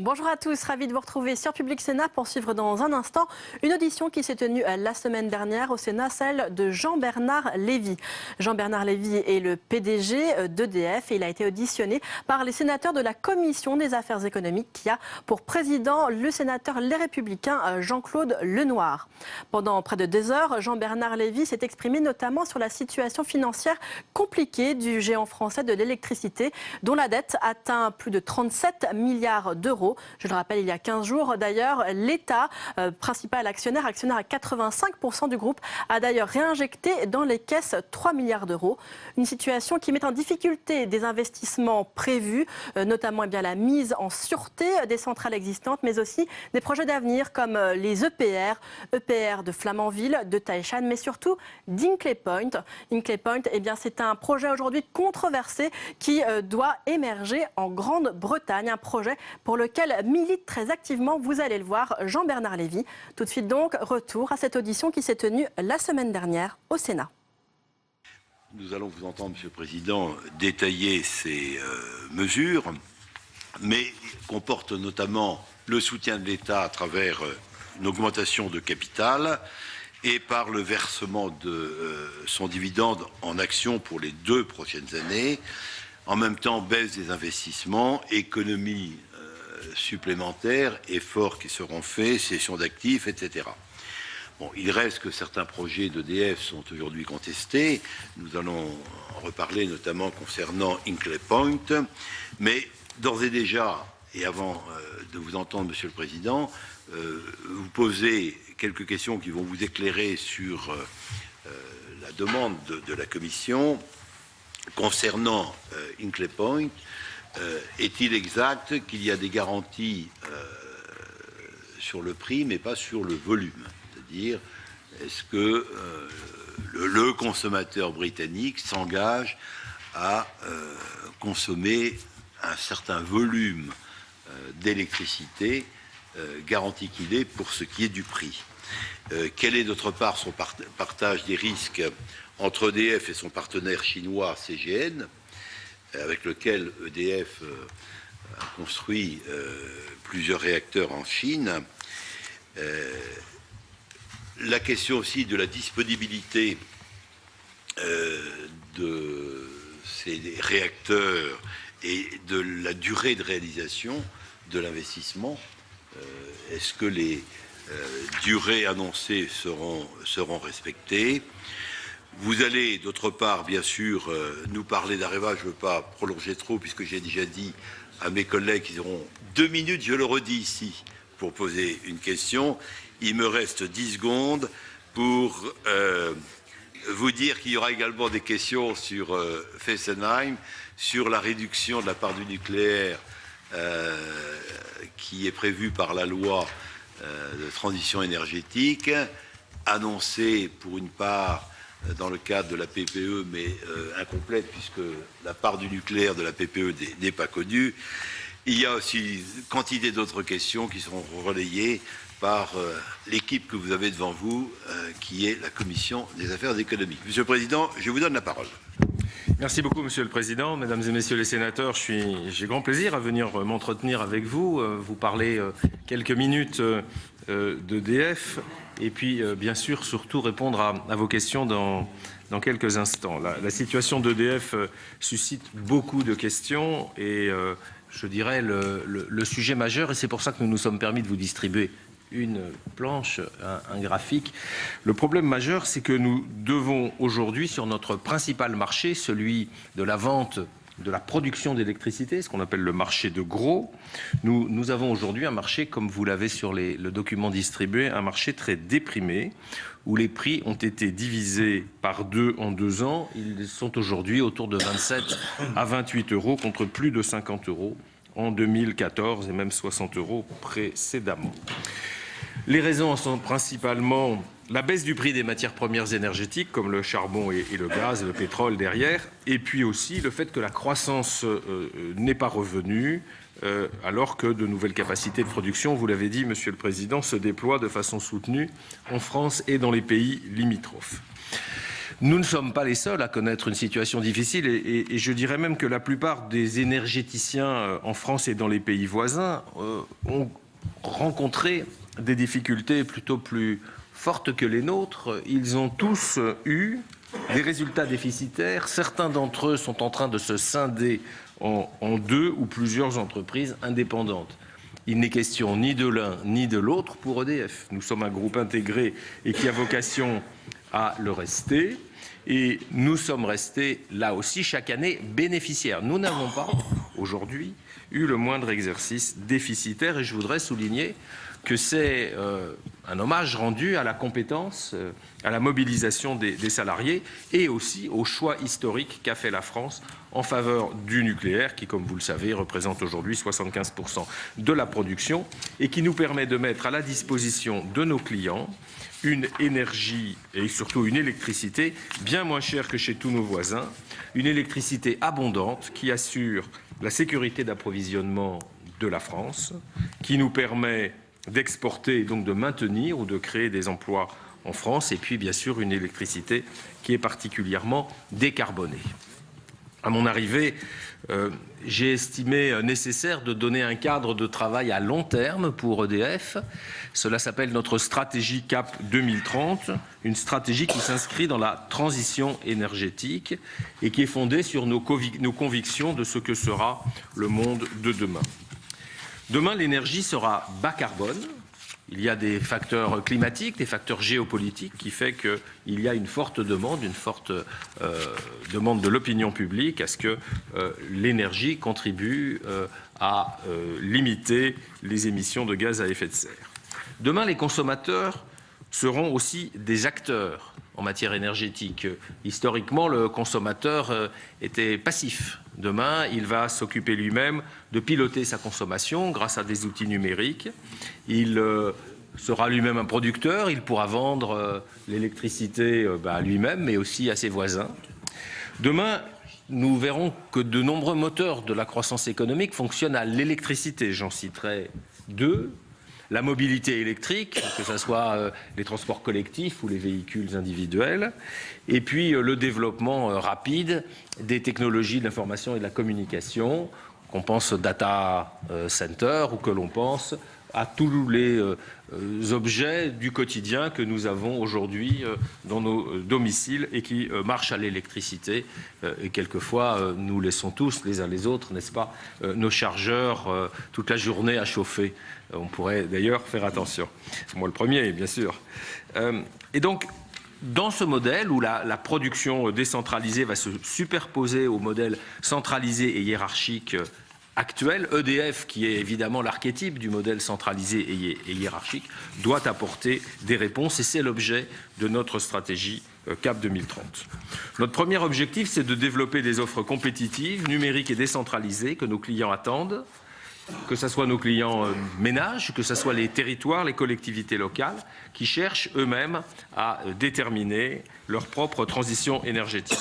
Bonjour à tous, ravi de vous retrouver sur Public Sénat pour suivre dans un instant une audition qui s'est tenue la semaine dernière au Sénat, celle de Jean-Bernard Lévy. Jean-Bernard Lévy est le PDG d'EDF et il a été auditionné par les sénateurs de la Commission des affaires économiques qui a pour président le sénateur Les Républicains Jean-Claude Lenoir. Pendant près de 2 heures, Jean-Bernard Lévy s'est exprimé notamment sur la situation financière compliquée du géant français de l'électricité dont la dette atteint plus de 37 milliards d'euros. Je le rappelle, il y a 15 jours, d'ailleurs, l'État, principal actionnaire à 85% du groupe, a d'ailleurs réinjecté dans les caisses 3 milliards d'euros. Une situation qui met en difficulté des investissements prévus, notamment la mise en sûreté des centrales existantes, mais aussi des projets d'avenir comme les EPR de Flamanville, de Taishan, mais surtout d'Hinkley Point. Hinkley Point, c'est un projet aujourd'hui controversé qui doit émerger en Grande-Bretagne, un projet pour lequel milite très activement, vous allez le voir, Jean-Bernard Lévy. Tout de suite donc, retour à cette audition qui s'est tenue la semaine dernière au Sénat. Nous allons vous entendre, Monsieur le Président, détailler ces mesures, mais comporte notamment le soutien de l'État à travers une augmentation de capital et par le versement de son dividende en actions pour les 2 prochaines années. En même temps, baisse des investissements, économie supplémentaires, efforts qui seront faits, cession d'actifs, etc. Bon, il reste que certains projets d'EDF sont aujourd'hui contestés. Nous allons en reparler notamment concernant Hinkley Point. Mais d'ores et déjà, et avant de vous entendre, Monsieur le Président, vous posez quelques questions qui vont vous éclairer sur la demande de la Commission concernant Hinkley Point. Est-il exact qu'il y a des garanties sur le prix, mais pas sur le volume? C'est-à-dire, est-ce que le consommateur britannique s'engage à consommer un certain volume d'électricité, garanti qu'il est pour ce qui est du prix? Quel est d'autre part son partage des risques entre EDF et son partenaire chinois CGN, avec lequel EDF a construit plusieurs réacteurs en Chine? La question aussi de la disponibilité de ces réacteurs et de la durée de réalisation de l'investissement. Est-ce que les durées annoncées seront respectées? Vous allez, d'autre part, bien sûr, nous parler d'Areva. Je ne veux pas prolonger trop, puisque j'ai déjà dit à mes collègues qu'ils auront 2 minutes, je le redis ici, pour poser une question. Il me reste 10 secondes pour vous dire qu'il y aura également des questions sur Fessenheim, sur la réduction de la part du nucléaire qui est prévue par la loi de transition énergétique, annoncée pour une part dans le cadre de la PPE, mais incomplète, puisque la part du nucléaire de la PPE n'est pas connue. Il y a aussi quantité d'autres questions qui seront relayées par l'équipe que vous avez devant vous, qui est la Commission des affaires économiques. Monsieur le Président, je vous donne la parole. Merci beaucoup, Monsieur le Président. Mesdames et Messieurs les sénateurs, j'ai grand plaisir à venir m'entretenir avec vous, vous parler quelques minutes d'EDF et puis, bien sûr, surtout répondre à vos questions dans quelques instants. La situation d'EDF suscite beaucoup de questions et je dirais le sujet majeur, et c'est pour ça que nous nous sommes permis de vous distribuer une planche, un graphique. Le problème majeur, c'est que nous devons aujourd'hui, sur notre principal marché, celui de la vente, de la production d'électricité, ce qu'on appelle le marché de gros, nous avons aujourd'hui un marché, comme vous l'avez sur le document distribué, un marché très déprimé, où les prix ont été divisés par 2 en 2 ans. Ils sont aujourd'hui autour de 27 à 28 euros, contre plus de 50 euros en 2014 et même 60 euros précédemment. Les raisons sont principalement la baisse du prix des matières premières énergétiques, comme le charbon et le gaz, le pétrole derrière, et puis aussi le fait que la croissance n'est pas revenue, alors que de nouvelles capacités de production, vous l'avez dit, Monsieur le Président, se déploient de façon soutenue en France et dans les pays limitrophes. Nous ne sommes pas les seuls à connaître une situation difficile et je dirais même que la plupart des énergéticiens en France et dans les pays voisins ont rencontré des difficultés plutôt plus fortes que les nôtres. Ils ont tous eu des résultats déficitaires. Certains d'entre eux sont en train de se scinder en deux ou plusieurs entreprises indépendantes. Il n'est question ni de l'un ni de l'autre pour EDF. Nous sommes un groupe intégré et qui a vocation à le rester. Et nous sommes restés, là aussi, chaque année, bénéficiaires. Nous n'avons pas, aujourd'hui, eu le moindre exercice déficitaire. Et je voudrais souligner que c'est un hommage rendu à la compétence, à la mobilisation des salariés et aussi au choix historique qu'a fait la France en faveur du nucléaire, qui, comme vous le savez, représente aujourd'hui 75% de la production et qui nous permet de mettre à la disposition de nos clients une énergie et surtout une électricité bien moins chère que chez tous nos voisins, une électricité abondante qui assure la sécurité d'approvisionnement de la France, qui nous permet d'exporter et donc de maintenir ou de créer des emplois en France, et puis bien sûr une électricité qui est particulièrement décarbonée. À mon arrivée, j'ai estimé nécessaire de donner un cadre de travail à long terme pour EDF. Cela s'appelle notre stratégie CAP 2030, une stratégie qui s'inscrit dans la transition énergétique et qui est fondée sur nos convictions de ce que sera le monde de demain. Demain, l'énergie sera bas carbone. Il y a des facteurs climatiques, des facteurs géopolitiques qui font qu'il y a une forte demande de l'opinion publique à ce que l'énergie contribue à limiter les émissions de gaz à effet de serre. Demain, les consommateurs seront aussi des acteurs en matière énergétique. Historiquement, le consommateur était passif. Demain, il va s'occuper lui-même de piloter sa consommation grâce à des outils numériques. Il sera lui-même un producteur, il pourra vendre l'électricité à lui-même, mais aussi à ses voisins. Demain, nous verrons que de nombreux moteurs de la croissance économique fonctionnent à l'électricité. J'en citerai deux. La mobilité électrique, que ce soit les transports collectifs ou les véhicules individuels, et puis le développement rapide des technologies de l'information et de la communication, qu'on pense au data center ou que l'on pense à tous les objets du quotidien que nous avons aujourd'hui dans nos domiciles et qui marchent à l'électricité. Et quelquefois, nous laissons tous, les uns les autres, n'est-ce pas, nos chargeurs toute la journée à chauffer. On pourrait d'ailleurs faire attention. Moi le premier, bien sûr. Et donc, dans ce modèle où la production décentralisée va se superposer au modèle centralisé et hiérarchique actuel, EDF, qui est évidemment l'archétype du modèle centralisé et hiérarchique, doit apporter des réponses et c'est l'objet de notre stratégie CAP 2030. Notre premier objectif, c'est de développer des offres compétitives, numériques et décentralisées que nos clients attendent, que ce soit nos clients ménages, que ce soit les territoires, les collectivités locales, qui cherchent eux-mêmes à déterminer leur propre transition énergétique.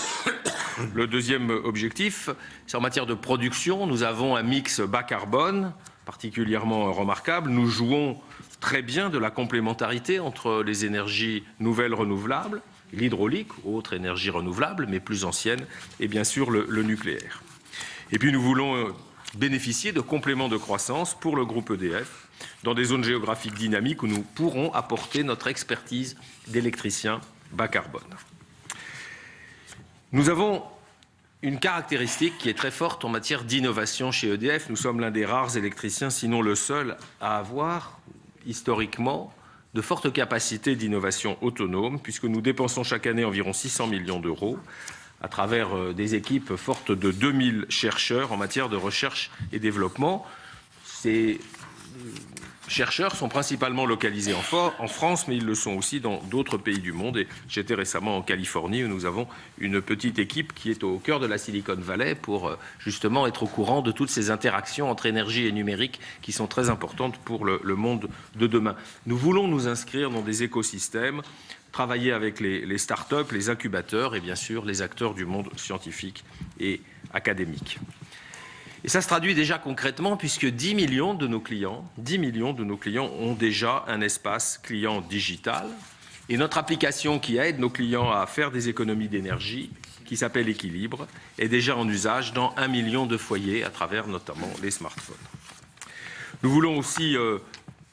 Le deuxième objectif, c'est en matière de production. Nous avons un mix bas carbone particulièrement remarquable. Nous jouons très bien de la complémentarité entre les énergies nouvelles renouvelables, l'hydraulique, autre énergie renouvelable, mais plus ancienne, et bien sûr le nucléaire. Et puis nous voulons bénéficier de compléments de croissance pour le groupe EDF dans des zones géographiques dynamiques où nous pourrons apporter notre expertise d'électriciens bas carbone. Nous avons une caractéristique qui est très forte en matière d'innovation chez EDF. Nous sommes l'un des rares électriciens, sinon le seul, à avoir historiquement de fortes capacités d'innovation autonome, puisque nous dépensons chaque année environ 600 millions d'euros à travers des équipes fortes de 2000 chercheurs en matière de recherche et développement. C'est chercheurs sont principalement localisés en France, mais ils le sont aussi dans d'autres pays du monde. Et j'étais récemment en Californie où nous avons une petite équipe qui est au cœur de la Silicon Valley pour justement être au courant de toutes ces interactions entre énergie et numérique qui sont très importantes pour le monde de demain. Nous voulons nous inscrire dans des écosystèmes, travailler avec les start-up, les incubateurs et bien sûr les acteurs du monde scientifique et académique. Et ça se traduit déjà concrètement puisque 10 millions de nos clients ont déjà un espace client digital. Et notre application qui aide nos clients à faire des économies d'énergie, qui s'appelle Équilibre, est déjà en usage dans 1 million de foyers à travers notamment les smartphones. Nous voulons aussi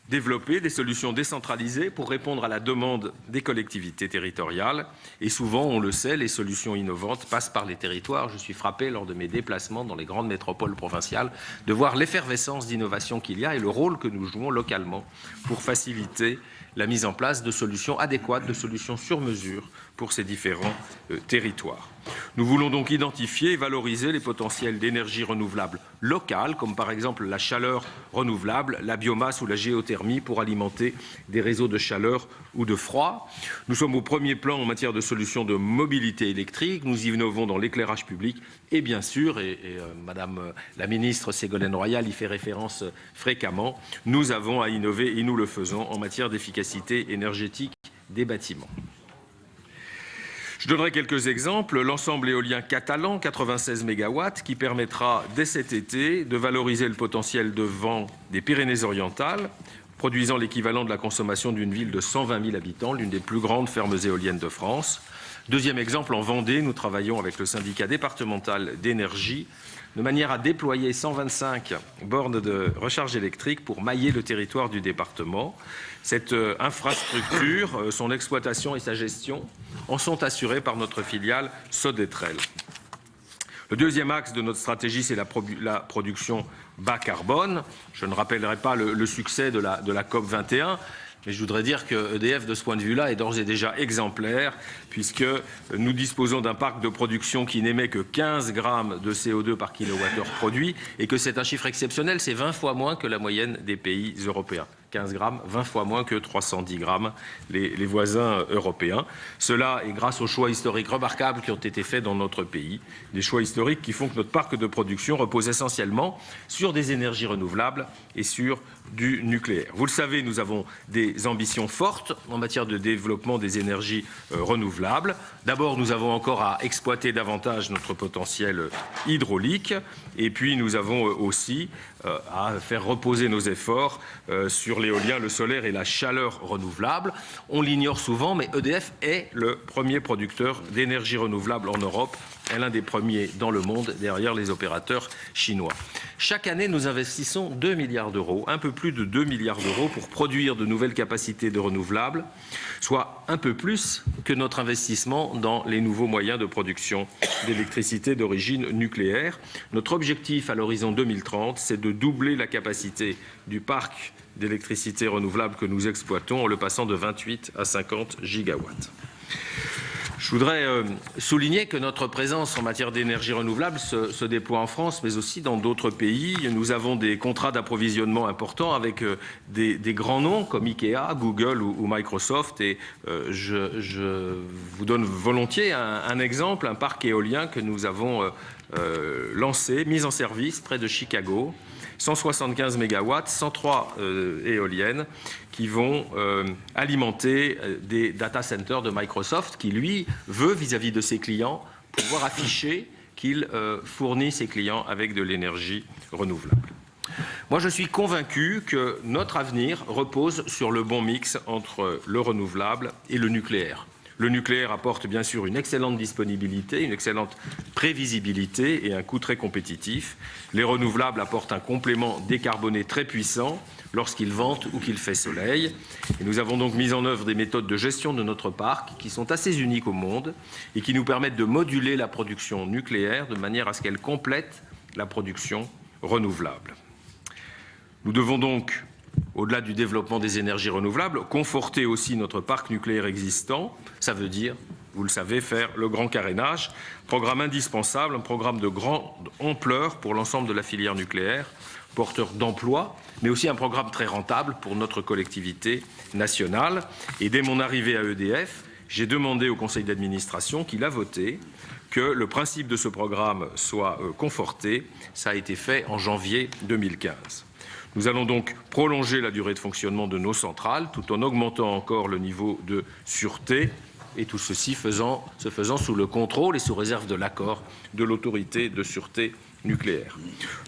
développer des solutions décentralisées pour répondre à la demande des collectivités territoriales. Et souvent, on le sait, les solutions innovantes passent par les territoires. Je suis frappé lors de mes déplacements dans les grandes métropoles provinciales de voir l'effervescence d'innovation qu'il y a et le rôle que nous jouons localement pour faciliter la mise en place de solutions adéquates, de solutions sur mesure pour ces différents territoires. Nous voulons donc identifier et valoriser les potentiels d'énergie renouvelable locale, comme par exemple la chaleur renouvelable, la biomasse ou la géothermie pour alimenter des réseaux de chaleur ou de froid. Nous sommes au premier plan en matière de solutions de mobilité électrique. Nous innovons dans l'éclairage public et bien sûr, Madame la ministre Ségolène Royal y fait référence fréquemment, nous avons à innover et nous le faisons en matière d'efficacité énergétique des bâtiments. Je donnerai quelques exemples. L'ensemble éolien catalan, 96 MW, qui permettra dès cet été de valoriser le potentiel de vent des Pyrénées-Orientales, produisant l'équivalent de la consommation d'une ville de 120 000 habitants, l'une des plus grandes fermes éoliennes de France. Deuxième exemple, en Vendée, nous travaillons avec le syndicat départemental d'énergie de manière à déployer 125 bornes de recharge électrique pour mailler le territoire du département. Cette infrastructure, son exploitation et sa gestion en sont assurées par notre filiale Sodetrel. Le deuxième axe de notre stratégie, c'est la production bas carbone. Je ne rappellerai pas le succès de la COP 21, mais je voudrais dire que EDF, de ce point de vue-là, est d'ores et déjà exemplaire, puisque nous disposons d'un parc de production qui n'émet que 15 grammes de CO2 par kilowattheure produit, et que c'est un chiffre exceptionnel, c'est 20 fois moins que la moyenne des pays européens. 15 grammes, 20 fois moins que 310 grammes les voisins européens. Cela est grâce aux choix historiques remarquables qui ont été faits dans notre pays, des choix historiques qui font que notre parc de production repose essentiellement sur des énergies renouvelables et sur du nucléaire. Vous le savez, nous avons des ambitions fortes en matière de développement des énergies renouvelables. D'abord, nous avons encore à exploiter davantage notre potentiel hydraulique, et puis nous avons aussi à faire reposer nos efforts sur l'éolien, le solaire et la chaleur renouvelable. On l'ignore souvent, mais EDF est le premier producteur d'énergie renouvelable en Europe et l'un des premiers dans le monde, derrière les opérateurs chinois. Chaque année, nous investissons 2 milliards d'euros, un peu plus de 2 milliards d'euros pour produire de nouvelles capacités de renouvelables, soit un peu plus que notre investissement dans les nouveaux moyens de production d'électricité d'origine nucléaire. Notre objectif à l'horizon 2030, c'est de doubler la capacité du parc d'électricité renouvelable que nous exploitons en le passant de 28 à 50 gigawatts. Je voudrais souligner que notre présence en matière d'énergie renouvelable se déploie en France, mais aussi dans d'autres pays. Nous avons des contrats d'approvisionnement importants avec des grands noms comme Ikea, Google ou Microsoft. Et je vous donne volontiers un exemple, un parc éolien que nous avons lancé, mis en service près de Chicago. 175 MW, 103 éoliennes qui vont alimenter des data centers de Microsoft qui, lui, veut, vis-à-vis de ses clients, pouvoir afficher qu'il fournit ses clients avec de l'énergie renouvelable. Moi, je suis convaincu que notre avenir repose sur le bon mix entre le renouvelable et le nucléaire. Le nucléaire apporte bien sûr une excellente disponibilité, une excellente prévisibilité et un coût très compétitif. Les renouvelables apportent un complément décarboné très puissant lorsqu'il vente ou qu'il fait soleil. Et nous avons donc mis en œuvre des méthodes de gestion de notre parc qui sont assez uniques au monde et qui nous permettent de moduler la production nucléaire de manière à ce qu'elle complète la production renouvelable. Nous devons donc, au-delà du développement des énergies renouvelables, conforter aussi notre parc nucléaire existant. Ça veut dire, vous le savez, faire le grand carénage, programme indispensable, un programme de grande ampleur pour l'ensemble de la filière nucléaire, porteur d'emplois, mais aussi un programme très rentable pour notre collectivité nationale. Et dès mon arrivée à EDF, j'ai demandé au conseil d'administration qu'il a voté que le principe de ce programme soit conforté. Ça a été fait en janvier 2015. Nous allons donc prolonger la durée de fonctionnement de nos centrales tout en augmentant encore le niveau de sûreté, et tout ceci se faisant sous le contrôle et sous réserve de l'accord de l'autorité de sûreté nucléaire.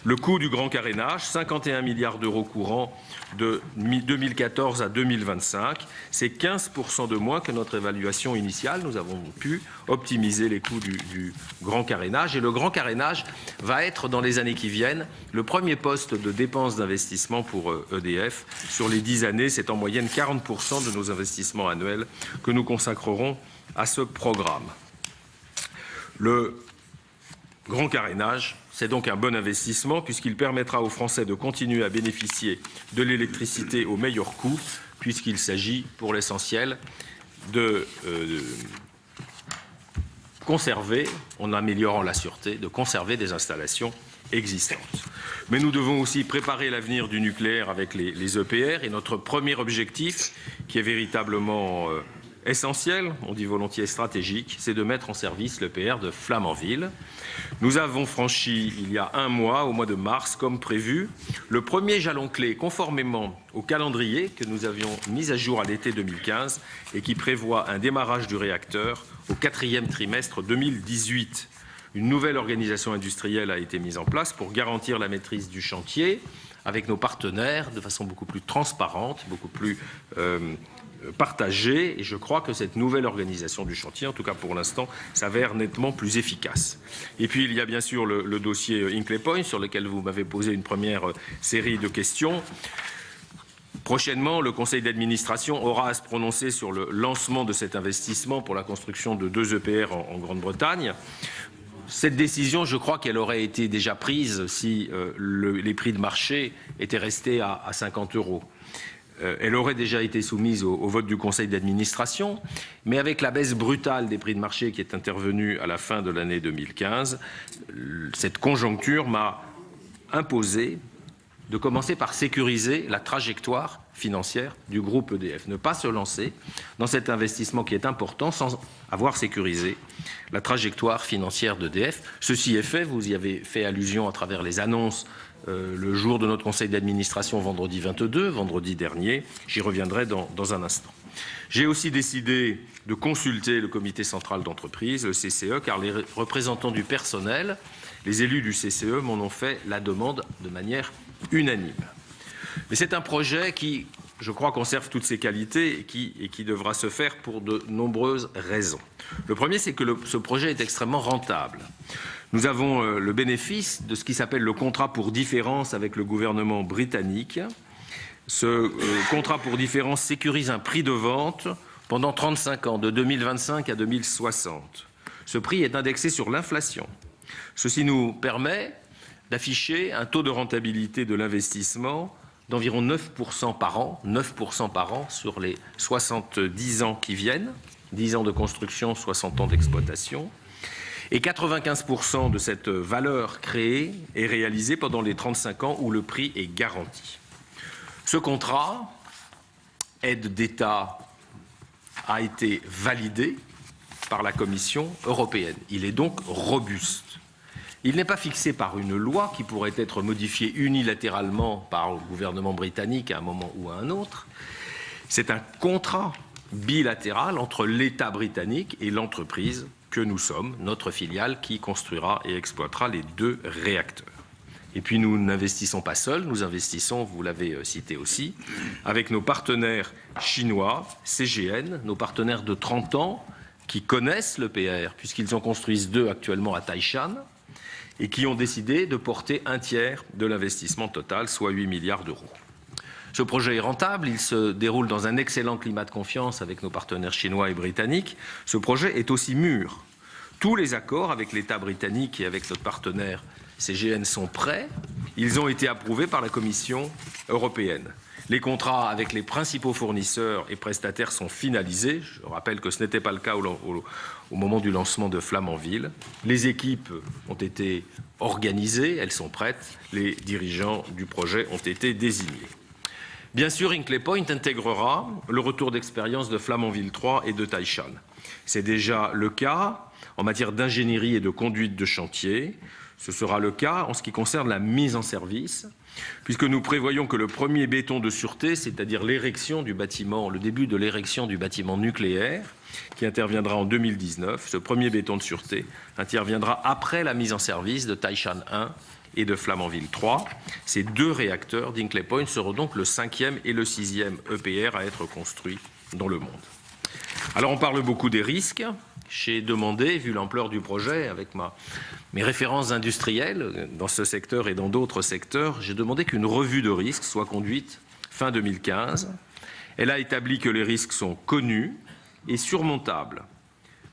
Le coût du grand carénage, 51 milliards d'euros courants de 2014 à 2025, c'est 15% de moins que notre évaluation initiale. Nous avons pu optimiser les coûts du grand carénage, et le grand carénage va être dans les années qui viennent le premier poste de dépenses d'investissement pour EDF. Sur les 10 années, c'est en moyenne 40% de nos investissements annuels que nous consacrerons à ce programme. Le grand carénage, c'est donc un bon investissement puisqu'il permettra aux Français de continuer à bénéficier de l'électricité au meilleur coût, puisqu'il s'agit pour l'essentiel de conserver, en améliorant la sûreté, de conserver des installations existantes. Mais nous devons aussi préparer l'avenir du nucléaire avec les EPR, et notre premier objectif, qui est véritablement essentiel, on dit volontiers stratégique, c'est de mettre en service l'EPR de Flamanville. Nous avons franchi, il y a un mois, au mois de mars, comme prévu, le premier jalon clé conformément au calendrier que nous avions mis à jour à l'été 2015 et qui prévoit un démarrage du réacteur au 4e trimestre 2018. Une nouvelle organisation industrielle a été mise en place pour garantir la maîtrise du chantier avec nos partenaires de façon beaucoup plus transparente, beaucoup plus partagée, et je crois que cette nouvelle organisation du chantier, en tout cas pour l'instant, s'avère nettement plus efficace. Et puis il y a bien sûr le dossier Hinkley Point sur lequel vous m'avez posé une première série de questions. Prochainement, le conseil d'administration aura à se prononcer sur le lancement de cet investissement pour la construction de 2 EPR en Grande-Bretagne. Cette décision, je crois qu'elle aurait été déjà prise si les prix de marché étaient restés à 50 €. Elle aurait déjà été soumise au vote du conseil d'administration, mais avec la baisse brutale des prix de marché qui est intervenue à la fin de l'année 2015, cette conjoncture m'a imposé de commencer par sécuriser la trajectoire financière du groupe EDF. Ne pas se lancer dans cet investissement qui est important sans avoir sécurisé la trajectoire financière d'EDF. Ceci est fait, vous y avez fait allusion à travers les annonces le jour de notre conseil d'administration vendredi 22, vendredi dernier. J'y reviendrai dans un instant. J'ai aussi décidé de consulter le comité central d'entreprise, le CCE, car les représentants du personnel, les élus du CCE, m'en ont fait la demande de manière unanime. Mais c'est un projet qui, je crois, conserve toutes ses qualités et qui devra se faire pour de nombreuses raisons. Le premier, c'est que ce projet est extrêmement rentable. Nous avons le bénéfice de ce qui s'appelle le contrat pour différence avec le gouvernement britannique. Ce contrat pour différence sécurise un prix de vente pendant 35 ans, de 2025 à 2060. Ce prix est indexé sur l'inflation. Ceci nous permet d'afficher un taux de rentabilité de l'investissement d'environ 9% par an, 9% par an sur les 70 ans qui viennent, 10 ans de construction, 60 ans d'exploitation. Et 95% de cette valeur créée est réalisée pendant les 35 ans où le prix est garanti. Ce contrat, aide d'État, a été validé par la Commission européenne. Il est donc robuste. Il n'est pas fixé par une loi qui pourrait être modifiée unilatéralement par le gouvernement britannique à un moment ou à un autre. C'est un contrat bilatéral entre l'État britannique et l'entreprise que nous sommes, notre filiale qui construira et exploitera les 2 réacteurs. Et puis nous n'investissons pas seuls, nous investissons, vous l'avez cité aussi, avec nos partenaires chinois, CGN, nos partenaires de 30 ans qui connaissent l'EPR puisqu'ils en construisent 2 actuellement à Taishan et qui ont décidé de porter un tiers de l'investissement total, soit 8 milliards d'euros. Ce projet est rentable, il se déroule dans un excellent climat de confiance avec nos partenaires chinois et britanniques. Ce projet est aussi mûr. Tous les accords avec l'État britannique et avec notre partenaire CGN sont prêts. Ils ont été approuvés par la Commission européenne. Les contrats avec les principaux fournisseurs et prestataires sont finalisés. Je rappelle que ce n'était pas le cas au moment du lancement de Flamanville. Les équipes ont été organisées, elles sont prêtes. Les dirigeants du projet ont été désignés. Bien sûr, Hinkley Point intégrera le retour d'expérience de Flamanville 3 et de Taishan. C'est déjà le cas en matière d'ingénierie et de conduite de chantier. Ce sera le cas en ce qui concerne la mise en service, puisque nous prévoyons que le premier béton de sûreté, c'est-à-dire l'érection du bâtiment, le début de l'érection du bâtiment nucléaire, qui interviendra en 2019, ce premier béton de sûreté interviendra après la mise en service de Taishan 1 et de Flamanville 3. Ces deux réacteurs d'Hinkley Point seront donc le 5e et le 6e EPR à être construits dans le monde. Alors on parle beaucoup des risques. J'ai demandé, vu l'ampleur du projet, avec mes références industrielles dans ce secteur et dans d'autres secteurs, j'ai demandé qu'une revue de risques soit conduite fin 2015. Elle a établi que les risques sont connus et surmontables,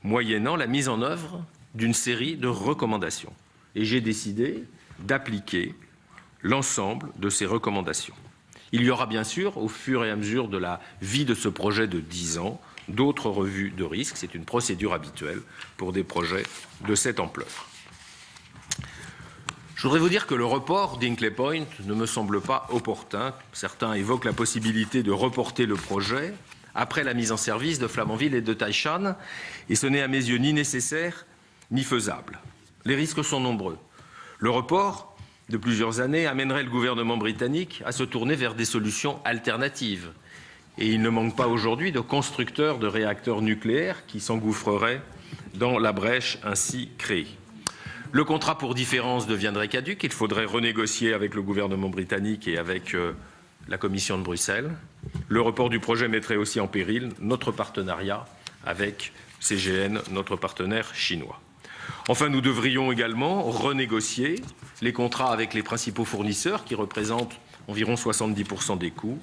moyennant la mise en œuvre d'une série de recommandations. Et j'ai décidé d'appliquer l'ensemble de ces recommandations. Il y aura bien sûr, au fur et à mesure de la vie de ce projet de 10 ans, d'autres revues de risques. C'est une procédure habituelle pour des projets de cette ampleur. Je voudrais vous dire que le report d'Hinkley Point ne me semble pas opportun. Certains évoquent la possibilité de reporter le projet après la mise en service de Flamanville et de Taishan, et ce n'est à mes yeux ni nécessaire ni faisable. Les risques sont nombreux. Le report de plusieurs années amènerait le gouvernement britannique à se tourner vers des solutions alternatives. Et il ne manque pas aujourd'hui de constructeurs de réacteurs nucléaires qui s'engouffreraient dans la brèche ainsi créée. Le contrat pour différence deviendrait caduc. Il faudrait renégocier avec le gouvernement britannique et avec la Commission de Bruxelles. Le report du projet mettrait aussi en péril notre partenariat avec CGN, notre partenaire chinois. Enfin, nous devrions également renégocier les contrats avec les principaux fournisseurs qui représentent environ 70% des coûts.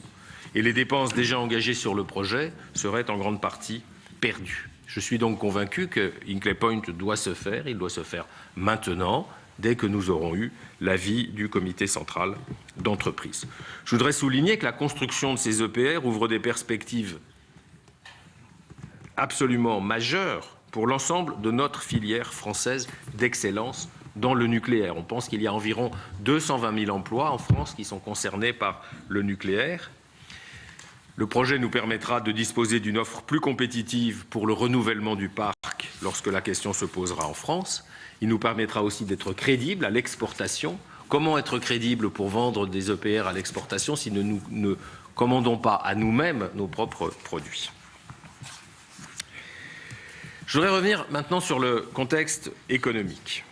Et les dépenses déjà engagées sur le projet seraient en grande partie perdues. Je suis donc convaincu que Hinkley Point doit se faire, il doit se faire maintenant, dès que nous aurons eu l'avis du comité central d'entreprise. Je voudrais souligner que la construction de ces EPR ouvre des perspectives absolument majeures pour l'ensemble de notre filière française d'excellence dans le nucléaire. On pense qu'il y a environ 220 000 emplois en France qui sont concernés par le nucléaire. Le projet nous permettra de disposer d'une offre plus compétitive pour le renouvellement du parc lorsque la question se posera en France. Il nous permettra aussi d'être crédibles à l'exportation. Comment être crédible pour vendre des EPR à l'exportation si nous ne commandons pas à nous-mêmes nos propres produits? Je voudrais revenir maintenant sur le contexte économique.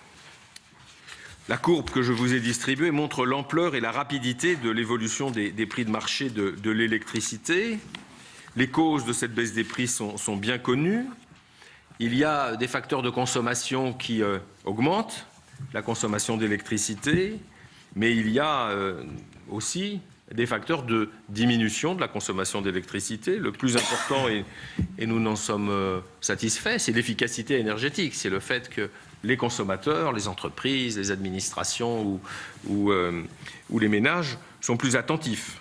La courbe que je vous ai distribuée montre l'ampleur et la rapidité de l'évolution des prix de marché de l'électricité. Les causes de cette baisse des prix sont bien connues. Il y a des facteurs de consommation qui augmentent la consommation d'électricité, mais il y a aussi des facteurs de diminution de la consommation d'électricité. Le plus important, et nous n'en sommes satisfaits, c'est l'efficacité énergétique. C'est le fait que les consommateurs, les entreprises, les administrations ou les ménages sont plus attentifs.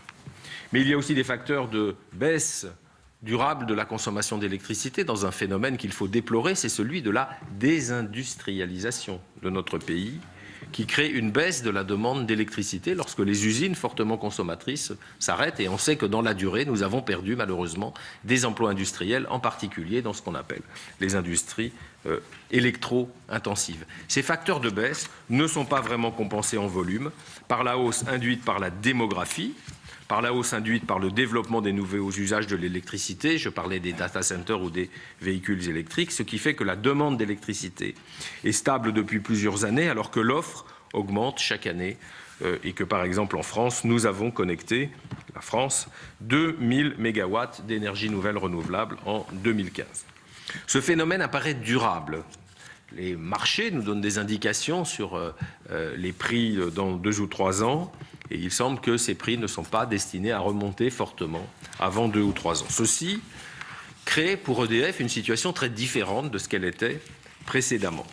Mais il y a aussi des facteurs de baisse durable de la consommation d'électricité dans un phénomène qu'il faut déplorer, c'est celui de la désindustrialisation de notre pays, qui crée une baisse de la demande d'électricité lorsque les usines fortement consommatrices s'arrêtent. Et on sait que dans la durée, nous avons perdu malheureusement des emplois industriels, en particulier dans ce qu'on appelle les industries électro-intensives. Ces facteurs de baisse ne sont pas vraiment compensés en volume par la hausse induite par la démographie, par la hausse induite par le développement des nouveaux usages de l'électricité. Je parlais des data centers ou des véhicules électriques, ce qui fait que la demande d'électricité est stable depuis plusieurs années alors que l'offre augmente chaque année et que, par exemple, en France, nous avons connecté, la France, 2000 mégawatts d'énergie nouvelle renouvelable en 2015. Ce phénomène apparaît durable. Les marchés nous donnent des indications sur les prix dans 2 ou 3 ans. Et il semble que ces prix ne sont pas destinés à remonter fortement avant 2 ou 3 ans. Ceci crée pour EDF une situation très différente de ce qu'elle était précédemment.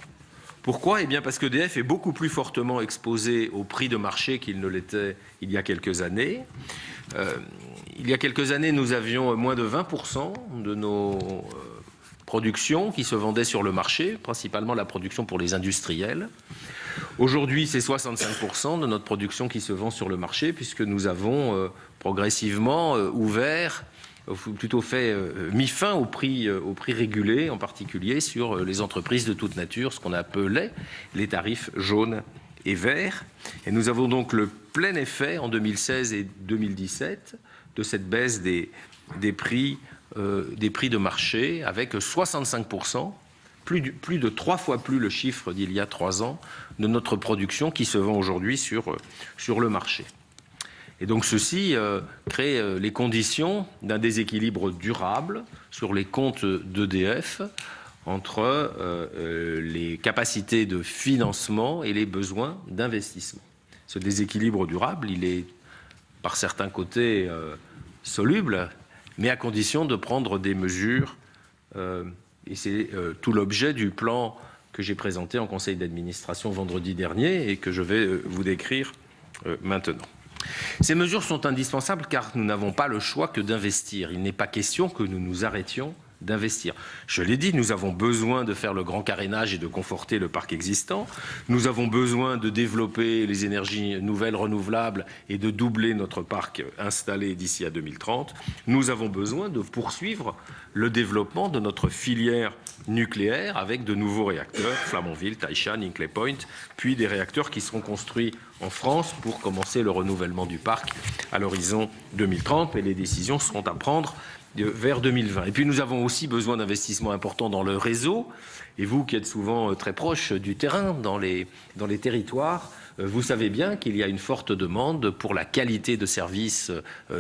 Pourquoi? Eh bien parce qu'EDF est beaucoup plus fortement exposé au prix de marché qu'il ne l'était il y a quelques années. Il y a quelques années, nous avions moins de 20% de nos productions qui se vendaient sur le marché, principalement la production pour les industriels. Aujourd'hui, c'est 65% de notre production qui se vend sur le marché, puisque nous avons progressivement ouvert, ou plutôt mis fin au prix régulé, en particulier sur les entreprises de toute nature, ce qu'on appelait les tarifs jaunes et verts. Et nous avons donc le plein effet en 2016 et 2017 de cette baisse des prix de marché, avec 65%, plus de 3 fois plus le chiffre d'il y a 3 ans, de notre production qui se vend aujourd'hui sur le marché. Et donc ceci crée les conditions d'un déséquilibre durable sur les comptes d'EDF entre les capacités de financement et les besoins d'investissement. Ce déséquilibre durable, il est par certains côtés soluble, mais à condition de prendre des mesures, et c'est tout l'objet du plan que j'ai présenté en conseil d'administration vendredi dernier et que je vais vous décrire maintenant. Ces mesures sont indispensables car nous n'avons pas le choix que d'investir. Il n'est pas question que nous nous arrêtions d'investir. Je l'ai dit, nous avons besoin de faire le grand carénage et de conforter le parc existant. Nous avons besoin de développer les énergies nouvelles, renouvelables et de doubler notre parc installé d'ici à 2030. Nous avons besoin de poursuivre le développement de notre filière nucléaire avec de nouveaux réacteurs, Flamanville, Taishan, Hinkley Point, puis des réacteurs qui seront construits en France pour commencer le renouvellement du parc à l'horizon 2030. Et les décisions seront à prendre vers 2020. Et puis nous avons aussi besoin d'investissements importants dans le réseau. Et vous qui êtes souvent très proche du terrain, dans les territoires, vous savez bien qu'il y a une forte demande pour la qualité de service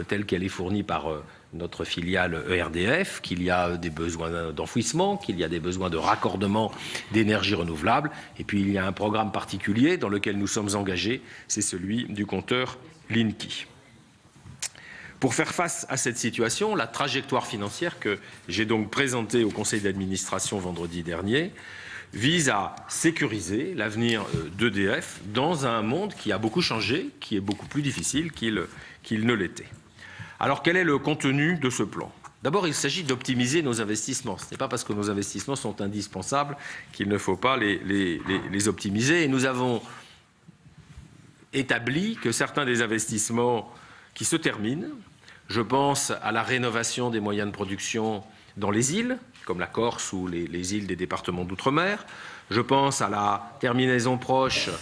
telle qu'elle est fournie par notre filiale ERDF, qu'il y a des besoins d'enfouissement, qu'il y a des besoins de raccordement d'énergie renouvelable. Et puis il y a un programme particulier dans lequel nous sommes engagés, c'est celui du compteur Linky. Pour faire face à cette situation, la trajectoire financière que j'ai donc présentée au conseil d'administration vendredi dernier vise à sécuriser l'avenir d'EDF dans un monde qui a beaucoup changé, qui est beaucoup plus difficile qu'il ne l'était. Alors quel est le contenu de ce plan? D'abord, il s'agit d'optimiser nos investissements. Ce n'est pas parce que nos investissements sont indispensables qu'il ne faut pas les optimiser. Et nous avons établi que certains des investissements qui se terminent, je pense à la rénovation des moyens de production dans les îles, comme la Corse ou les îles des départements d'outre-mer. Je pense à la terminaison prochaine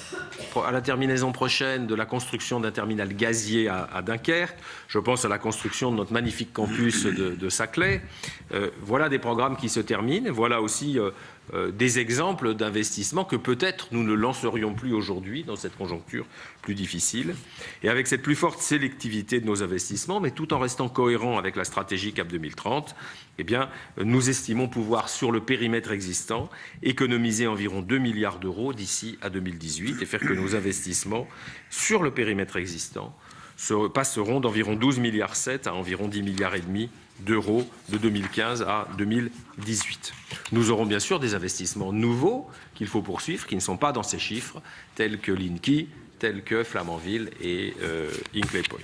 de la construction d'un terminal gazier à Dunkerque. Je pense à la construction de notre magnifique campus de Saclay. Voilà des programmes qui se terminent. Voilà aussi des exemples d'investissements que peut-être nous ne lancerions plus aujourd'hui dans cette conjoncture plus difficile. Et avec cette plus forte sélectivité de nos investissements, mais tout en restant cohérent avec la stratégie CAP 2030, eh bien, nous estimons pouvoir, sur le périmètre existant, économiser environ 2 milliards d'euros d'ici à 2018 et faire que nos investissements sur le périmètre existant passeront d'environ 12,7 milliards à environ 10,5 milliards d'euros de 2015 à 2018. Nous aurons bien sûr des investissements nouveaux qu'il faut poursuivre, qui ne sont pas dans ces chiffres, tels que Linky, tels que Flamanville et Hinkley Point.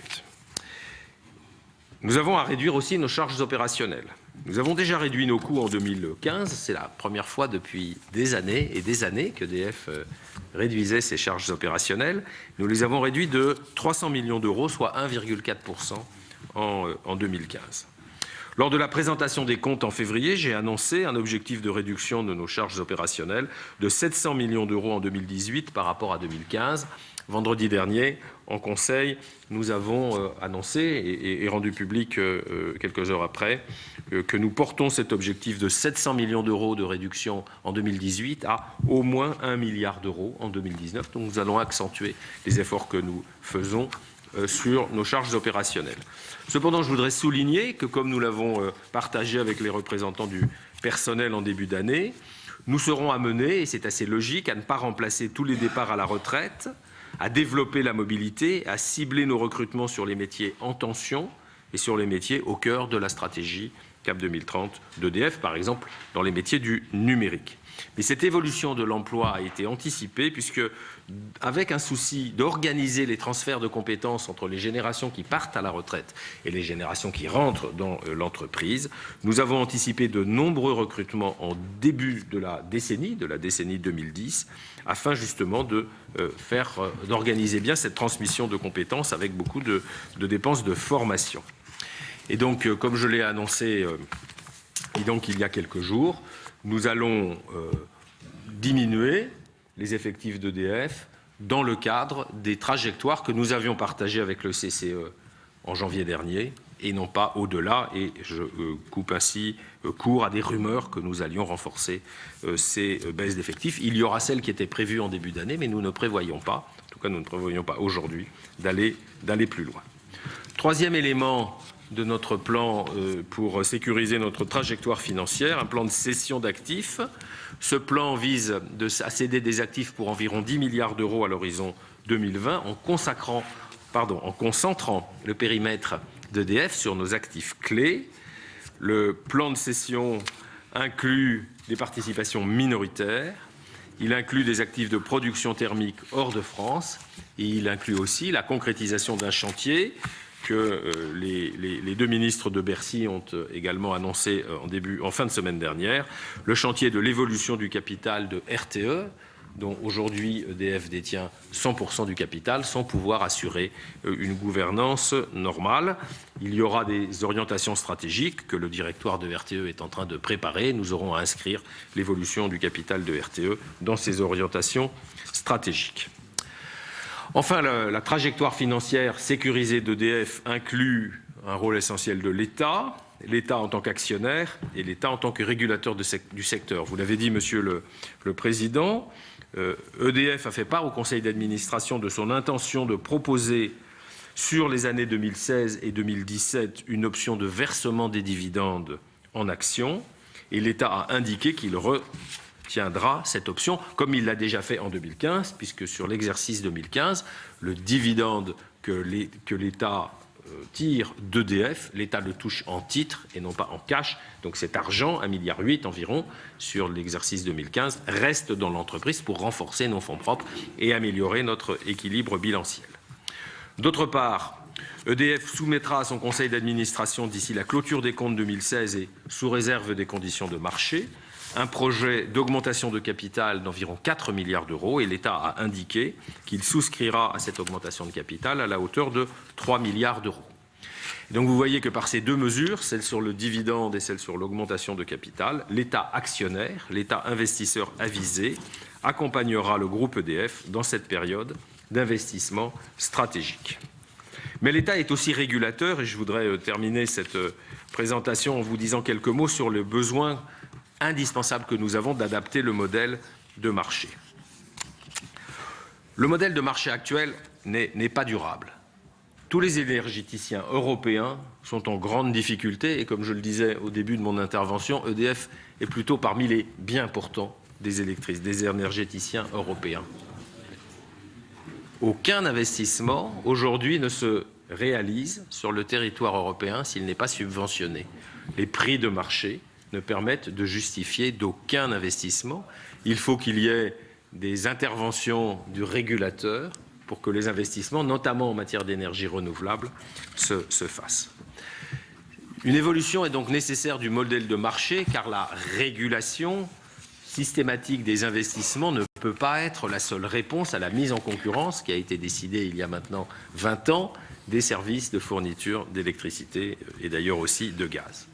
Nous avons à réduire aussi nos charges opérationnelles. Nous avons déjà réduit nos coûts en 2015. C'est la première fois depuis des années et des années qu'EDF réduisait ses charges opérationnelles. Nous les avons réduits de 300 millions d'euros, soit 1,4% en 2015. Lors de la présentation des comptes en février, j'ai annoncé un objectif de réduction de nos charges opérationnelles de 700 millions d'euros en 2018 par rapport à 2015. Vendredi dernier, en Conseil, nous avons annoncé et rendu public quelques heures après que nous portons cet objectif de 700 millions d'euros de réduction en 2018 à au moins 1 milliard d'euros en 2019. Donc nous allons accentuer les efforts que nous faisons sur nos charges opérationnelles. Cependant, je voudrais souligner que, comme nous l'avons partagé avec les représentants du personnel en début d'année, nous serons amenés, et c'est assez logique, à ne pas remplacer tous les départs à la retraite, à développer la mobilité, à cibler nos recrutements sur les métiers en tension et sur les métiers au cœur de la stratégie Cap 2030 d'EDF, par exemple, dans les métiers du numérique. Mais cette évolution de l'emploi a été anticipée puisque, avec un souci d'organiser les transferts de compétences entre les générations qui partent à la retraite et les générations qui rentrent dans l'entreprise, nous avons anticipé de nombreux recrutements en début de la décennie 2010, afin justement d'organiser bien cette transmission de compétences avec beaucoup de dépenses de formation. Et donc, comme je l'ai annoncé il y a quelques jours, nous allons diminuer les effectifs d'EDF dans le cadre des trajectoires que nous avions partagées avec le CCE en janvier dernier, et non pas au-delà. Et je coupe ainsi court à des rumeurs que nous allions renforcer ces baisses d'effectifs. Il y aura celles qui étaient prévues en début d'année, mais nous ne prévoyons pas, en tout cas nous ne prévoyons pas aujourd'hui, d'aller plus loin. Troisième élément de notre plan pour sécuriser notre trajectoire financière, un plan de cession d'actifs. Ce plan vise à céder des actifs pour environ 10 milliards d'euros à l'horizon 2020 en concentrant le périmètre d'EDF sur nos actifs clés. Le plan de cession inclut des participations minoritaires, il inclut des actifs de production thermique hors de France et il inclut aussi la concrétisation d'un chantier que les deux ministres de Bercy ont également annoncé en fin de semaine dernière, le chantier de l'évolution du capital de RTE, dont aujourd'hui EDF détient 100% du capital, sans pouvoir assurer une gouvernance normale. Il y aura des orientations stratégiques que le directoire de RTE est en train de préparer. Nous aurons à inscrire l'évolution du capital de RTE dans ces orientations stratégiques. Enfin, la trajectoire financière sécurisée d'EDF inclut un rôle essentiel de l'État, l'État en tant qu'actionnaire et l'État en tant que régulateur du secteur. Vous l'avez dit, Monsieur le Président, EDF a fait part au Conseil d'administration de son intention de proposer sur les années 2016 et 2017 une option de versement des dividendes en actions, et l'État a indiqué qu'il tiendra cette option, comme il l'a déjà fait en 2015, puisque sur l'exercice 2015, le dividende que l'État tire d'EDF, l'État le touche en titre et non pas en cash. Donc cet argent, 1,8 milliard environ, sur l'exercice 2015, reste dans l'entreprise pour renforcer nos fonds propres et améliorer notre équilibre bilanciel. D'autre part, EDF soumettra à son conseil d'administration d'ici la clôture des comptes 2016 et sous réserve des conditions de marché, un projet d'augmentation de capital d'environ 4 milliards d'euros et l'État a indiqué qu'il souscrira à cette augmentation de capital à la hauteur de 3 milliards d'euros. Donc vous voyez que par ces deux mesures, celle sur le dividende et celle sur l'augmentation de capital, l'État actionnaire, l'État investisseur avisé, accompagnera le groupe EDF dans cette période d'investissement stratégique. Mais l'État est aussi régulateur et je voudrais terminer cette présentation en vous disant quelques mots sur le besoin indispensable que nous avons d'adapter le modèle de marché. Le modèle de marché actuel n'est pas durable. Tous les énergéticiens européens sont en grande difficulté et comme je le disais au début de mon intervention, EDF est plutôt parmi les bien portants des énergéticiens européens. Aucun investissement aujourd'hui ne se réalise sur le territoire européen s'il n'est pas subventionné. Les prix de marché ne permettent de justifier d'aucun investissement. Il faut qu'il y ait des interventions du régulateur pour que les investissements, notamment en matière d'énergie renouvelable, se fassent. Une évolution est donc nécessaire du modèle de marché car la régulation systématique des investissements ne peut pas être la seule réponse à la mise en concurrence qui a été décidée il y a maintenant 20 ans des services de fourniture d'électricité et d'ailleurs aussi de gaz.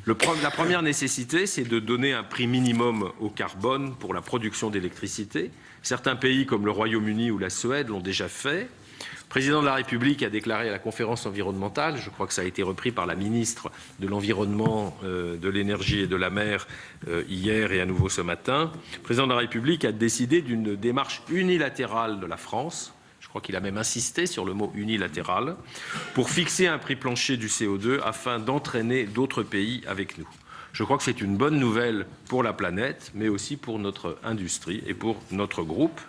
La première nécessité, c'est de donner un prix minimum au carbone pour la production d'électricité. Certains pays comme le Royaume-Uni ou la Suède l'ont déjà fait. Le président de la République a déclaré à la conférence environnementale, je crois que ça a été repris par la ministre de l'Environnement, de l'Énergie et de la Mer hier et à nouveau ce matin, le président de la République a décidé d'une démarche unilatérale de la France. Je crois qu'il a même insisté sur le mot unilatéral, pour fixer un prix plancher du CO2 afin d'entraîner d'autres pays avec nous. Je crois que c'est une bonne nouvelle pour la planète, mais aussi pour notre industrie et pour notre groupe.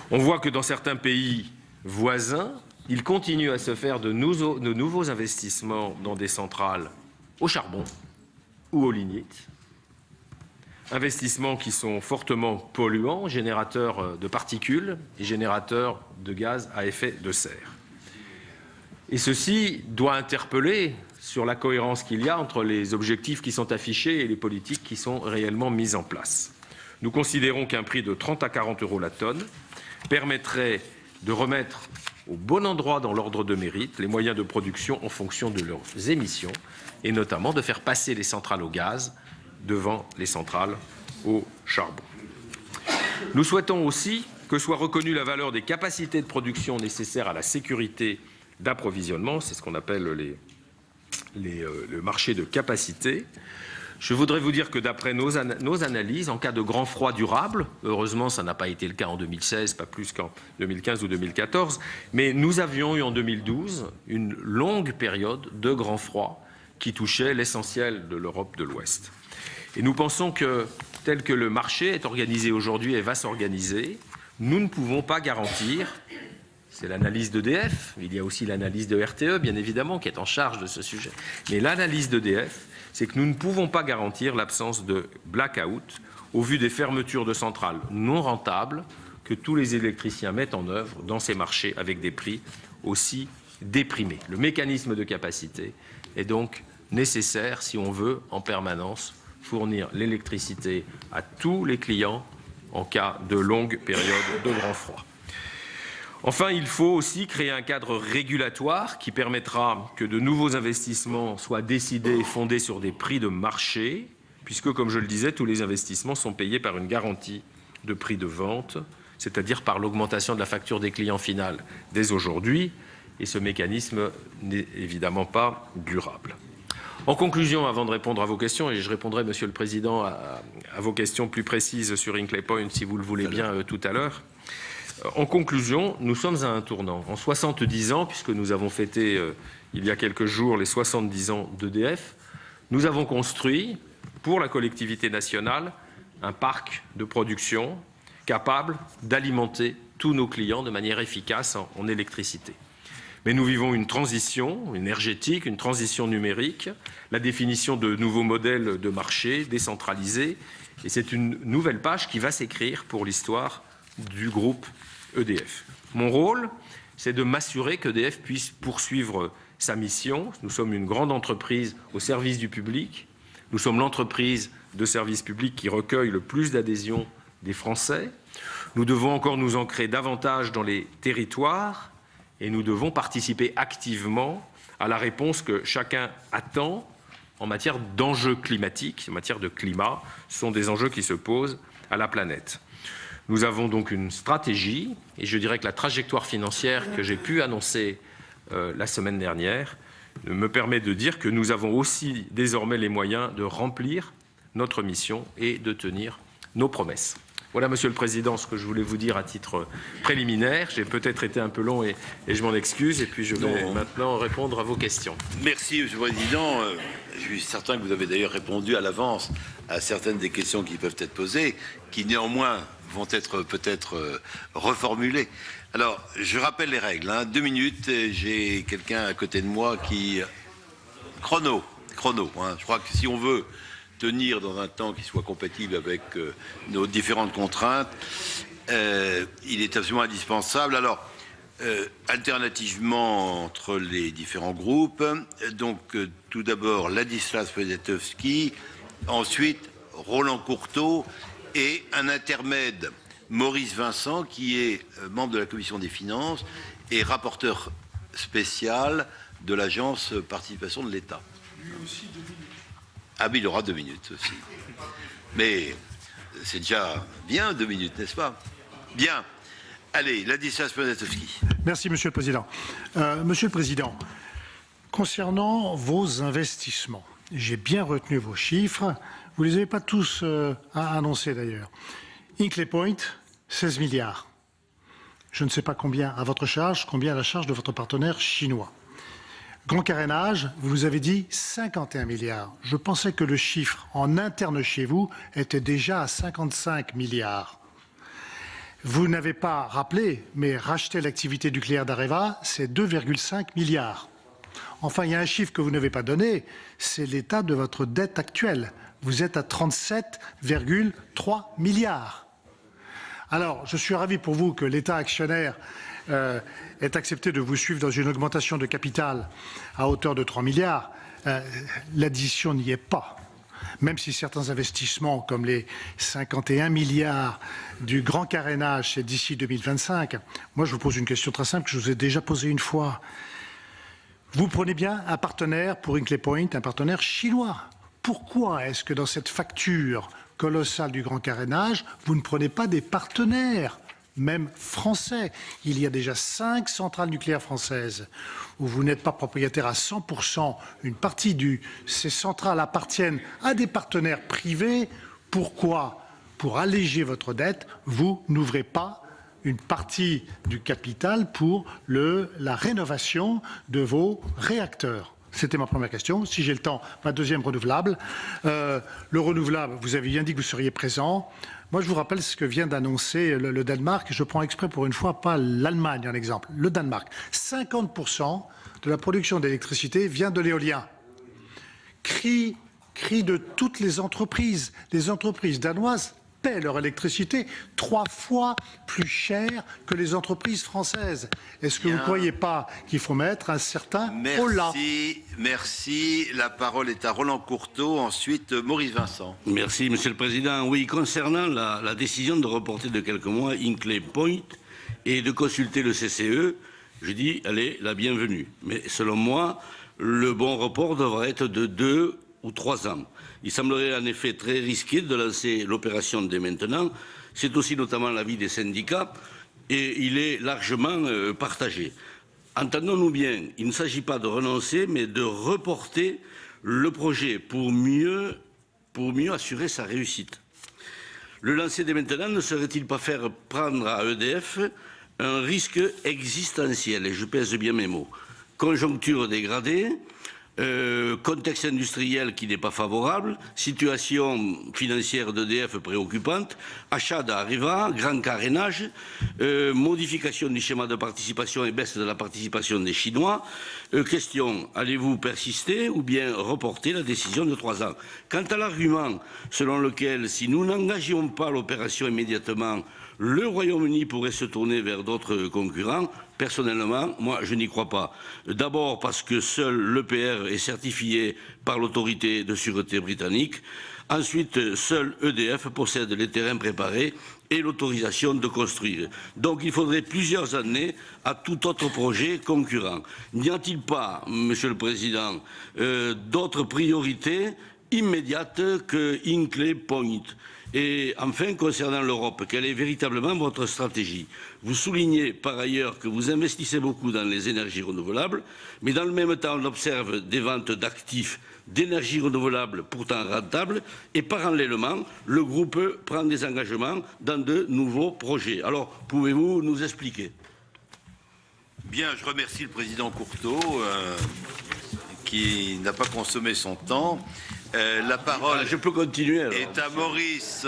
On voit que dans certains pays voisins, il continue à se faire de nouveaux investissements dans des centrales au charbon ou au lignite. Investissements qui sont fortement polluants, générateurs de particules et générateurs de gaz à effet de serre. Et ceci doit interpeller sur la cohérence qu'il y a entre les objectifs qui sont affichés et les politiques qui sont réellement mises en place. Nous considérons qu'un prix de 30 à 40 € la tonne permettrait de remettre au bon endroit dans l'ordre de mérite les moyens de production en fonction de leurs émissions et notamment de faire passer les centrales au gaz devant les centrales au charbon. Nous souhaitons aussi que soit reconnue la valeur des capacités de production nécessaires à la sécurité d'approvisionnement, c'est ce qu'on appelle le marché de capacité. Je voudrais vous dire que d'après nos analyses, en cas de grand froid durable, heureusement ça n'a pas été le cas en 2016, pas plus qu'en 2015 ou 2014, mais nous avions eu en 2012 une longue période de grand froid qui touchait l'essentiel de l'Europe de l'Ouest. Et nous pensons que, tel que le marché est organisé aujourd'hui et va s'organiser, nous ne pouvons pas garantir, c'est l'analyse d'EDF, il y a aussi l'analyse de RTE, bien évidemment, qui est en charge de ce sujet, mais l'analyse d'EDF, c'est que nous ne pouvons pas garantir l'absence de blackout au vu des fermetures de centrales non rentables que tous les électriciens mettent en œuvre dans ces marchés avec des prix aussi déprimés. Le mécanisme de capacité est donc nécessaire si on veut en permanence fournir l'électricité à tous les clients en cas de longue période de grand froid. Enfin, il faut aussi créer un cadre régulatoire qui permettra que de nouveaux investissements soient décidés et fondés sur des prix de marché, puisque, comme je le disais, tous les investissements sont payés par une garantie de prix de vente, c'est-à-dire par l'augmentation de la facture des clients finaux dès aujourd'hui, et ce mécanisme n'est évidemment pas durable. En conclusion, avant de répondre à vos questions, et je répondrai, Monsieur le Président, à vos questions plus précises sur Hinkley Point, si vous le voulez bien, tout à l'heure. En conclusion, nous sommes à un tournant. En 70 ans, puisque nous avons fêté il y a quelques jours les 70 ans d'EDF, nous avons construit, pour la collectivité nationale, un parc de production capable d'alimenter tous nos clients de manière efficace en électricité. Mais nous vivons une transition énergétique, une transition numérique, la définition de nouveaux modèles de marché décentralisés, et c'est une nouvelle page qui va s'écrire pour l'histoire du groupe EDF. Mon rôle, c'est de m'assurer qu'EDF puisse poursuivre sa mission. Nous sommes une grande entreprise au service du public. Nous sommes l'entreprise de service public qui recueille le plus d'adhésions des Français. Nous devons encore nous ancrer davantage dans les territoires et nous devons participer activement à la réponse que chacun attend en matière d'enjeux climatiques, en matière de climat. Ce sont des enjeux qui se posent à la planète. Nous avons donc une stratégie, et je dirais que la trajectoire financière que j'ai pu annoncer la semaine dernière me permet de dire que nous avons aussi désormais les moyens de remplir notre mission et de tenir nos promesses. Voilà, Monsieur le Président, ce que je voulais vous dire à titre préliminaire. J'ai peut-être été un peu long et je m'en excuse, et puis je vais maintenant répondre à vos questions. Merci, Monsieur le Président. Je suis certain que vous avez d'ailleurs répondu à l'avance à certaines des questions qui peuvent être posées, qui néanmoins vont être peut-être reformulées. Alors, je rappelle les règles. 2 minutes, j'ai quelqu'un à côté de moi qui... Chrono. Je crois que si on veut tenir dans un temps qui soit compatible avec nos différentes contraintes, il est absolument indispensable. Alors, alternativement entre les différents groupes, donc tout d'abord Ladislas Poniatowski, ensuite Roland Courteau et un intermède, Maurice Vincent, qui est membre de la Commission des Finances et rapporteur spécial de l'Agence Participation de l'État. Ah oui, il aura 2 minutes aussi. Mais c'est déjà bien 2 minutes, n'est-ce pas? Bien. Allez, Ladislas Poniatowski. Merci, Monsieur le Président. Monsieur le Président, concernant vos investissements, j'ai bien retenu vos chiffres. Vous ne les avez pas tous annoncés d'ailleurs. Hinkley Point, 16 milliards. Je ne sais pas combien à votre charge, combien à la charge de votre partenaire chinois. Grand carénage, vous nous avez dit 51 milliards. Je pensais que le chiffre en interne chez vous était déjà à 55 milliards. Vous n'avez pas rappelé, mais racheter l'activité nucléaire d'Areva, c'est 2,5 milliards. Enfin, il y a un chiffre que vous n'avez pas donné, c'est l'état de votre dette actuelle. Vous êtes à 37,3 milliards. Alors, je suis ravi pour vous que l'État actionnaire ait accepté de vous suivre dans une augmentation de capital à hauteur de 3 milliards. L'addition n'y est pas. Même si certains investissements, comme les 51 milliards du grand carénage, c'est d'ici 2025, moi je vous pose une question très simple que je vous ai déjà posée une fois. Vous prenez bien un partenaire pour Hinkley Point, un partenaire chinois. Pourquoi est-ce que dans cette facture colossale du grand carénage, vous ne prenez pas des partenaires, même français? Il y a déjà 5 centrales nucléaires françaises où vous n'êtes pas propriétaire à 100%. Une partie de ces centrales appartiennent à des partenaires privés. Pourquoi? Pour alléger votre dette, vous n'ouvrez pas une partie du capital pour la rénovation de vos réacteurs. C'était ma première question. Si j'ai le temps, ma deuxième renouvelable. Le renouvelable, vous avez bien dit que vous seriez présent. Moi, je vous rappelle ce que vient d'annoncer le Danemark. Je prends exprès pour une fois pas l'Allemagne en exemple. Le Danemark. 50% de la production d'électricité vient de l'éolien. Cri de toutes les entreprises. Les entreprises danoises paient leur électricité 3 fois plus cher que les entreprises françaises. Est-ce que vous ne croyez pas qu'il faut mettre un certain holà? Merci. La parole est à Roland Courteau, ensuite Maurice Vincent. Merci, Monsieur le Président. Oui, concernant la décision de reporter de quelques mois Hinkley Point et de consulter le CCE, je dis, elle est la bienvenue. Mais selon moi, le bon report devrait être de 2 ou 3 ans. Il semblerait en effet très risqué de lancer l'opération dès maintenant. C'est aussi notamment l'avis des syndicats et il est largement partagé. Entendons-nous bien, il ne s'agit pas de renoncer, mais de reporter le projet pour mieux assurer sa réussite. Le lancer dès maintenant ne serait-il pas faire prendre à EDF un risque existentiel, et je pèse bien mes mots. Conjoncture dégradée, contexte industriel qui n'est pas favorable, situation financière d'EDF préoccupante, achat d'Areva, grand carénage, modification du schéma de participation et baisse de la participation des Chinois. Question, allez-vous persister ou bien reporter la décision de 3 ans? Quant à l'argument selon lequel si nous n'engagions pas l'opération immédiatement, le Royaume-Uni pourrait se tourner vers d'autres concurrents. Personnellement, moi, je n'y crois pas. D'abord parce que seul l'EPR est certifié par l'autorité de sûreté britannique. Ensuite, seul EDF possède les terrains préparés et l'autorisation de construire. Donc il faudrait plusieurs années à tout autre projet concurrent. N'y a-t-il pas, Monsieur le Président, d'autres priorités immédiates que Hinkley Point? Et enfin, concernant l'Europe, quelle est véritablement votre stratégie? Vous soulignez par ailleurs que vous investissez beaucoup dans les énergies renouvelables, mais dans le même temps, on observe des ventes d'actifs d'énergie renouvelable pourtant rentables et parallèlement, le groupe prend des engagements dans de nouveaux projets. Alors, pouvez-vous nous expliquer? Bien, je remercie le président Courteau qui n'a pas consommé son temps. La parole je peux continuer, alors. est à Maurice.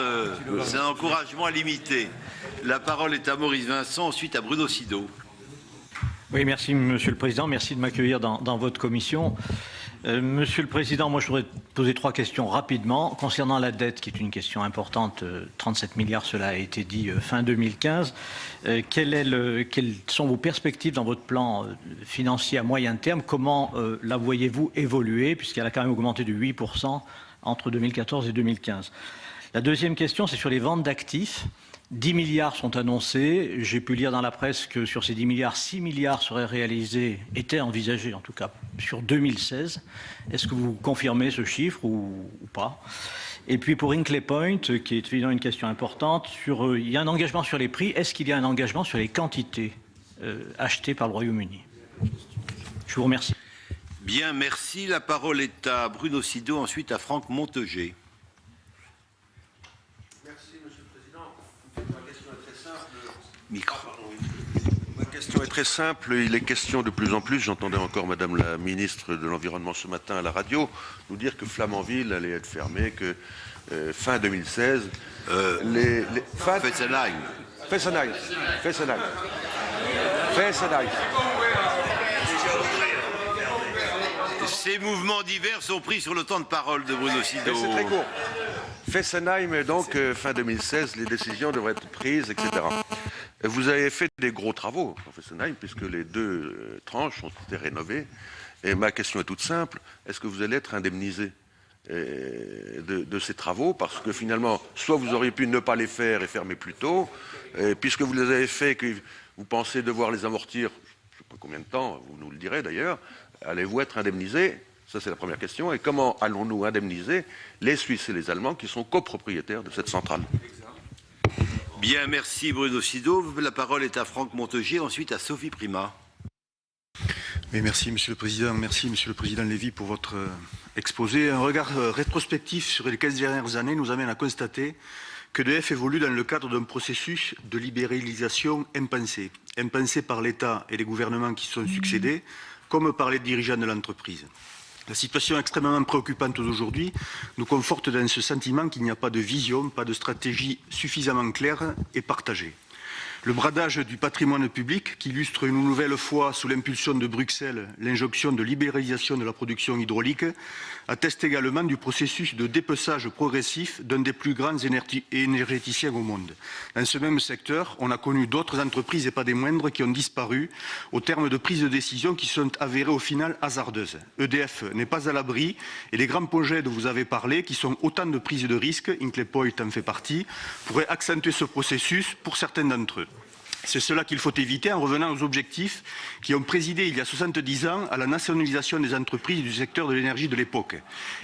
C'est un encouragement limité. La parole est à Maurice Vincent, ensuite à Bruno Sido. Oui, merci Monsieur le Président. Merci de m'accueillir dans votre commission. Monsieur le Président, moi je voudrais poser 3 questions rapidement. Concernant la dette, qui est une question importante, 37 milliards, cela a été dit fin 2015. Quelles sont vos perspectives dans votre plan financier à moyen terme? Comment la voyez-vous évoluer, puisqu'elle a quand même augmenté de 8% entre 2014 et 2015? La deuxième question, c'est sur les ventes d'actifs. 10 milliards sont annoncés. J'ai pu lire dans la presse que sur ces 10 milliards, 6 milliards seraient réalisés, étaient envisagés en tout cas, sur 2016. Est-ce que vous confirmez ce chiffre ou pas? Et puis pour Hinkley Point, qui est évidemment une question importante, il y a un engagement sur les prix. Est-ce qu'il y a un engagement sur les quantités achetées par le Royaume-Uni? Je vous remercie. Bien, merci. La parole est à Bruno Sido, ensuite à Franck Monteger. Ma question est très simple. Il est question de plus en plus, j'entendais encore Madame la ministre de l'Environnement ce matin à la radio, nous dire que Flamanville allait être fermé, que fin 2016, Fessenheim. Ces mouvements divers sont pris sur le temps de parole de Bruno Sido. C'est très court. Fessenheim, donc, fin 2016, les décisions devraient être prises, etc. Vous avez fait des gros travaux à Fessenheim, puisque les 2 tranches ont été rénovées. Et ma question est toute simple. Est-ce que vous allez être indemnisé de ces travaux? Parce que finalement, soit vous auriez pu ne pas les faire et fermer plus tôt, puisque vous les avez fait, que vous pensez devoir les amortir, je ne sais pas combien de temps, vous nous le direz d'ailleurs, allez-vous être indemnisé? Ça, c'est la première question. Et comment allons-nous indemniser les Suisses et les Allemands qui sont copropriétaires de cette centrale? Bien, merci Bruno Sido. La parole est à Franck Montegier, ensuite à Sophie Primas. Oui, merci Monsieur le Président. Merci Monsieur le Président Lévy pour votre exposé. Un regard rétrospectif sur les 15 dernières années nous amène à constater que EDF évolue dans le cadre d'un processus de libéralisation impensé. Impensé par l'État et les gouvernements qui se sont succédés, comme par les dirigeants de l'entreprise. La situation extrêmement préoccupante d'aujourd'hui nous conforte dans ce sentiment qu'il n'y a pas de vision, pas de stratégie suffisamment claire et partagée. Le bradage du patrimoine public, qui illustre une nouvelle fois, sous l'impulsion de Bruxelles, l'injonction de libéralisation de la production hydraulique, atteste également du processus de dépeçage progressif d'un des plus grands énergéticiens au monde. Dans ce même secteur, on a connu d'autres entreprises, et pas des moindres, qui ont disparu au terme de prises de décision qui sont avérées au final hasardeuses. EDF n'est pas à l'abri, et les grands projets dont vous avez parlé, qui sont autant de prises de risques, Hinkley Point en fait partie, pourraient accentuer ce processus pour certains d'entre eux. C'est cela qu'il faut éviter en revenant aux objectifs qui ont présidé il y a 70 ans à la nationalisation des entreprises du secteur de l'énergie de l'époque.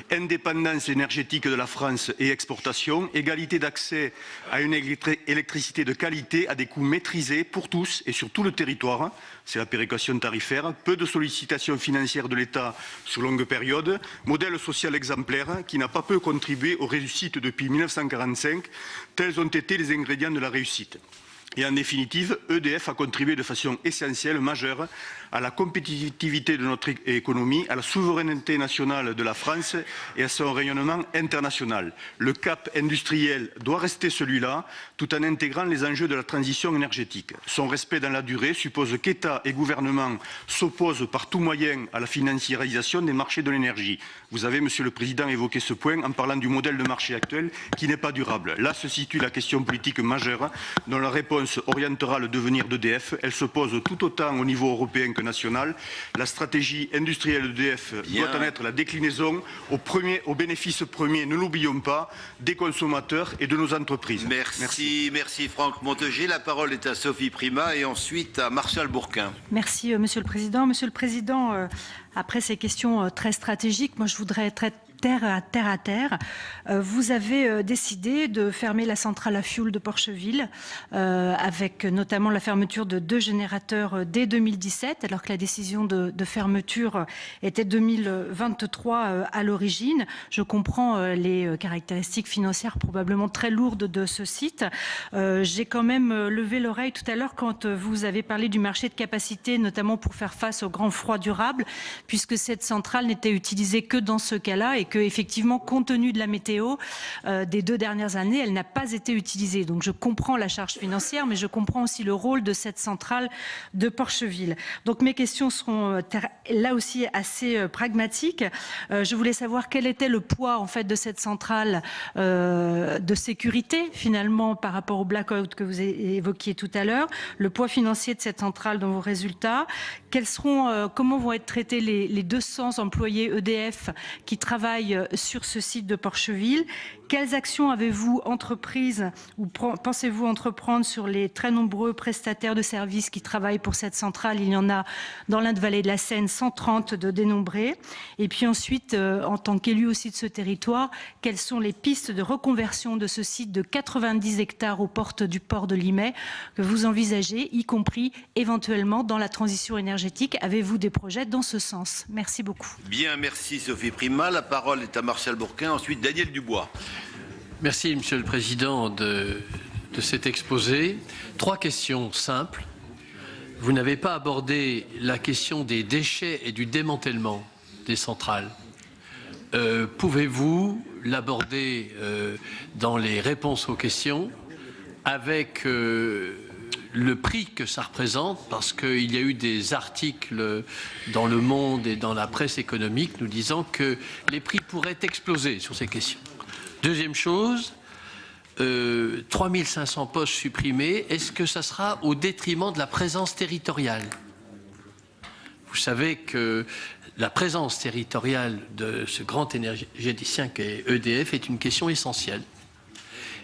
Indépendance énergétique de la France et exportation, égalité d'accès à une électricité de qualité à des coûts maîtrisés pour tous et sur tout le territoire. C'est la péréquation tarifaire, peu de sollicitations financières de l'État sur longue période, modèle social exemplaire qui n'a pas peu contribué aux réussites depuis 1945, tels ont été les ingrédients de la réussite. Et en définitive, EDF a contribué de façon essentielle, majeure, à la compétitivité de notre économie, à la souveraineté nationale de la France et à son rayonnement international. Le cap industriel doit rester celui-là, tout en intégrant les enjeux de la transition énergétique. Son respect dans la durée suppose qu'État et gouvernement s'opposent par tout moyen à la financiarisation des marchés de l'énergie. Vous avez, Monsieur le Président, évoqué ce point en parlant du modèle de marché actuel qui n'est pas durable. Là se situe la question politique majeure dont la réponse orientera le devenir d'EDF. Elle se pose tout autant au niveau européen que national. La stratégie industrielle d'EDF doit en être la déclinaison au bénéfice premier, ne l'oublions pas, des consommateurs et de nos entreprises. Merci Franck Montegier. La parole est à Sophie Primas et ensuite à Martial Bourquin. Merci Monsieur le Président. Monsieur le Président, après ces questions très stratégiques, moi je voudrais être terre à terre. Vous avez décidé de fermer la centrale à fioul de Porcheville, avec notamment la fermeture de 2 générateurs dès 2017, alors que la décision de fermeture était 2023 à l'origine. Je comprends les caractéristiques financières probablement très lourdes de ce site. J'ai quand même levé l'oreille tout à l'heure quand vous avez parlé du marché de capacité, notamment pour faire face au grand froid durable, puisque cette centrale n'était utilisée que dans ce cas-là et que, effectivement, compte tenu de la météo des 2 dernières années, elle n'a pas été utilisée. Donc je comprends la charge financière, mais je comprends aussi le rôle de cette centrale de Porcheville. Donc mes questions seront là aussi assez pragmatiques. Je voulais savoir quel était le poids en fait de cette centrale de sécurité finalement par rapport au blackout que vous évoquiez tout à l'heure, le poids financier de cette centrale dans vos résultats. Comment vont être traités les 200 employés EDF qui travaillent sur ce site de Porcheville? Quelles actions avez-vous entreprises ou pensez-vous entreprendre sur les très nombreux prestataires de services qui travaillent pour cette centrale? Il y en a dans l'Inde-Vallée de la Seine 130 de dénombrés. Et puis ensuite, en tant qu'élu aussi de ce territoire, quelles sont les pistes de reconversion de ce site de 90 hectares aux portes du port de Limay que vous envisagez, y compris éventuellement dans la transition énergétique? Avez-vous des projets dans ce sens? Merci beaucoup. Bien, merci Sophie Primas. La parole est à Martial Bourquin, ensuite Daniel Dubois. Merci, Monsieur le Président, de cet exposé. 3 questions simples. Vous n'avez pas abordé la question des déchets et du démantèlement des centrales. Pouvez-vous l'aborder dans les réponses aux questions avec le prix que ça représente, parce qu'il y a eu des articles dans Le Monde et dans la presse économique nous disant que les prix pourraient exploser sur ces questions. Deuxième chose, 3500 postes supprimés, est-ce que ça sera au détriment de la présence territoriale? Vous savez que la présence territoriale de ce grand énergéticien qu'est EDF est une question essentielle.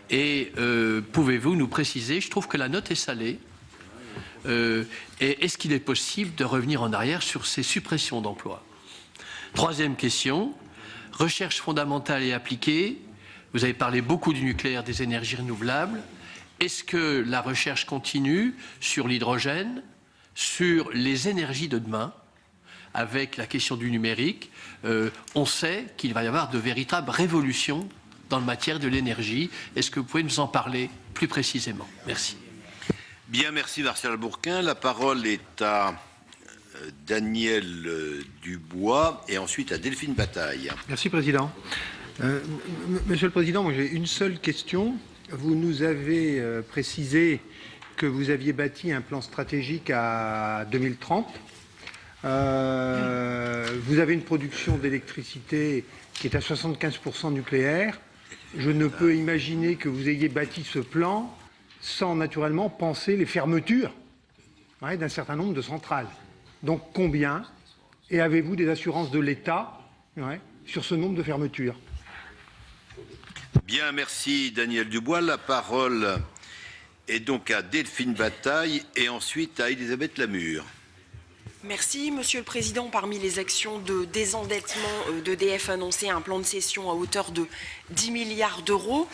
Et pouvez-vous nous préciser, je trouve que la note est salée, et est-ce qu'il est possible de revenir en arrière sur ces suppressions d'emplois? Troisième question, recherche fondamentale et appliquée. Vous avez parlé beaucoup du nucléaire, des énergies renouvelables. Est-ce que la recherche continue sur l'hydrogène, sur les énergies de demain, avec la question du numérique? On sait qu'il va y avoir de véritables révolutions dans la matière de l'énergie. Est-ce que vous pouvez nous en parler plus précisément? Merci. Bien, merci Martial Bourquin. La parole est à Daniel Dubois et ensuite à Delphine Bataille. Merci, Président. Monsieur le Président, moi j'ai une seule question. Vous nous avez précisé que vous aviez bâti un plan stratégique à 2030. Vous avez une production d'électricité qui est à 75% nucléaire. Je ne peux imaginer que vous ayez bâti ce plan sans naturellement penser les fermetures d'un certain nombre de centrales. Donc combien? Et avez-vous des assurances de l'État sur ce nombre de fermetures? Bien, merci Daniel Dubois. La parole est donc à Delphine Bataille et ensuite à Elisabeth Lamure. Merci, Monsieur le Président. Parmi les actions de désendettement d'EDF annoncé un plan de cession à hauteur de 10 milliards d'euros,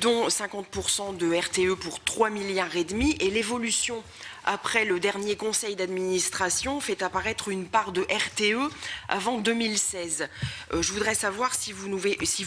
dont 50% de RTE pour 3,5 milliards et l'évolution après le dernier conseil d'administration fait apparaître une part de RTE avant 2016. Je voudrais savoir si vous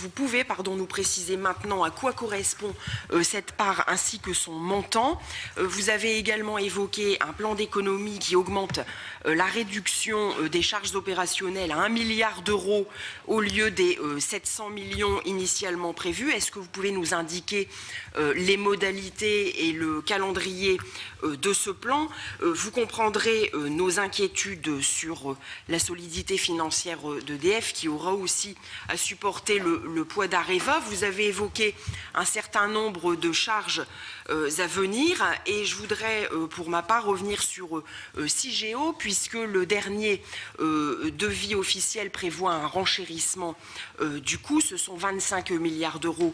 pouvez nous préciser maintenant à quoi correspond cette part ainsi que son montant. Vous avez également évoqué un plan d'économie qui augmente la réduction des charges opérationnelles à 1 milliard d'euros au lieu des 700 millions initialement prévus. Est-ce que vous pouvez nous indiquer les modalités et le calendrier de ce plan? Vous comprendrez nos inquiétudes sur la solidité financière d'EDF qui aura aussi à supporter le poids d'Areva. Vous avez évoqué un certain nombre de charges à venir et je voudrais pour ma part revenir sur Cigéo puisque le dernier devis officiel prévoit un renchérissement du coût. Ce sont 25 milliards d'euros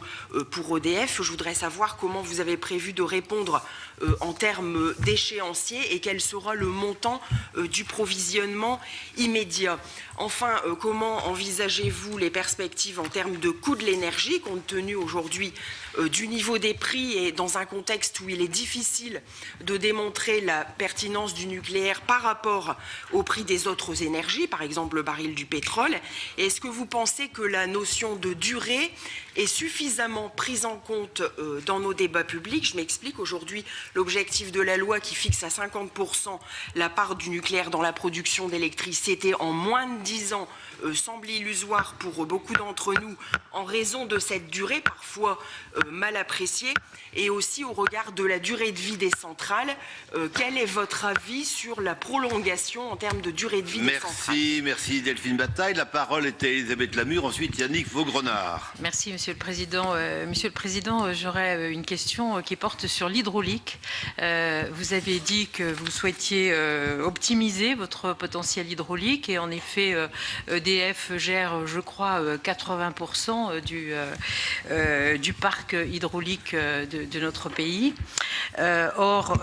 pour EDF. Je voudrais savoir comment vous avez prévu de répondre en termes d'échéancier et quel sera le montant du provisionnement immédiat. Enfin, comment envisagez-vous les perspectives en termes de coût de l'énergie compte tenu aujourd'hui du niveau des prix et dans un contexte où il est difficile de démontrer la pertinence du nucléaire par rapport au prix des autres énergies, par exemple le baril du pétrole? Et est-ce que vous pensez que la notion de durée est suffisamment prise en compte dans nos débats publics? Je m'explique, aujourd'hui, l'objectif de la loi qui fixe à 50% la part du nucléaire dans la production d'électricité en moins de 10 ans semble illusoire pour beaucoup d'entre nous en raison de cette durée parfois mal appréciée et aussi au regard de la durée de vie des centrales. Quel est votre avis sur la prolongation en termes de durée de vie des centrales? Merci Delphine Bataille. La parole est à Elisabeth Lamure, ensuite Yannick Vaugrenard. Merci Monsieur le Président. Monsieur le Président, j'aurais une question qui porte sur l'hydraulique. Vous avez dit que vous souhaitiez optimiser votre potentiel hydraulique et en effet EDF gère, je crois, 80% du parc hydraulique de notre pays. Or,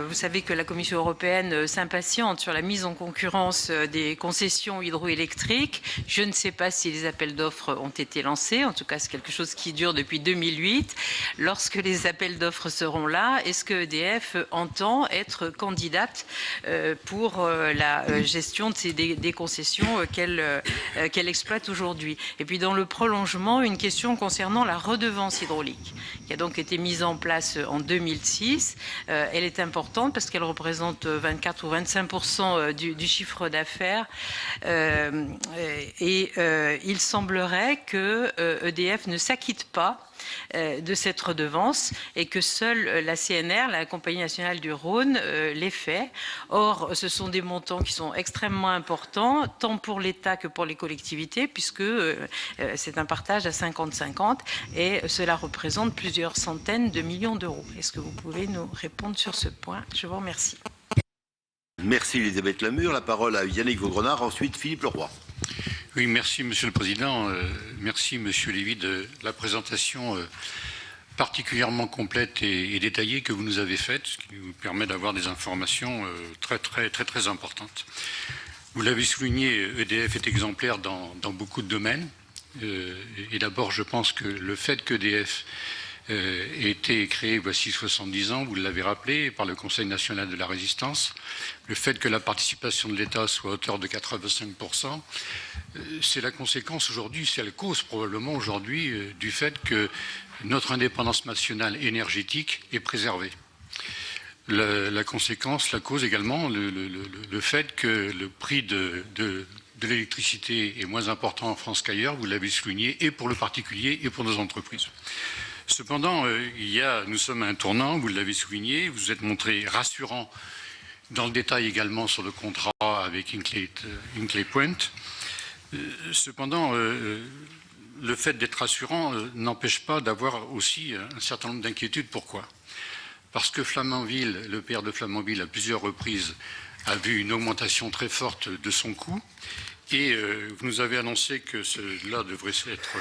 vous savez que la Commission européenne s'impatiente sur la mise en concurrence des concessions hydroélectriques. Je ne sais pas si les appels d'offres ont été lancés. En tout cas, c'est quelque chose qui dure depuis 2008. Lorsque les appels d'offres seront là, est-ce que EDF entend être candidate pour la gestion de des concessions qu'elle exploite aujourd'hui. Et puis dans le prolongement, une question concernant la redevance hydraulique, qui a donc été mise en place en 2006. Elle est importante parce qu'elle représente 24 ou 25% du chiffre d'affaires. Il semblerait que EDF ne s'acquitte pas de cette redevance et que seule la CNR, la Compagnie nationale du Rhône, l'ait fait. Or, ce sont des montants qui sont extrêmement importants, tant pour l'État que pour les collectivités, puisque c'est un partage à 50-50 et cela représente plusieurs centaines de millions d'euros. Est-ce que vous pouvez nous répondre sur ce point? Je vous remercie. Merci Elisabeth Lamure. La parole à Yannick Vaugrenard, ensuite Philippe Leroy. Oui, merci Monsieur le Président. Merci Monsieur Lévy de la présentation particulièrement complète et détaillée que vous nous avez faite, ce qui nous permet d'avoir des informations très importantes. Vous l'avez souligné, EDF est exemplaire dans beaucoup de domaines. Et d'abord, je pense que le fait qu'EDF ait été créé voici 70 ans, vous l'avez rappelé, par le Conseil national de la résistance, le fait que la participation de l'État soit à hauteur de 85%, c'est la conséquence aujourd'hui, c'est la cause probablement aujourd'hui du fait que notre indépendance nationale énergétique est préservée. La conséquence, la cause également, le fait que le prix de l'électricité est moins important en France qu'ailleurs, vous l'avez souligné, et pour le particulier et pour nos entreprises. Cependant, nous sommes à un tournant, vous l'avez souligné, vous êtes montré rassurant dans le détail également sur le contrat avec Hinkley Point. Cependant, le fait d'être rassurant n'empêche pas d'avoir aussi un certain nombre d'inquiétudes. Pourquoi? Parce que Flamanville, le PR de Flamanville, à plusieurs reprises, a vu une augmentation très forte de son coût. Et vous nous avez annoncé que cela devrait être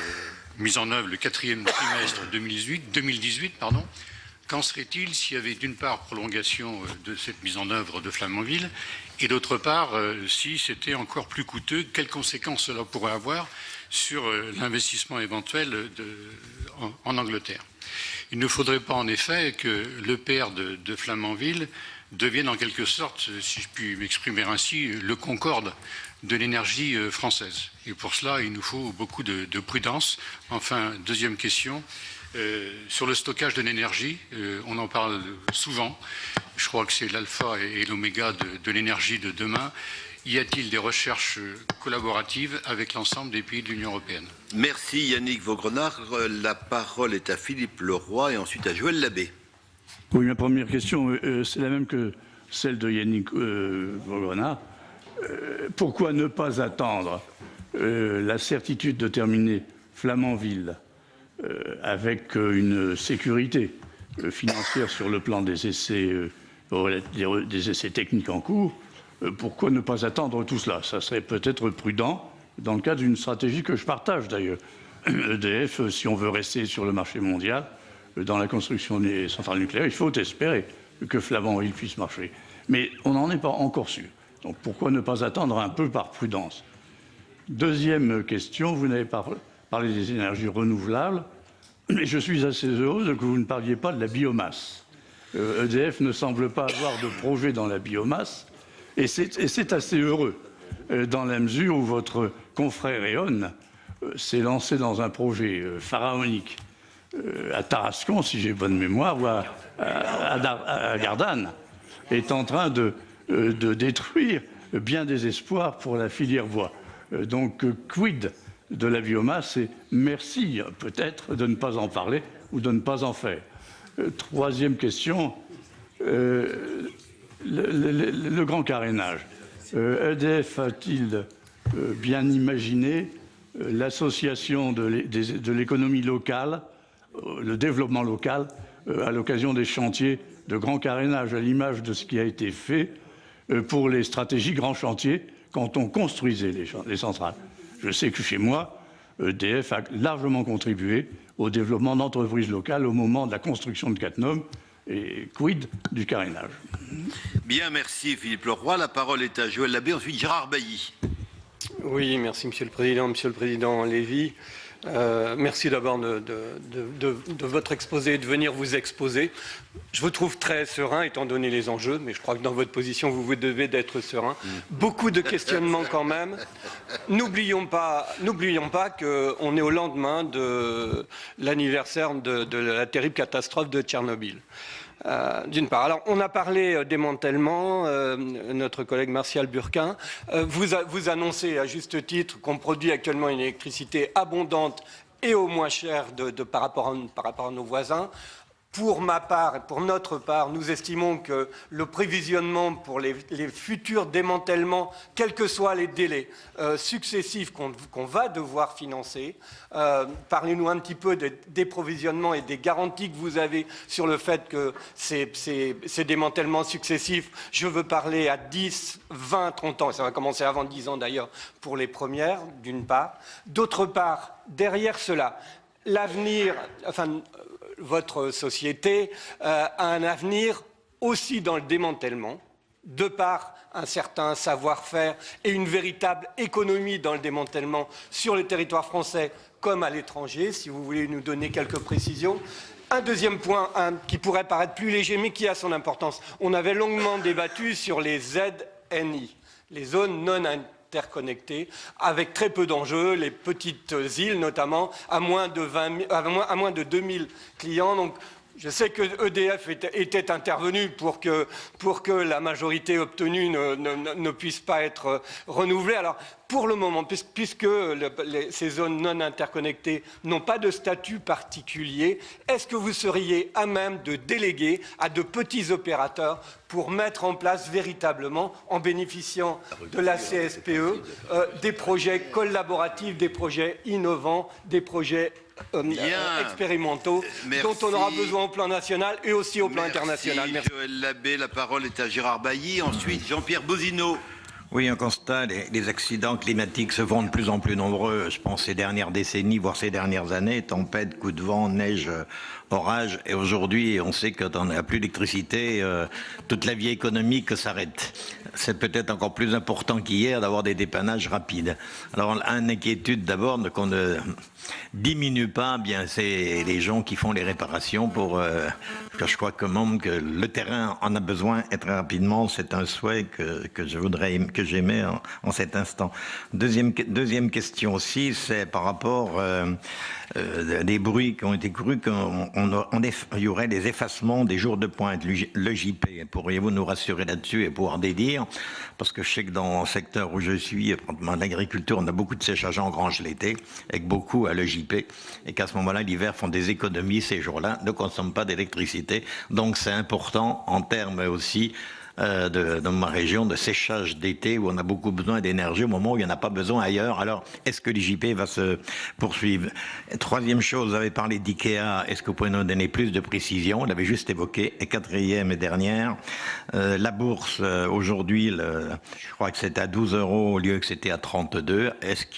mis en œuvre le 4e trimestre 2018. Qu'en serait-il s'il y avait d'une part prolongation de cette mise en œuvre de Flamanville et d'autre part, si c'était encore plus coûteux, quelles conséquences cela pourrait avoir sur l'investissement éventuel en Angleterre? Il ne faudrait pas en effet que le PR de Flamanville devienne en quelque sorte, si je puis m'exprimer ainsi, le Concorde de l'énergie française. Et pour cela, il nous faut beaucoup de prudence. Enfin, deuxième question, sur le stockage de l'énergie, on en parle souvent. Je crois que c'est l'alpha et l'oméga de l'énergie de demain. Y a-t-il des recherches collaboratives avec l'ensemble des pays de l'Union européenne? Merci Yannick Vaugrenard. La parole est à Philippe Leroy et ensuite à Joël Labbé. Oui, ma première question, c'est la même que celle de Yannick Vaugrenard. Pourquoi ne pas attendre la certitude de terminer Flamanville avec une sécurité financière sur le plan des essais techniques en cours? Pourquoi ne pas attendre tout cela? Ça serait peut-être prudent dans le cadre d'une stratégie que je partage d'ailleurs. EDF, si on veut rester sur le marché mondial, dans la construction des centrales nucléaires, il faut espérer que Flamanville puisse marcher. Mais on n'en est pas encore sûr. Donc pourquoi ne pas attendre un peu par prudence? Deuxième question, vous n'avez pas parlé des énergies renouvelables, mais je suis assez heureuse que vous ne parliez pas de la biomasse. EDF ne semble pas avoir de projet dans la biomasse, et c'est assez heureux, dans la mesure où votre confrère E.ON s'est lancé dans un projet pharaonique à Tarascon, si j'ai bonne mémoire, ou à Gardanne, est en train de détruire bien des espoirs pour la filière bois. Donc, quid de la biomasse? Et merci peut-être de ne pas en parler ou de ne pas en faire. Troisième question, le grand carénage. EDF a-t-il bien imaginé l'association de l'économie locale, le développement local, à l'occasion des chantiers de grand carénage, à l'image de ce qui a été fait pour les stratégies grands chantiers quand on construisait les centrales? Je sais que chez moi, EDF a largement contribué au développement d'entreprises locales au moment de la construction de Cattenom. Et quid du carénage? Bien, merci Philippe Leroy. La parole est à Joël Labbé, ensuite Gérard Bailly. Oui, merci Monsieur le Président Lévy. Merci d'abord de votre exposé, de venir vous exposer. Je vous trouve très serein étant donné les enjeux, mais je crois que dans votre position, vous devez d'être serein. Beaucoup de questionnements quand même. N'oublions pas qu'on est au lendemain de l'anniversaire de la terrible catastrophe de Tchernobyl. D'une part. Alors, on a parlé démantèlement, notre collègue Martial Burquin. Vous annoncez à juste titre qu'on produit actuellement une électricité abondante et au moins chère par rapport à nos voisins. Pour ma part et pour notre part, nous estimons que le prévisionnement pour les futurs démantèlements, quels que soient les délais successifs qu'on va devoir financer, parlez-nous un petit peu des provisionnements et des garanties que vous avez sur le fait que ces démantèlements successifs, je veux parler à 10, 20, 30 ans, ça va commencer avant 10 ans d'ailleurs pour les premières, d'une part. D'autre part, derrière cela, l'avenir, votre société a un avenir aussi dans le démantèlement, de par un certain savoir-faire et une véritable économie dans le démantèlement sur le territoire français comme à l'étranger, si vous voulez nous donner quelques précisions. Un deuxième point qui pourrait paraître plus léger mais qui a son importance. On avait longuement débattu sur les ZNI, les zones non interconnectés, avec très peu d'enjeux, les petites îles notamment, à moins de 2000 clients. Donc, je sais que EDF était intervenu pour que la majorité obtenue ne puisse pas être renouvelée. Alors, pour le moment, puisque ces zones non interconnectées n'ont pas de statut particulier, est-ce que vous seriez à même de déléguer à de petits opérateurs pour mettre en place véritablement, en bénéficiant de la CSPE, des projets collaboratifs, des projets innovants, des projets expérimentaux dont on aura besoin au plan national et aussi au plan international. Merci. Joël Labbé, la parole est à Gérard Bailly. Ensuite, Jean-Pierre Bozino. Oui, un constat, les accidents climatiques se font de plus en plus nombreux, je pense, ces dernières décennies, voire ces dernières années, tempêtes, coups de vent, neige, orage, et aujourd'hui, on sait que quand on n'a plus d'électricité, toute la vie économique s'arrête. C'est peut-être encore plus important qu'hier d'avoir des dépannages rapides. Alors, une inquiétude d'abord qu'on ne diminue pas, bien, c'est les gens qui font les réparations pour que je crois que même que le terrain en a besoin et très rapidement, c'est un souhait que je voudrais, que j'aimais en cet instant. Deuxième question aussi, c'est par rapport des bruits qui ont été crus qu'il y aurait des effacements des jours de pointe, le JP. Pourriez-vous nous rassurer là-dessus et pouvoir dédire? Parce que je sais que dans le secteur où je suis, dans l'agriculture, on a beaucoup de séchage en grange l'été, avec beaucoup à l'EJP, et qu'à ce moment-là, l'hiver font des économies ces jours-là, ne consomment pas d'électricité. Donc c'est important en termes aussi dans ma région de séchage d'été où on a beaucoup besoin d'énergie au moment où il n'y en a pas besoin ailleurs. Alors, est-ce que l'IJP va se poursuivre? Troisième chose, vous avez parlé d'IKEA. Est-ce que vous pouvez nous donner plus de précision? On l'avait juste évoqué. Et quatrième et dernière, la bourse, aujourd'hui, je crois que c'était à 12 € au lieu que c'était à 32.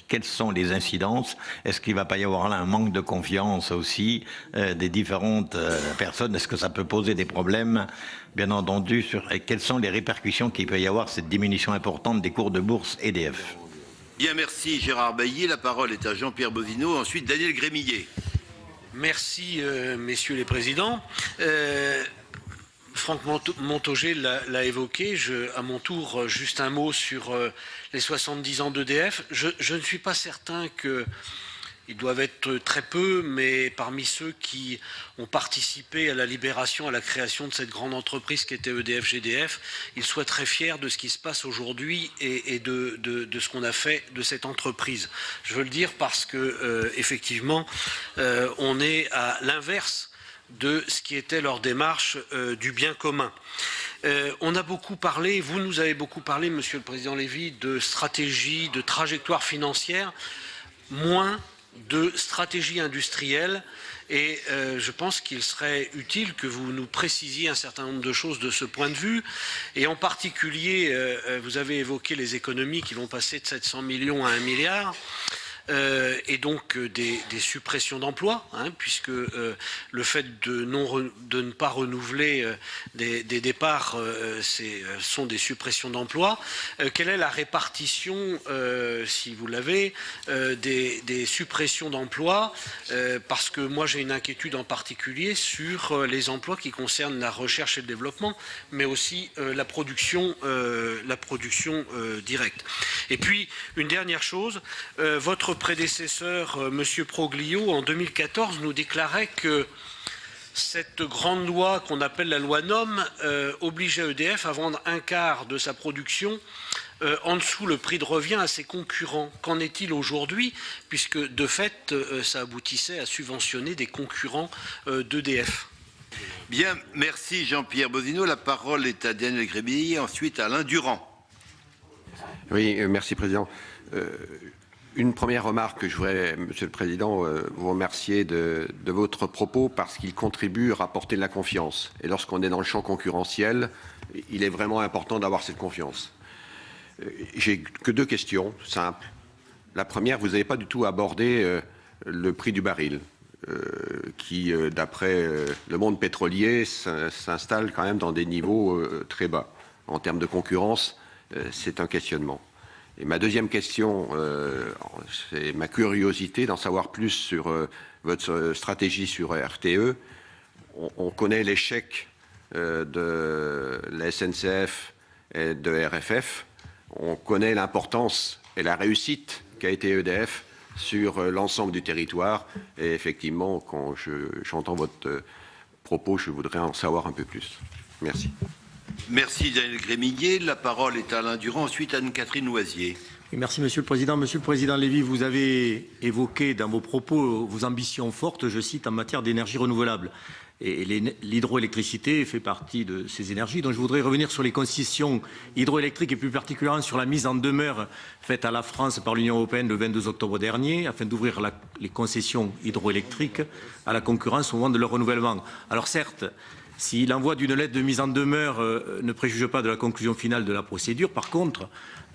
Quelles sont les incidences? Est-ce qu'il ne va pas y avoir là un manque de confiance aussi des différentes personnes? Est-ce que ça peut poser des problèmes? Bien entendu, et quelles sont les répercussions qu'il peut y avoir cette diminution importante des cours de bourse EDF? Bien, merci Gérard Bailly. La parole est à Jean-Pierre Bozino, ensuite Daniel Grémillet. Merci, messieurs les présidents. Franck Montaugé l'a évoqué. À mon tour, juste un mot sur les 70 ans d'EDF. Je ne suis pas certain que... Ils doivent être très peu, mais parmi ceux qui ont participé à la libération, à la création de cette grande entreprise qui était EDF-GDF, ils soient très fiers de ce qui se passe aujourd'hui et de ce qu'on a fait de cette entreprise. Je veux le dire parce que effectivement, on est à l'inverse de ce qui était leur démarche du bien commun. On a beaucoup parlé, vous nous avez beaucoup parlé, Monsieur le Président Lévy, de stratégie, de trajectoire financière, moins de stratégie industrielle et je pense qu'il serait utile que vous nous précisiez un certain nombre de choses de ce point de vue et en particulier vous avez évoqué les économies qui vont passer de 700 millions à 1 milliard. et donc des suppressions d'emplois, hein, puisque le fait de ne pas renouveler des départs sont des suppressions d'emplois. Quelle est la répartition, si vous l'avez, des suppressions d'emplois, parce que moi j'ai une inquiétude en particulier sur les emplois qui concernent la recherche et le développement, mais aussi la production directe. Et puis, une dernière chose, votre prédécesseur, Monsieur Proglio, en 2014, nous déclarait que cette grande loi qu'on appelle la loi NOM obligeait EDF à vendre un quart de sa production en dessous le prix de revient à ses concurrents. Qu'en est-il aujourd'hui, puisque de fait, ça aboutissait à subventionner des concurrents d'EDF? Bien, merci Jean-Pierre Bosino. La parole est à Daniel Grébille, ensuite Alain Durand. Oui, merci Président. Une première remarque, je voudrais, Monsieur le Président, vous remercier de votre propos parce qu'il contribue à rapporter de la confiance. Et lorsqu'on est dans le champ concurrentiel, il est vraiment important d'avoir cette confiance. J'ai que deux questions simples. La première, vous n'avez pas du tout abordé le prix du baril, qui, d'après le monde pétrolier, s'installe quand même dans des niveaux très bas. En termes de concurrence, c'est un questionnement. Et ma deuxième question, c'est ma curiosité d'en savoir plus sur votre stratégie sur RTE. On connaît l'échec de la SNCF et de RFF. On connaît l'importance et la réussite qu'a été EDF sur l'ensemble du territoire. Et effectivement, quand j'entends votre propos, je voudrais en savoir un peu plus. Merci. Merci Daniel Grémillier. La parole est à Alain Durand, ensuite Anne-Catherine Loisier. Merci Monsieur le Président. Monsieur le Président Lévy, vous avez évoqué dans vos propos vos ambitions fortes, je cite, en matière d'énergie renouvelable. Et l'hydroélectricité fait partie de ces énergies. Donc je voudrais revenir sur les concessions hydroélectriques et plus particulièrement sur la mise en demeure faite à la France par l'Union européenne le 22 octobre dernier afin d'ouvrir les concessions hydroélectriques à la concurrence au moment de leur renouvellement. Alors certes, si l'envoi d'une lettre de mise en demeure ne préjuge pas de la conclusion finale de la procédure, par contre,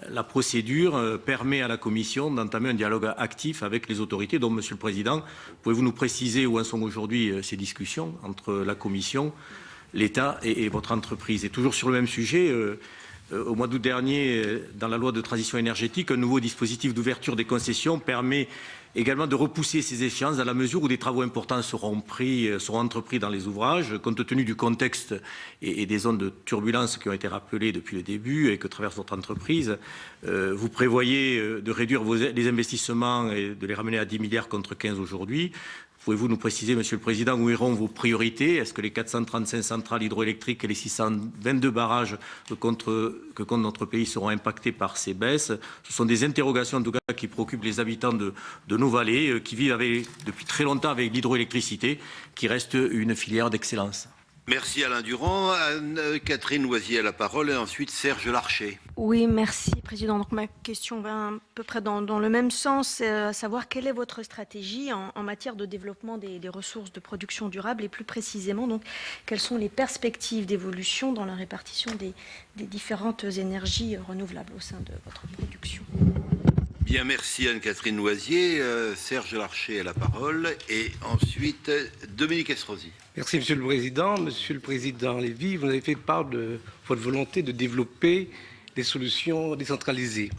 la procédure permet à la Commission d'entamer un dialogue actif avec les autorités. Donc, Monsieur le Président, pouvez-vous nous préciser où en sont aujourd'hui ces discussions entre la Commission, l'État et votre entreprise? Et toujours sur le même sujet, au mois d'août dernier, dans la loi de transition énergétique, un nouveau dispositif d'ouverture des concessions permet également de repousser ces échéances dans la mesure où des travaux importants seront entrepris dans les ouvrages, compte tenu du contexte et des zones de turbulence qui ont été rappelées depuis le début et que traverse votre entreprise. Vous prévoyez de réduire les investissements et de les ramener à 10 milliards contre 15 aujourd'hui. Pouvez-vous nous préciser, Monsieur le Président, où iront vos priorités? Est-ce que les 435 centrales hydroélectriques et les 622 barrages que compte notre pays seront impactés par ces baisses? Ce sont des interrogations, en tout cas, qui préoccupent les habitants de nos vallées, qui vivent depuis très longtemps avec l'hydroélectricité, qui reste une filière d'excellence. Merci Alain Durand. Anne-Catherine Loisier a la parole et ensuite Serge Larcher. Oui, merci Président. Donc ma question va à peu près dans le même sens, à savoir quelle est votre stratégie en matière de développement des ressources de production durable et plus précisément donc quelles sont les perspectives d'évolution dans la répartition des différentes énergies renouvelables au sein de votre production. Bien, merci Anne-Catherine Loisier. Serge Larcher a la parole et ensuite Dominique Estrosi. Merci Monsieur le Président. Monsieur le Président Lévy, vous avez fait part de votre volonté de développer des solutions décentralisées.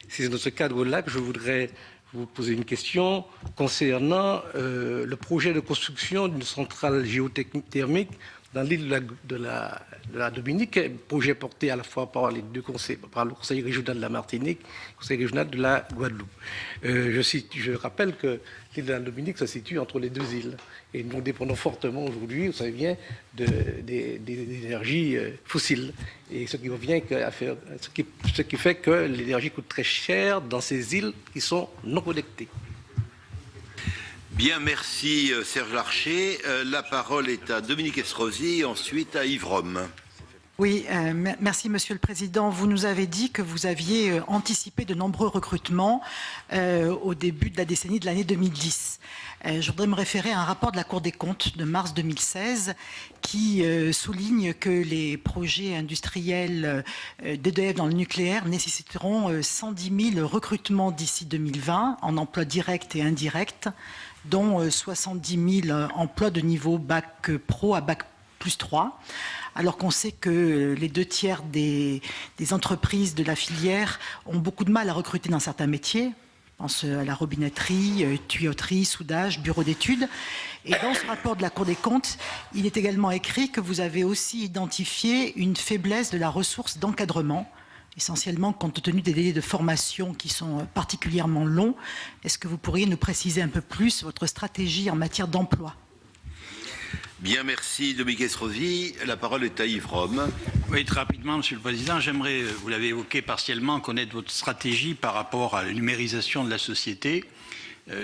C'est dans ce cadre-là que je voudrais vous poser une question concernant le projet de construction d'une centrale géothermique dans l'île de la Dominique, projet porté à la fois par les deux conseils, par le Conseil régional de la Martinique, le Conseil régional de la Guadeloupe. Je rappelle que l'île de la Dominique se situe entre les deux îles. Et nous dépendons fortement aujourd'hui, vous savez bien, des énergies fossiles. Et ce qui fait que l'énergie coûte très cher dans ces îles qui sont non connectées. Bien, merci Serge Larcher. La parole est à Dominique Estrosi, ensuite à Yves Rome. Oui, merci Monsieur le Président. Vous nous avez dit que vous aviez anticipé de nombreux recrutements au début de la décennie de l'année 2010. Je voudrais me référer à un rapport de la Cour des comptes de mars 2016 qui souligne que les projets industriels d'EDF dans le nucléaire nécessiteront 110 000 recrutements d'ici 2020 en emplois directs et indirects, dont 70 000 emplois de niveau bac pro à bac plus 3. Alors qu'on sait que les 2/3 des entreprises de la filière ont beaucoup de mal à recruter dans certains métiers. Je pense à la robinetterie, tuyauterie, soudage, bureau d'études. Et dans ce rapport de la Cour des comptes, il est également écrit que vous avez aussi identifié une faiblesse de la ressource d'encadrement, essentiellement compte tenu des délais de formation qui sont particulièrement longs. Est-ce que vous pourriez nous préciser un peu plus votre stratégie en matière d'emploi ? Bien, merci Dominique Estrosi. La parole est à Yves Rome. Oui, très rapidement, Monsieur le Président. J'aimerais, vous l'avez évoqué partiellement, connaître votre stratégie par rapport à la numérisation de la société.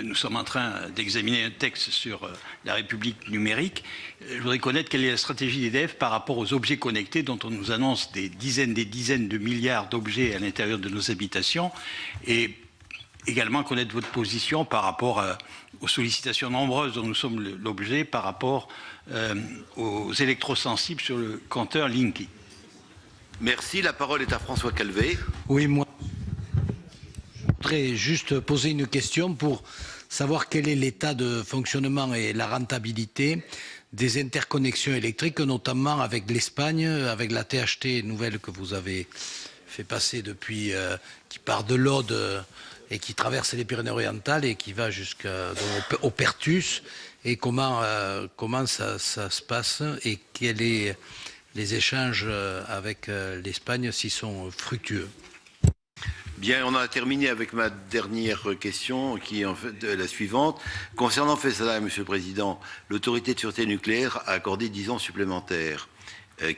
Nous sommes en train d'examiner un texte sur la République numérique. Je voudrais connaître quelle est la stratégie d'EDF par rapport aux objets connectés dont on nous annonce des dizaines de milliards d'objets à l'intérieur de nos habitations, et également connaître votre position par rapport aux sollicitations nombreuses dont nous sommes l'objet par rapport aux électrosensibles sur le compteur Linky. Merci. La parole est à François Calvet. Oui, moi, je voudrais juste poser une question pour savoir quel est l'état de fonctionnement et la rentabilité des interconnexions électriques, notamment avec l'Espagne, avec la THT nouvelle que vous avez fait passer depuis, qui part de l'Aude et qui traverse les Pyrénées-Orientales et qui va jusqu'au Pertus, et comment ça se passe et quels sont les échanges avec l'Espagne s'ils sont fructueux. Bien, on a terminé avec ma dernière question, qui est en fait la suivante. Concernant Fessenheim, Monsieur le Président, l'autorité de sûreté nucléaire a accordé 10 ans supplémentaires,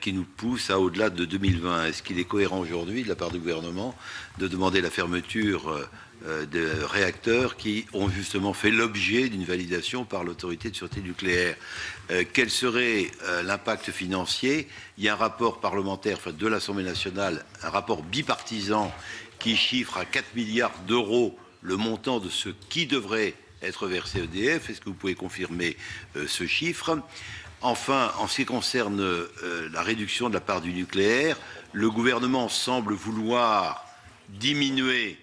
qui nous pousse à au-delà de 2020. Est-ce qu'il est cohérent aujourd'hui, de la part du gouvernement, de demander la fermeture de réacteurs qui ont justement fait l'objet d'une validation par l'autorité de sûreté nucléaire? Quel serait l'impact financier? Il y a un rapport parlementaire de l'Assemblée nationale, un rapport bipartisan qui chiffre à 4 milliards d'euros le montant de ce qui devrait être versé EDF. Est-ce que vous pouvez confirmer ce chiffre? Enfin, en ce qui concerne la réduction de la part du nucléaire, le gouvernement semble vouloir diminuer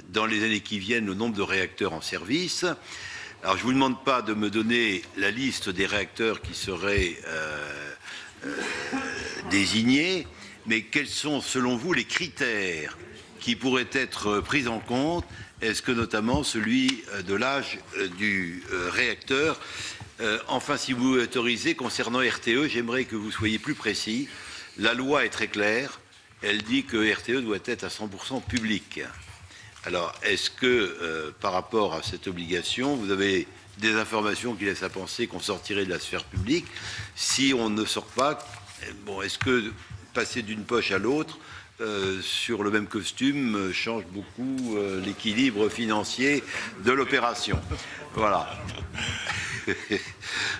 dans les années qui viennent le nombre de réacteurs en service. Alors, je ne vous demande pas de me donner la liste des réacteurs qui seraient désignés, mais quels sont, selon vous, les critères qui pourraient être pris en compte? Est-ce que notamment celui de l'âge du réacteur? Enfin, si vous autorisez, concernant RTE, j'aimerais que vous soyez plus précis. La loi est très claire. Elle dit que RTE doit être à 100% public. Alors, est-ce que, par rapport à cette obligation, vous avez des informations qui laissent à penser qu'on sortirait de la sphère publique? Si on ne sort pas, bon, est-ce que passer d'une poche à l'autre sur le même costume change beaucoup l'équilibre financier de l'opération? Voilà.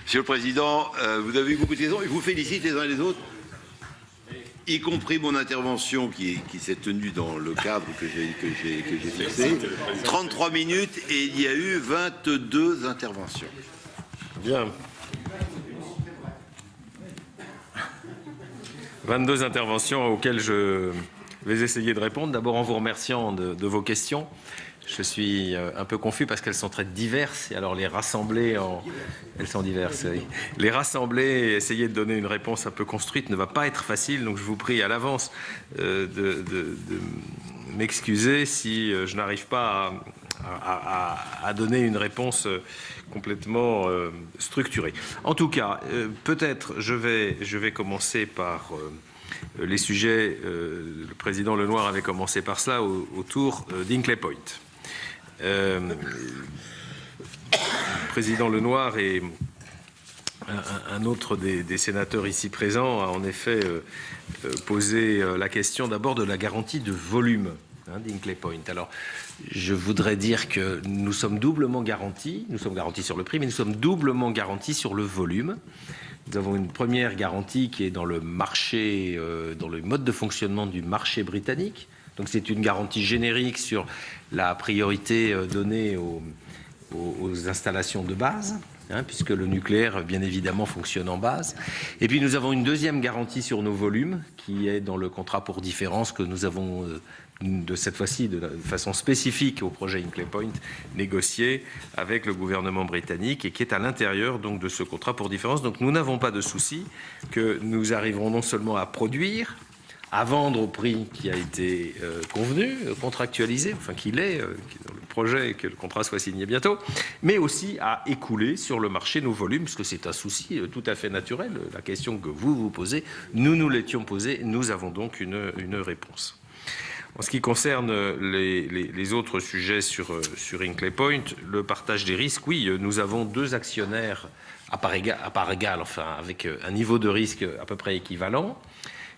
Monsieur le Président, vous avez eu beaucoup de questions. Je vous félicite les uns et les autres, y compris mon intervention qui s'est tenue dans le cadre que j'ai fixé. 33 minutes et il y a eu 22 interventions. Bien. 22 interventions auxquelles je vais essayer de répondre. D'abord en vous remerciant de vos questions. Je suis un peu confus parce qu'elles sont très diverses. Et alors les rassembler elles sont diverses, oui. Les rassembler et essayer de donner une réponse un peu construite ne va pas être facile. Donc je vous prie à l'avance de m'excuser si je n'arrive pas à donner une réponse complètement structurée. En tout cas, peut-être je vais commencer par les sujets. Le président Lenoir avait commencé par cela autour d'Hinkley Point. Le président Lenoir et un autre des sénateurs ici présents a en effet posé la question d'abord de la garantie de volume d'Hinkley Point. Alors, je voudrais dire que nous sommes doublement garantis. Nous sommes garantis sur le prix, mais nous sommes doublement garantis sur le volume. Nous avons une première garantie qui est dans le marché, dans le mode de fonctionnement du marché britannique. Donc c'est une garantie générique sur la priorité donnée aux installations de base, puisque le nucléaire, bien évidemment, fonctionne en base. Et puis nous avons une deuxième garantie sur nos volumes, qui est dans le contrat pour différence que nous avons, de cette fois-ci, de façon spécifique au projet Hinkley Point, négocié avec le gouvernement britannique et qui est à l'intérieur donc de ce contrat pour différence. Donc nous n'avons pas de souci que nous arriverons non seulement à produire, à vendre au prix qui a été convenu, contractualisé, enfin qu'il est, dans le projet et que le contrat soit signé bientôt, mais aussi à écouler sur le marché nos volumes, parce que c'est un souci tout à fait naturel. La question que vous vous posez, nous l'étions posée, nous avons donc une réponse. En ce qui concerne les autres sujets sur Hinkley Point, le partage des risques, oui, nous avons deux actionnaires à part égale, enfin avec un niveau de risque à peu près équivalent,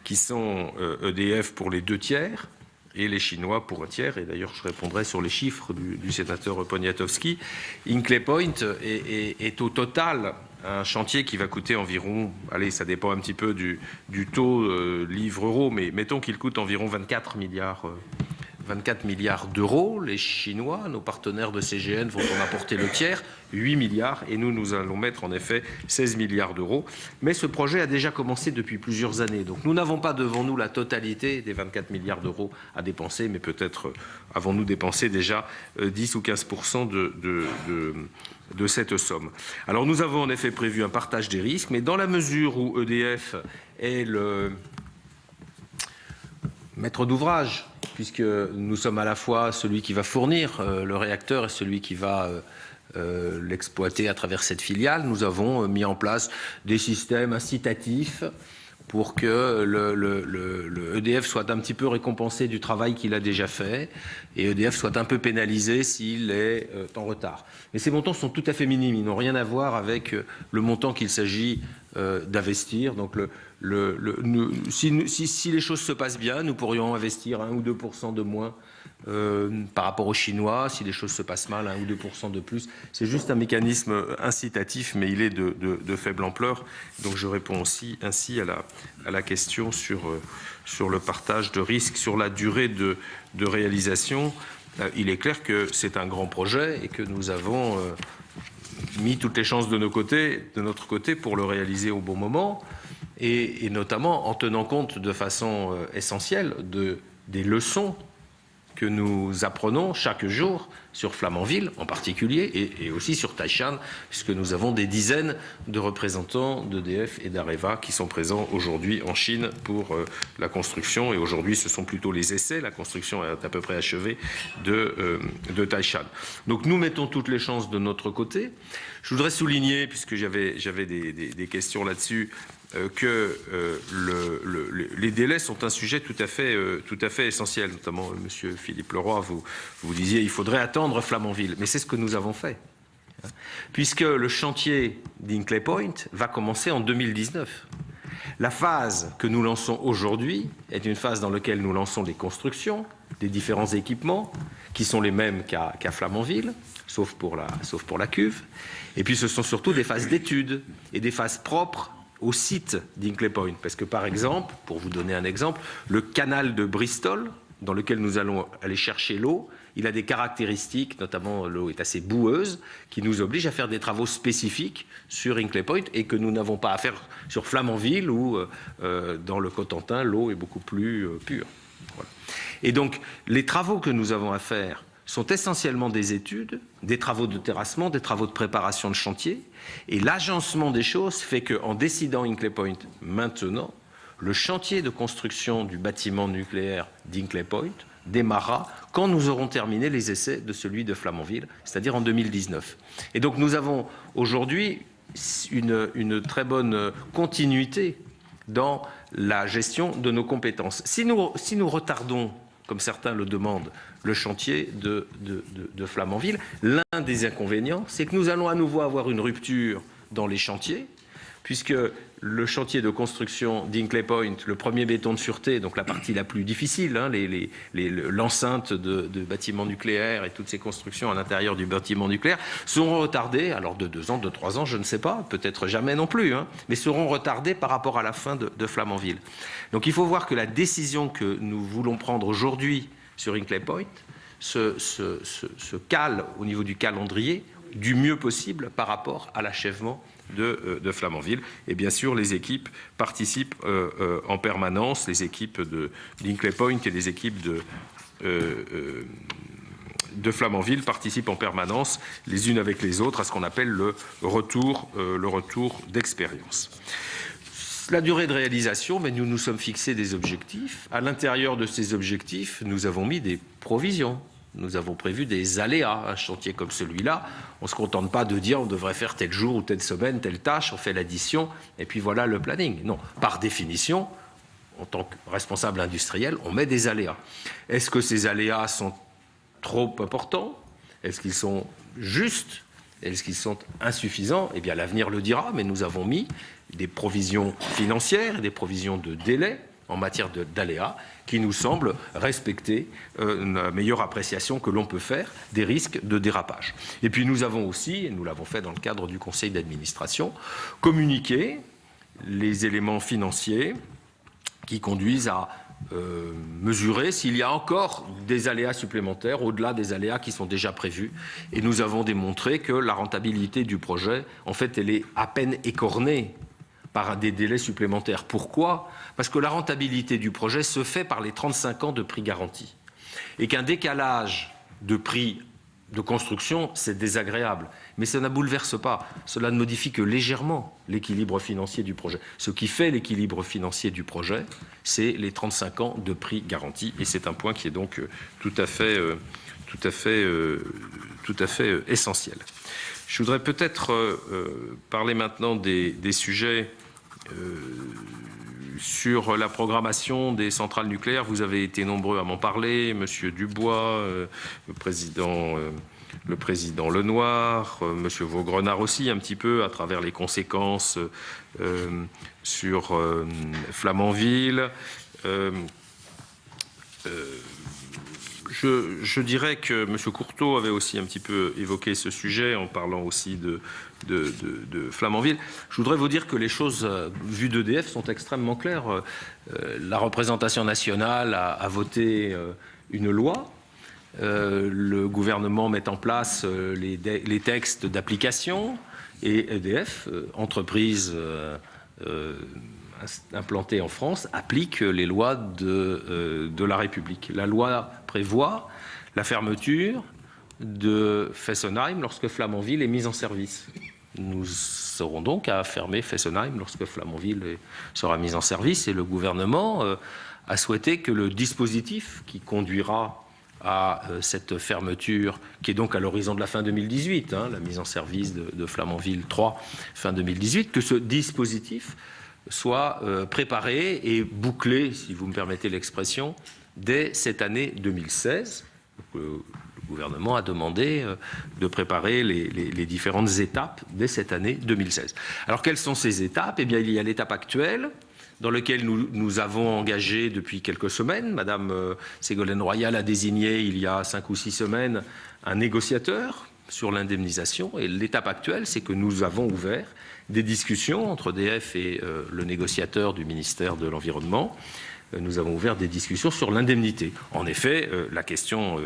qui sont EDF pour les 2 tiers et les Chinois pour 1 tiers. Et d'ailleurs, je répondrai sur les chiffres du sénateur Poniatowski. Hinkley Point est au total un chantier qui va coûter environ, allez, ça dépend un petit peu du taux livre-euro, mais mettons qu'il coûte environ 24 milliards d'euros. Les Chinois, nos partenaires de CGN, vont en apporter le tiers, 8 milliards, et nous allons mettre en effet 16 milliards d'euros. Mais ce projet a déjà commencé depuis plusieurs années, donc nous n'avons pas devant nous la totalité des 24 milliards d'euros à dépenser, mais peut-être avons-nous dépensé déjà 10 ou 15% de cette somme. Alors nous avons en effet prévu un partage des risques, mais dans la mesure où EDF est le maître d'ouvrage, puisque nous sommes à la fois celui qui va fournir le réacteur et celui qui va l'exploiter à travers cette filiale, nous avons mis en place des systèmes incitatifs pour que le EDF soit un petit peu récompensé du travail qu'il a déjà fait et EDF soit un peu pénalisé s'il est en retard. Mais ces montants sont tout à fait minimes, ils n'ont rien à voir avec le montant qu'il s'agit d'investir. Donc si les choses se passent bien, nous pourrions investir 1 ou 2% de moins par rapport aux Chinois. Si les choses se passent mal, 1 ou 2% de plus. C'est juste un mécanisme incitatif, mais il est de faible ampleur. Donc je réponds aussi ainsi à la question sur le partage de risques, sur la durée de réalisation. Il est clair que c'est un grand projet et que nous avons mis toutes les chances de notre côté pour le réaliser au bon moment, et notamment en tenant compte de façon essentielle des leçons que nous apprenons chaque jour sur Flamanville en particulier et aussi sur Taishan, puisque nous avons des dizaines de représentants d'EDF et d'Areva qui sont présents aujourd'hui en Chine pour la construction, et aujourd'hui ce sont plutôt les essais, la construction est à peu près achevée de Taishan. Donc nous mettons toutes les chances de notre côté. Je voudrais souligner, puisque j'avais des questions là-dessus, que les délais sont un sujet tout à fait essentiel. Notamment, Monsieur Philippe Leroy, vous disiez il faudrait attendre Flamanville. Mais c'est ce que nous avons fait. Puisque le chantier d'Hinkley Point va commencer en 2019. La phase que nous lançons aujourd'hui est une phase dans laquelle nous lançons les constructions des différents équipements, qui sont les mêmes qu'à Flamanville, sauf pour la cuve. Et puis ce sont surtout des phases d'études et des phases propres au site d'Hinkley Point. Parce que par exemple, pour vous donner un exemple, le canal de Bristol, dans lequel nous allons aller chercher l'eau, il a des caractéristiques, notamment l'eau est assez boueuse, qui nous obligent à faire des travaux spécifiques sur Hinkley Point et que nous n'avons pas à faire sur Flamanville où, dans le Cotentin, l'eau est beaucoup plus pure. Voilà. Et donc, les travaux que nous avons à faire sont essentiellement des études, des travaux de terrassement, des travaux de préparation de chantier. Et l'agencement des choses fait qu'en décidant Hinkley Point maintenant, le chantier de construction du bâtiment nucléaire d'Hinkley Point démarrera quand nous aurons terminé les essais de celui de Flamanville, c'est-à-dire en 2019. Et donc nous avons aujourd'hui une très bonne continuité dans la gestion de nos compétences. Si nous retardons, comme certains le demandent, le chantier de Flamanville, l'un des inconvénients, c'est que nous allons à nouveau avoir une rupture dans les chantiers, puisque le chantier de construction d'Hinkley Point, le premier béton de sûreté, donc la partie la plus difficile, hein, l'enceinte de bâtiments nucléaires et toutes ces constructions à l'intérieur du bâtiment nucléaire, seront retardés, alors de 2 ans, de 3 ans, je ne sais pas, peut-être jamais non plus, hein, mais seront retardés par rapport à la fin de Flamanville. Donc il faut voir que la décision que nous voulons prendre aujourd'hui sur Hinkley Point se cale au niveau du calendrier du mieux possible par rapport à l'achèvement de Flamanville. Et bien sûr, les équipes participent en permanence, les équipes d'Hinkley Point et les équipes de Flamanville participent en permanence les unes avec les autres à ce qu'on appelle le retour d'expérience. La durée de réalisation, mais nous nous sommes fixés des objectifs. À l'intérieur de ces objectifs, nous avons mis des provisions. Nous avons prévu des aléas. Un chantier comme celui-là, on ne se contente pas de dire on devrait faire tel jour ou telle semaine, telle tâche, on fait l'addition et puis voilà le planning. Non, par définition, en tant que responsable industriel, on met des aléas. Est-ce que ces aléas sont trop importants? Est-ce qu'ils sont justes? Est-ce qu'ils sont insuffisants? Eh bien, l'avenir le dira, mais nous avons mis des provisions financières et des provisions de délai en matière d'aléas qui nous semblent respecter une meilleure appréciation que l'on peut faire des risques de dérapage. Et puis nous avons aussi, et nous l'avons fait dans le cadre du conseil d'administration, communiqué les éléments financiers qui conduisent à mesurer s'il y a encore des aléas supplémentaires au-delà des aléas qui sont déjà prévus. Et nous avons démontré que la rentabilité du projet, en fait, elle est à peine écornée par des délais supplémentaires. Pourquoi? Parce que la rentabilité du projet se fait par les 35 ans de prix garanti. Et qu'un décalage de prix de construction, c'est désagréable. Mais ça ne bouleverse pas. Cela ne modifie que légèrement l'équilibre financier du projet. Ce qui fait l'équilibre financier du projet, c'est les 35 ans de prix garanti. Et c'est un point qui est donc tout à fait essentiel. Je voudrais peut-être parler maintenant des sujets sur la programmation des centrales nucléaires. Vous avez été nombreux à m'en parler, Monsieur Dubois, le président Lenoir, Monsieur Vaugrenard aussi un petit peu à travers les conséquences sur Flamanville. Je dirais que M. Courteau avait aussi un petit peu évoqué ce sujet en parlant aussi de Flamanville. Je voudrais vous dire que les choses vues d'EDF sont extrêmement claires. La représentation nationale a voté une loi. Le gouvernement met en place les textes d'application et EDF, entreprise implantée en France, applique les lois de la République. La loi prévoit la fermeture de Fessenheim lorsque Flamanville est mise en service. Nous aurons donc à fermer Fessenheim lorsque Flamanville sera mise en service et le gouvernement a souhaité que le dispositif qui conduira à cette fermeture, qui est donc à l'horizon de la fin 2018, la mise en service de Flamanville 3, fin 2018, que ce dispositif soit préparé et bouclé, si vous me permettez l'expression, dès cette année 2016. Le gouvernement a demandé de préparer les différentes étapes dès cette année 2016. Alors, quelles sont ces étapes? Eh bien, il y a l'étape actuelle, dans laquelle nous avons engagé depuis quelques semaines. Madame Ségolène Royal a désigné, il y a 5 ou 6 semaines, un négociateur sur l'indemnisation. Et l'étape actuelle, c'est que nous avons ouvert des discussions entre EDF et le négociateur du ministère de l'Environnement. Nous avons ouvert des discussions sur l'indemnité. En effet, la question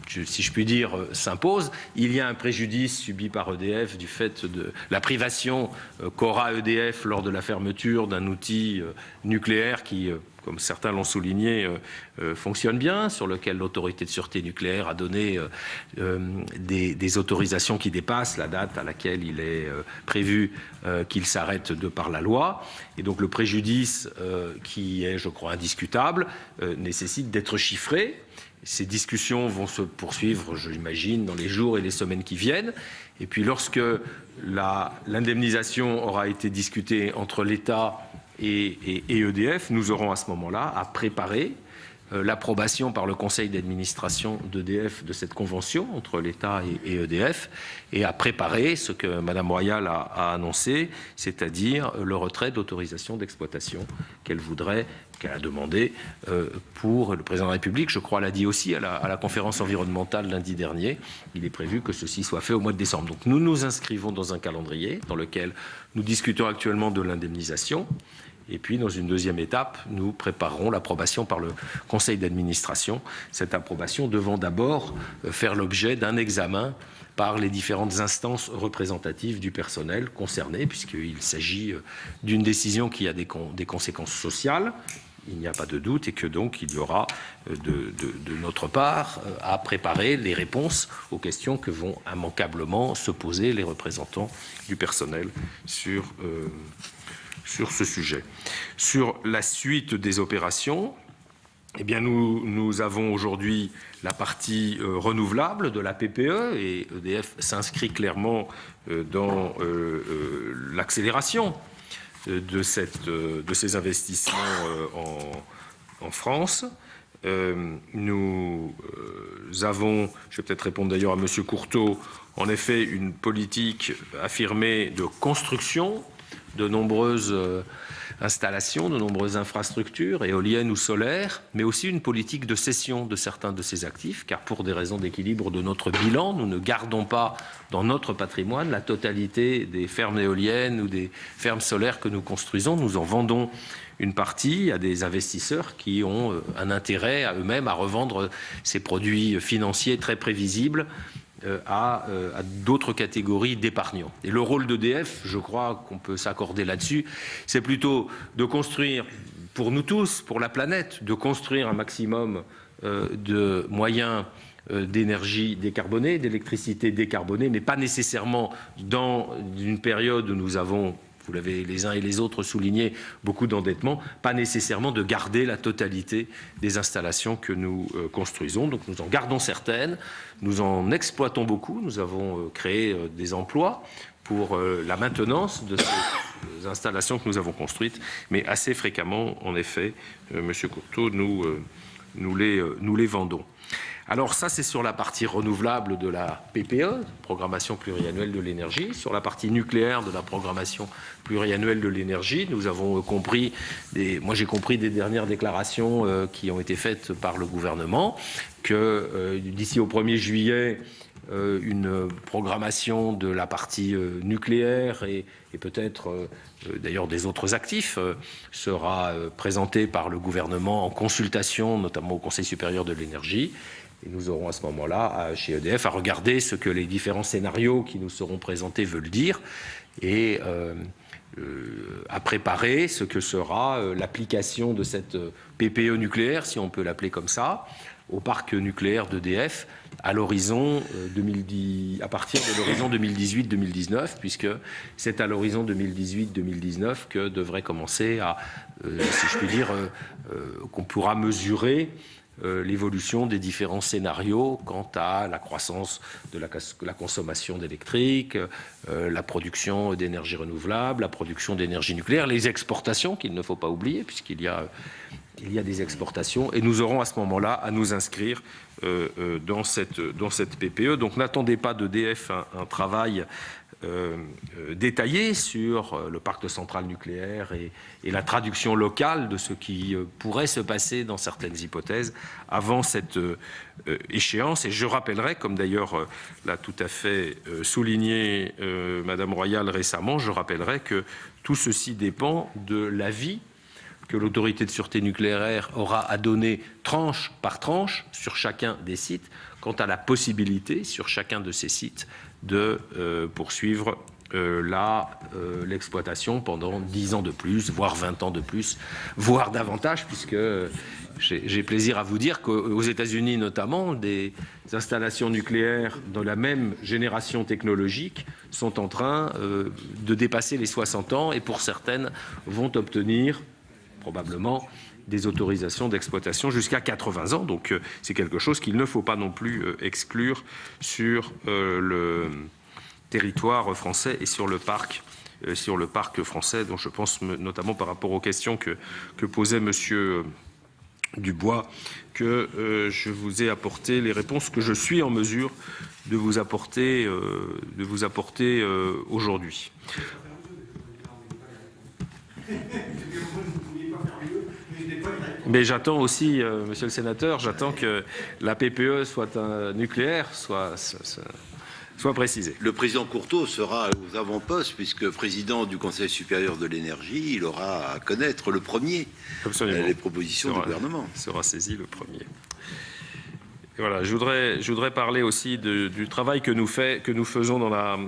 si je puis dire, s'impose. Il y a un préjudice subi par EDF du fait de la privation qu'aura EDF lors de la fermeture d'un outil nucléaire qui, comme certains l'ont souligné, fonctionne bien, sur lequel l'autorité de sûreté nucléaire a donné des autorisations qui dépassent la date à laquelle il est prévu qu'il s'arrête de par la loi. Et donc le préjudice, qui est, je crois, indiscutable, nécessite d'être chiffré. Ces discussions vont se poursuivre, je l'imagine, dans les jours et les semaines qui viennent. Et puis lorsque l'indemnisation aura été discutée entre l'État et EDF, nous aurons à ce moment-là à préparer l'approbation par le conseil d'administration d'EDF de cette convention entre l'État et EDF, et à préparer ce que Mme Royal a annoncé, c'est-à-dire le retrait d'autorisation d'exploitation qu'elle a demandé pour le président de la République. Je crois l'a dit aussi à la conférence environnementale lundi dernier. Il est prévu que ceci soit fait au mois de décembre. Donc nous nous inscrivons dans un calendrier dans lequel nous discutons actuellement de l'indemnisation. Et puis, dans une deuxième étape, nous préparerons l'approbation par le conseil d'administration, cette approbation devant d'abord faire l'objet d'un examen par les différentes instances représentatives du personnel concerné, puisqu'il s'agit d'une décision qui a des conséquences sociales, il n'y a pas de doute, et que donc il y aura de notre part à préparer les réponses aux questions que vont immanquablement se poser les représentants du personnel sur ce sujet. Sur la suite des opérations, eh bien nous avons aujourd'hui la partie renouvelable de la PPE, et EDF s'inscrit clairement dans l'accélération de ces investissements en France. Nous avons, je vais peut-être répondre d'ailleurs à M. Courteau, en effet une politique affirmée de construction de nombreuses installations, de nombreuses infrastructures, éoliennes ou solaires, mais aussi une politique de cession de certains de ces actifs, car pour des raisons d'équilibre de notre bilan, nous ne gardons pas dans notre patrimoine la totalité des fermes éoliennes ou des fermes solaires que nous construisons. Nous en vendons une partie à des investisseurs qui ont un intérêt à eux-mêmes à revendre ces produits financiers très prévisibles à d'autres catégories d'épargnants. Et le rôle d'EDF, je crois qu'on peut s'accorder là-dessus, c'est plutôt de construire, pour nous tous, pour la planète, de construire un maximum de moyens d'énergie décarbonée, d'électricité décarbonée, mais pas nécessairement dans une période où nous avons, vous l'avez les uns et les autres souligné, beaucoup d'endettement, pas nécessairement de garder la totalité des installations que nous construisons. Donc nous en gardons certaines, nous en exploitons beaucoup, nous avons créé des emplois pour la maintenance de ces installations que nous avons construites, mais assez fréquemment, en effet, Monsieur Courteau, nous les vendons. Alors ça, c'est sur la partie renouvelable de la PPE, programmation pluriannuelle de l'énergie. Sur la partie nucléaire de la programmation pluriannuelle de l'énergie, nous avons compris, moi j'ai compris des dernières déclarations qui ont été faites par le gouvernement, que d'ici au 1er juillet, une programmation de la partie nucléaire et peut-être d'ailleurs des autres actifs sera présentée par le gouvernement en consultation, notamment au Conseil supérieur de l'énergie. Et nous aurons à ce moment-là, chez EDF, à regarder ce que les différents scénarios qui nous seront présentés veulent dire et à préparer ce que sera l'application de cette PPE nucléaire, si on peut l'appeler comme ça, au parc nucléaire d'EDF à l'horizon à partir de l'horizon 2018-2019, puisque c'est à l'horizon 2018-2019 que devrait commencer à, si je puis dire, qu'on pourra mesurer l'évolution des différents scénarios quant à la croissance de la consommation d'électrique, la production d'énergie renouvelable, la production d'énergie nucléaire, les exportations qu'il ne faut pas oublier, puisqu'il y a des exportations, et nous aurons à ce moment-là à nous inscrire dans cette PPE. Donc n'attendez pas d'EDF un travail détaillé sur le parc de centrales nucléaires et la traduction locale de ce qui pourrait se passer dans certaines hypothèses avant cette échéance. Et je rappellerai, comme d'ailleurs l'a tout à fait souligné Madame Royal récemment, je rappellerai que tout ceci dépend de l'avis que l'autorité de sûreté nucléaire aura à donner tranche par tranche sur chacun des sites quant à la possibilité sur chacun de ces sites de poursuivre l'exploitation pendant 10 ans de plus, voire 20 ans de plus, voire davantage, puisque j'ai plaisir à vous dire qu'aux États-Unis notamment, des installations nucléaires de la même génération technologique sont en train de dépasser les 60 ans et pour certaines vont obtenir probablement des autorisations d'exploitation jusqu'à 80 ans. Donc c'est quelque chose qu'il ne faut pas non plus exclure sur le territoire français et sur le parc français, dont je pense notamment par rapport aux questions que posait monsieur du bois que je vous ai apporté les réponses que je suis en mesure de vous apporter aujourd'hui. Mais j'attends aussi, monsieur le sénateur, j'attends que la PPE soit un nucléaire soit précisée. Le président Courteau sera aux avant-postes, puisque président du Conseil supérieur de l'énergie, il aura à connaître le premier les propositions du gouvernement. Il sera saisi le premier. Et voilà, je voudrais parler aussi du travail que nous faisons dans la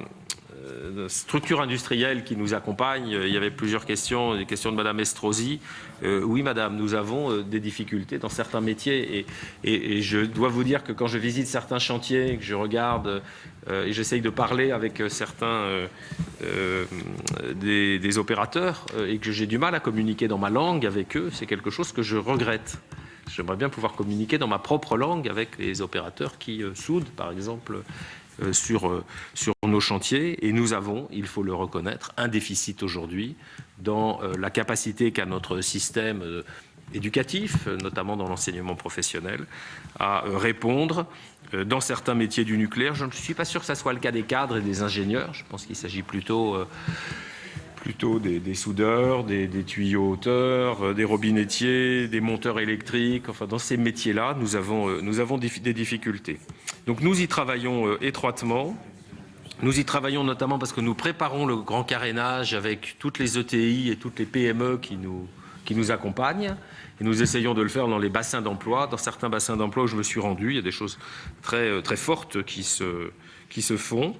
structure industrielle qui nous accompagne. Il y avait plusieurs questions, des questions de Madame Estrosi. Oui, Madame, nous avons des difficultés dans certains métiers et je dois vous dire que quand je visite certains chantiers, que je regarde et j'essaye de parler avec certains des opérateurs et que j'ai du mal à communiquer dans ma langue avec eux, c'est quelque chose que je regrette. J'aimerais bien pouvoir communiquer dans ma propre langue avec les opérateurs qui soudent, par exemple, sur nos chantiers. Et nous avons, il faut le reconnaître, un déficit aujourd'hui dans la capacité qu'a notre système éducatif, notamment dans l'enseignement professionnel, à répondre dans certains métiers du nucléaire. Je ne suis pas sûr que ce soit le cas des cadres et des ingénieurs. Je pense qu'il s'agit plutôt des soudeurs, des tuyaux hauteurs, des robinettiers, des monteurs électriques. Enfin, dans ces métiers-là, nous avons des difficultés. Donc nous y travaillons étroitement. Nous y travaillons notamment parce que nous préparons le grand carénage avec toutes les ETI et toutes les PME qui nous accompagnent. Et nous essayons de le faire dans les bassins d'emploi. Dans certains bassins d'emploi où je me suis rendu, il y a des choses très, très fortes qui se font.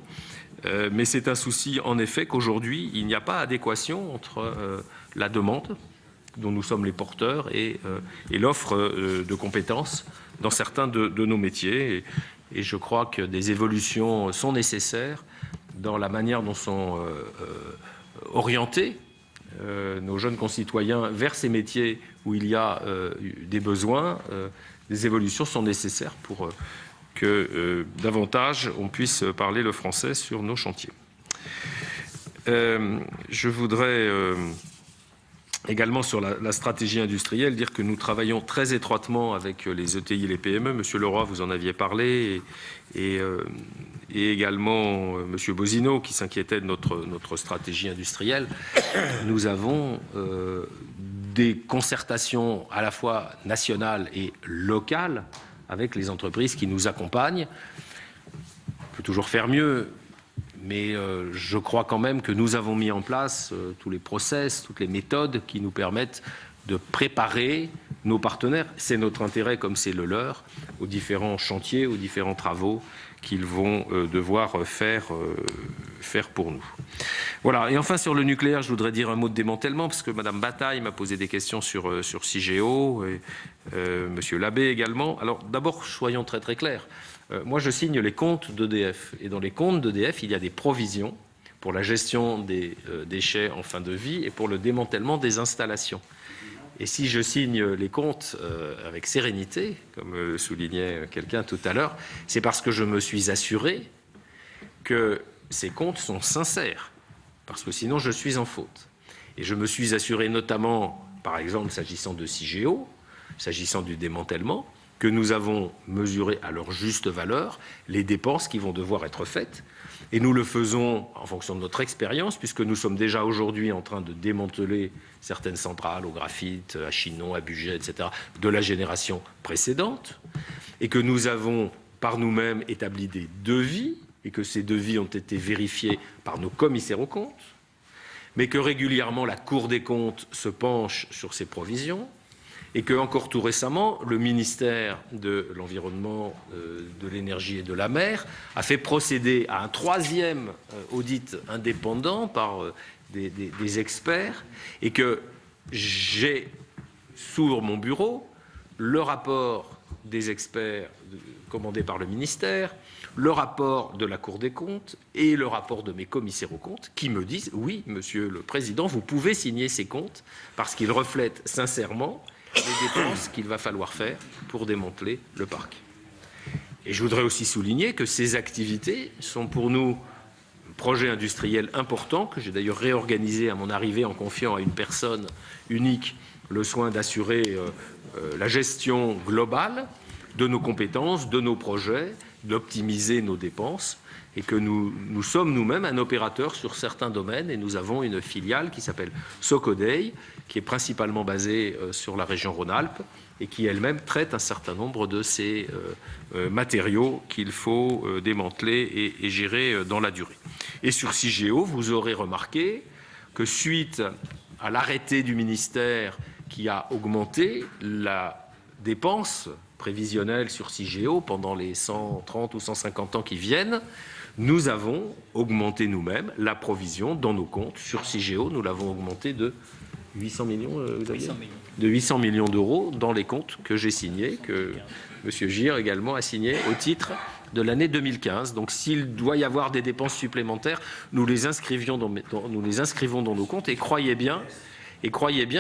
Mais c'est un souci, en effet, qu'aujourd'hui, il n'y a pas adéquation entre la demande, dont nous sommes les porteurs, et l'offre de compétences dans certains de nos métiers. Et je crois que des évolutions sont nécessaires dans la manière dont sont orientés nos jeunes concitoyens vers ces métiers où il y a des besoins. Des évolutions sont nécessaires pour que davantage on puisse parler le français sur nos chantiers. Je voudrais également sur la stratégie industrielle dire que nous travaillons très étroitement avec les ETI et les PME. Monsieur Leroy, vous en aviez parlé, et également Monsieur Bozino qui s'inquiétait de notre stratégie industrielle. Nous avons des concertations à la fois nationales et locales avec les entreprises qui nous accompagnent. On peut toujours faire mieux, mais je crois quand même que nous avons mis en place tous les process, toutes les méthodes qui nous permettent de préparer nos partenaires. C'est notre intérêt comme c'est le leur, aux différents chantiers, aux différents travaux qu'ils vont devoir faire pour nous. Voilà. Et enfin, sur le nucléaire, je voudrais dire un mot de démantèlement, parce que Madame Bataille m'a posé des questions sur Cigéo, et Monsieur Labbé également. Alors, d'abord, soyons très très clairs. Moi, je signe les comptes d'EDF. Et dans les comptes d'EDF, il y a des provisions pour la gestion des déchets en fin de vie et pour le démantèlement des installations. Et si je signe les comptes avec sérénité, comme soulignait quelqu'un tout à l'heure, c'est parce que je me suis assuré que ces comptes sont sincères, parce que sinon je suis en faute. Et je me suis assuré notamment, par exemple, s'agissant de Cigéo, s'agissant du démantèlement, que nous avons mesuré à leur juste valeur les dépenses qui vont devoir être faites. Et nous le faisons en fonction de notre expérience, puisque nous sommes déjà aujourd'hui en train de démanteler certaines centrales au graphite, à Chinon, à Bugey, etc., de la génération précédente, et que nous avons par nous-mêmes établi des devis, et que ces devis ont été vérifiés par nos commissaires aux comptes, mais que régulièrement la Cour des comptes se penche sur ces provisions, et que, encore tout récemment, le ministère de l'Environnement, de l'Énergie et de la Mer a fait procéder à un troisième audit indépendant par des experts, et que j'ai sur mon bureau le rapport des experts commandé par le ministère, le rapport de la Cour des comptes et le rapport de mes commissaires aux comptes qui me disent « Oui, Monsieur le Président, vous pouvez signer ces comptes parce qu'ils reflètent sincèrement les dépenses qu'il va falloir faire pour démanteler le parc. » Et je voudrais aussi souligner que ces activités sont pour nous un projet industriel important, que j'ai d'ailleurs réorganisé à mon arrivée en confiant à une personne unique le soin d'assurer la gestion globale de nos compétences, de nos projets, d'optimiser nos dépenses, et que nous sommes nous-mêmes un opérateur sur certains domaines, et nous avons une filiale qui s'appelle Socodei, qui est principalement basée sur la région Rhône-Alpes, et qui elle-même traite un certain nombre de ces matériaux qu'il faut démanteler et gérer dans la durée. Et sur Cigéo, vous aurez remarqué que suite à l'arrêté du ministère qui a augmenté la dépense prévisionnelle sur Cigéo pendant les 130 ou 150 ans qui viennent, nous avons augmenté nous-mêmes la provision dans nos comptes sur Cigéo. Nous l'avons augmenté de 800 millions, de 800 millions d'euros dans les comptes que j'ai signés, que M. Gir également a signé au titre de l'année 2015. Donc s'il doit y avoir des dépenses supplémentaires, nous les inscrivons dans nos comptes, et croyez bien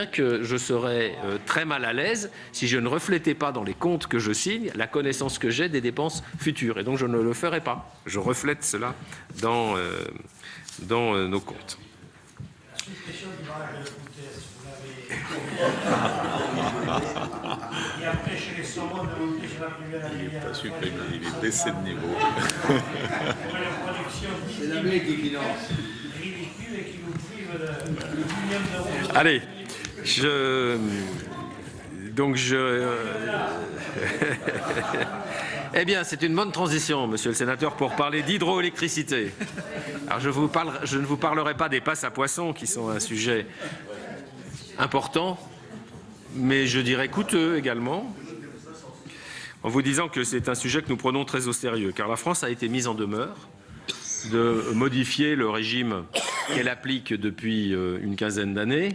que je serais très mal à l'aise si je ne reflétais pas dans les comptes que je signe la connaissance que j'ai des dépenses futures. Et donc je ne le ferai pas. Je reflète cela dans nos comptes. Et après, chez les saumons, de monter sur la plus belle il n'est pas supprimé, il est baissé de niveau. C'est la blague qui finance. Ridicule et qui nous prive de millions d'euros. Allez, Eh bien, c'est une bonne transition, monsieur le sénateur, pour parler d'hydroélectricité. Alors, je ne vous parlerai pas des passes à poissons, qui sont un sujet important, mais je dirais coûteux également, en vous disant que c'est un sujet que nous prenons très au sérieux, car la France a été mise en demeure de modifier le régime qu'elle applique depuis une quinzaine d'années,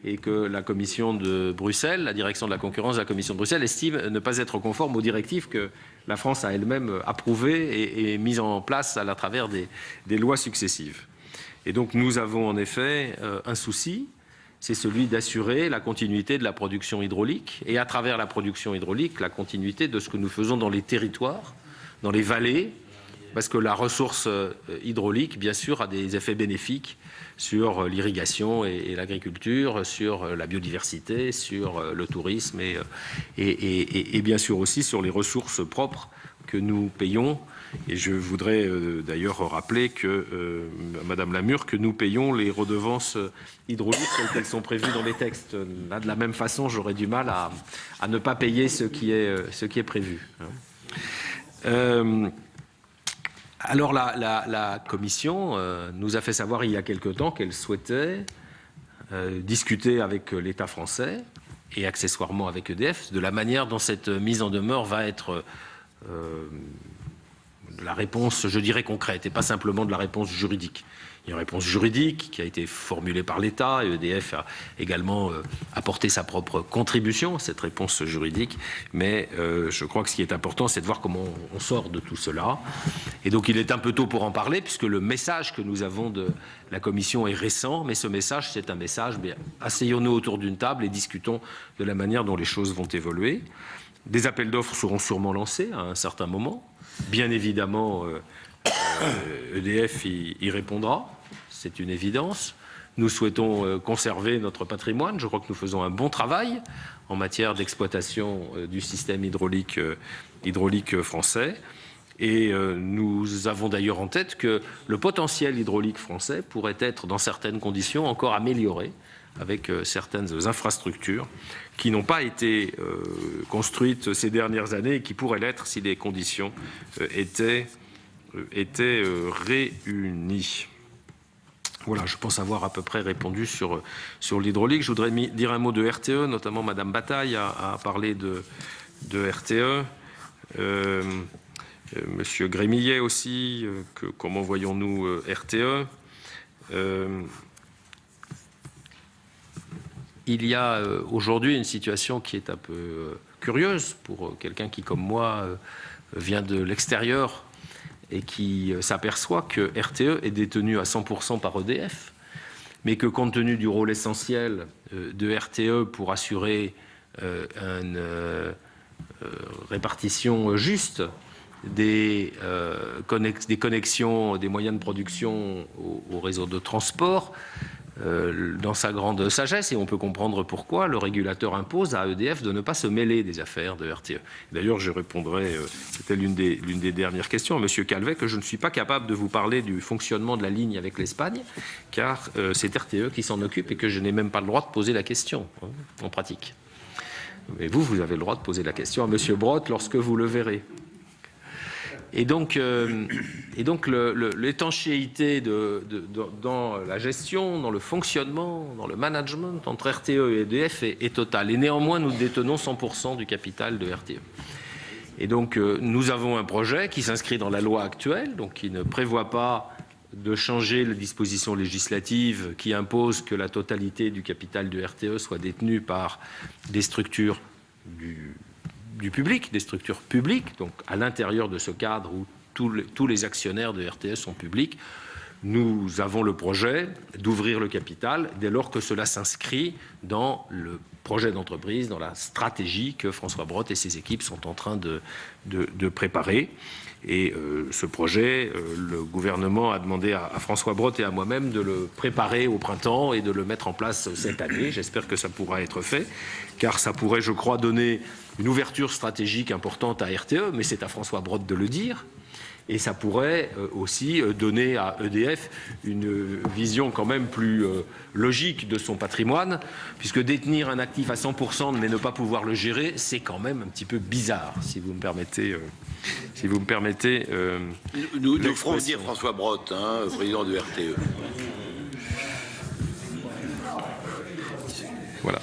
et que la Commission de Bruxelles, la direction de la concurrence de la Commission de Bruxelles, estime ne pas être conforme aux directives que la France a elle-même approuvées et mises en place à travers des lois successives. Et donc nous avons en effet un souci, c'est celui d'assurer la continuité de la production hydraulique, et à travers la production hydraulique, la continuité de ce que nous faisons dans les territoires, dans les vallées, parce que la ressource hydraulique, bien sûr, a des effets bénéfiques sur l'irrigation et l'agriculture, sur la biodiversité, sur le tourisme et bien sûr aussi sur les ressources propres que nous payons. Et je voudrais d'ailleurs rappeler que, Madame Lamure, que nous payons les redevances hydrauliques telles qu'elles sont prévues dans les textes. Là, de la même façon, j'aurais du mal à ne pas payer ce qui est prévu. Alors la Commission nous a fait savoir il y a quelque temps qu'elle souhaitait discuter avec l'État français et accessoirement avec EDF de la manière dont cette mise en demeure va être de la réponse, je dirais, concrète, et pas simplement de la réponse juridique. Il y a une réponse juridique qui a été formulée par l'État, et EDF a également apporté sa propre contribution à cette réponse juridique, mais je crois que ce qui est important, c'est de voir comment on sort de tout cela. Et donc il est un peu tôt pour en parler, puisque le message que nous avons de la Commission est récent, mais ce message, c'est un message, bien, asseyons-nous autour d'une table et discutons de la manière dont les choses vont évoluer. Des appels d'offres seront sûrement lancés à un certain moment. Bien évidemment, EDF y répondra, c'est une évidence. Nous souhaitons conserver notre patrimoine. Je crois que nous faisons un bon travail en matière d'exploitation du système hydraulique français. Et nous avons d'ailleurs en tête que le potentiel hydraulique français pourrait être, dans certaines conditions, encore amélioré avec certaines infrastructures qui n'ont pas été construites ces dernières années et qui pourraient l'être si les conditions étaient réunies. Voilà, je pense avoir à peu près répondu sur l'hydraulique. Je voudrais dire un mot de RTE, notamment Madame Bataille a parlé de RTE. Monsieur Grémillet aussi, comment voyons-nous RTE? Il y a aujourd'hui une situation qui est un peu curieuse pour quelqu'un qui, comme moi, vient de l'extérieur et qui s'aperçoit que RTE est détenu à 100% par EDF, mais que compte tenu du rôle essentiel de RTE pour assurer une répartition juste des connexions, des moyens de production au réseau de transport, dans sa grande sagesse, et on peut comprendre pourquoi le régulateur impose à EDF de ne pas se mêler des affaires de RTE. D'ailleurs, je répondrai, c'était l'une des dernières questions, à M. Calvet, que je ne suis pas capable de vous parler du fonctionnement de la ligne avec l'Espagne, car c'est RTE qui s'en occupe et que je n'ai même pas le droit de poser la question, en pratique. Mais vous avez le droit de poser la question à M. Brotte lorsque vous le verrez. Et donc l'étanchéité dans la gestion, dans le fonctionnement, dans le management entre RTE et EDF est totale. Et néanmoins, nous détenons 100% du capital de RTE. Et donc, nous avons un projet qui s'inscrit dans la loi actuelle, donc qui ne prévoit pas de changer les dispositions législatives qui imposent que la totalité du capital de RTE soit détenue par des structures du public, des structures publiques, donc à l'intérieur de ce cadre où tous les actionnaires de RTE sont publics, nous avons le projet d'ouvrir le capital dès lors que cela s'inscrit dans le projet d'entreprise, dans la stratégie que François Brotte et ses équipes sont en train de préparer. Et ce projet, le gouvernement a demandé à François Brotte et à moi-même de le préparer au printemps et de le mettre en place cette année. J'espère que ça pourra être fait, car ça pourrait, je crois, donner une ouverture stratégique importante à RTE, mais c'est à François Brotte de le dire. Et ça pourrait aussi donner à EDF une vision quand même plus logique de son patrimoine, puisque détenir un actif à 100% mais ne pas pouvoir le gérer, c'est quand même un petit peu bizarre, si vous me permettez. Nous ferons dire François Brotte, président de RTE. Voilà.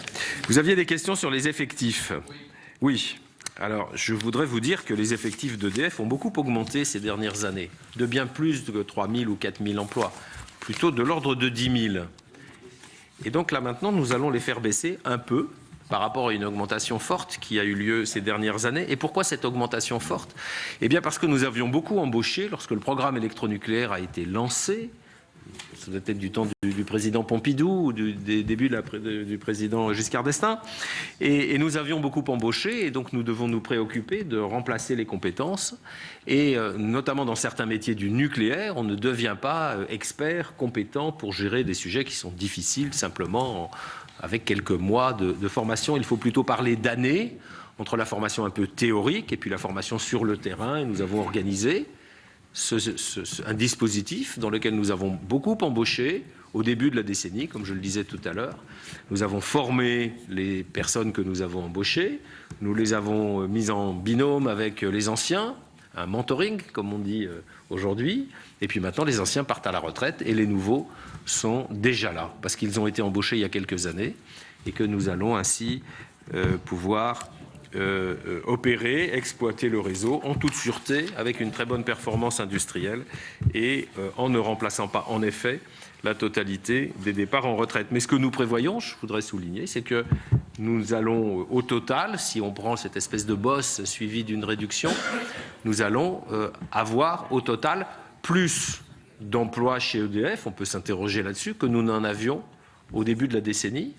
Vous aviez des questions sur les effectifs. Oui. Alors, je voudrais vous dire que les effectifs d'EDF ont beaucoup augmenté ces dernières années, de bien plus de 3 000 ou 4 000 emplois, plutôt de l'ordre de 10 000. Et donc là maintenant, nous allons les faire baisser un peu par rapport à une augmentation forte qui a eu lieu ces dernières années. Et pourquoi cette augmentation forte? Eh bien parce que nous avions beaucoup embauché lorsque le programme électronucléaire a été lancé. Ça doit être du temps du président Pompidou ou des débuts du président Giscard d'Estaing. Et nous avions beaucoup embauché, et donc nous devons nous préoccuper de remplacer les compétences. Et notamment dans certains métiers du nucléaire, on ne devient pas expert, compétent pour gérer des sujets qui sont difficiles simplement avec quelques mois de formation. Il faut plutôt parler d'années entre la formation un peu théorique et puis la formation sur le terrain. Et nous avons organisé un dispositif dans lequel nous avons beaucoup embauché au début de la décennie, comme je le disais tout à l'heure. Nous avons formé les personnes que nous avons embauchées, nous les avons mises en binôme avec les anciens, un mentoring, comme on dit aujourd'hui, et puis maintenant les anciens partent à la retraite et les nouveaux sont déjà là, parce qu'ils ont été embauchés il y a quelques années, et que nous allons ainsi pouvoir opérer, exploiter le réseau en toute sûreté, avec une très bonne performance industrielle et en ne remplaçant pas, en effet, la totalité des départs en retraite. Mais ce que nous prévoyons, je voudrais souligner, c'est que nous allons au total, si on prend cette espèce de bosse suivie d'une réduction, nous allons avoir au total plus d'emplois chez EDF, on peut s'interroger là-dessus, que nous n'en avions au début de la décennie,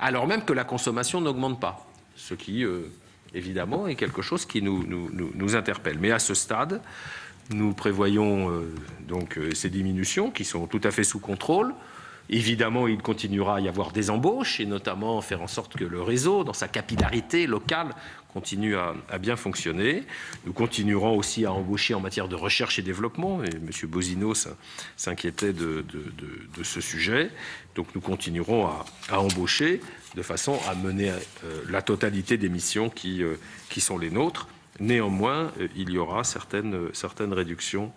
alors même que la consommation n'augmente pas. Ce qui, évidemment, est quelque chose qui nous interpelle. Mais à ce stade, nous prévoyons donc ces diminutions qui sont tout à fait sous contrôle. Évidemment, il continuera à y avoir des embauches et notamment faire en sorte que le réseau, dans sa capillarité locale, continue à bien fonctionner. Nous continuerons aussi à embaucher en matière de recherche et développement. Et M. Bozino s'inquiétait de ce sujet. Donc nous continuerons à embaucher de façon à mener la totalité des missions qui sont les nôtres. Néanmoins, il y aura certaines réductions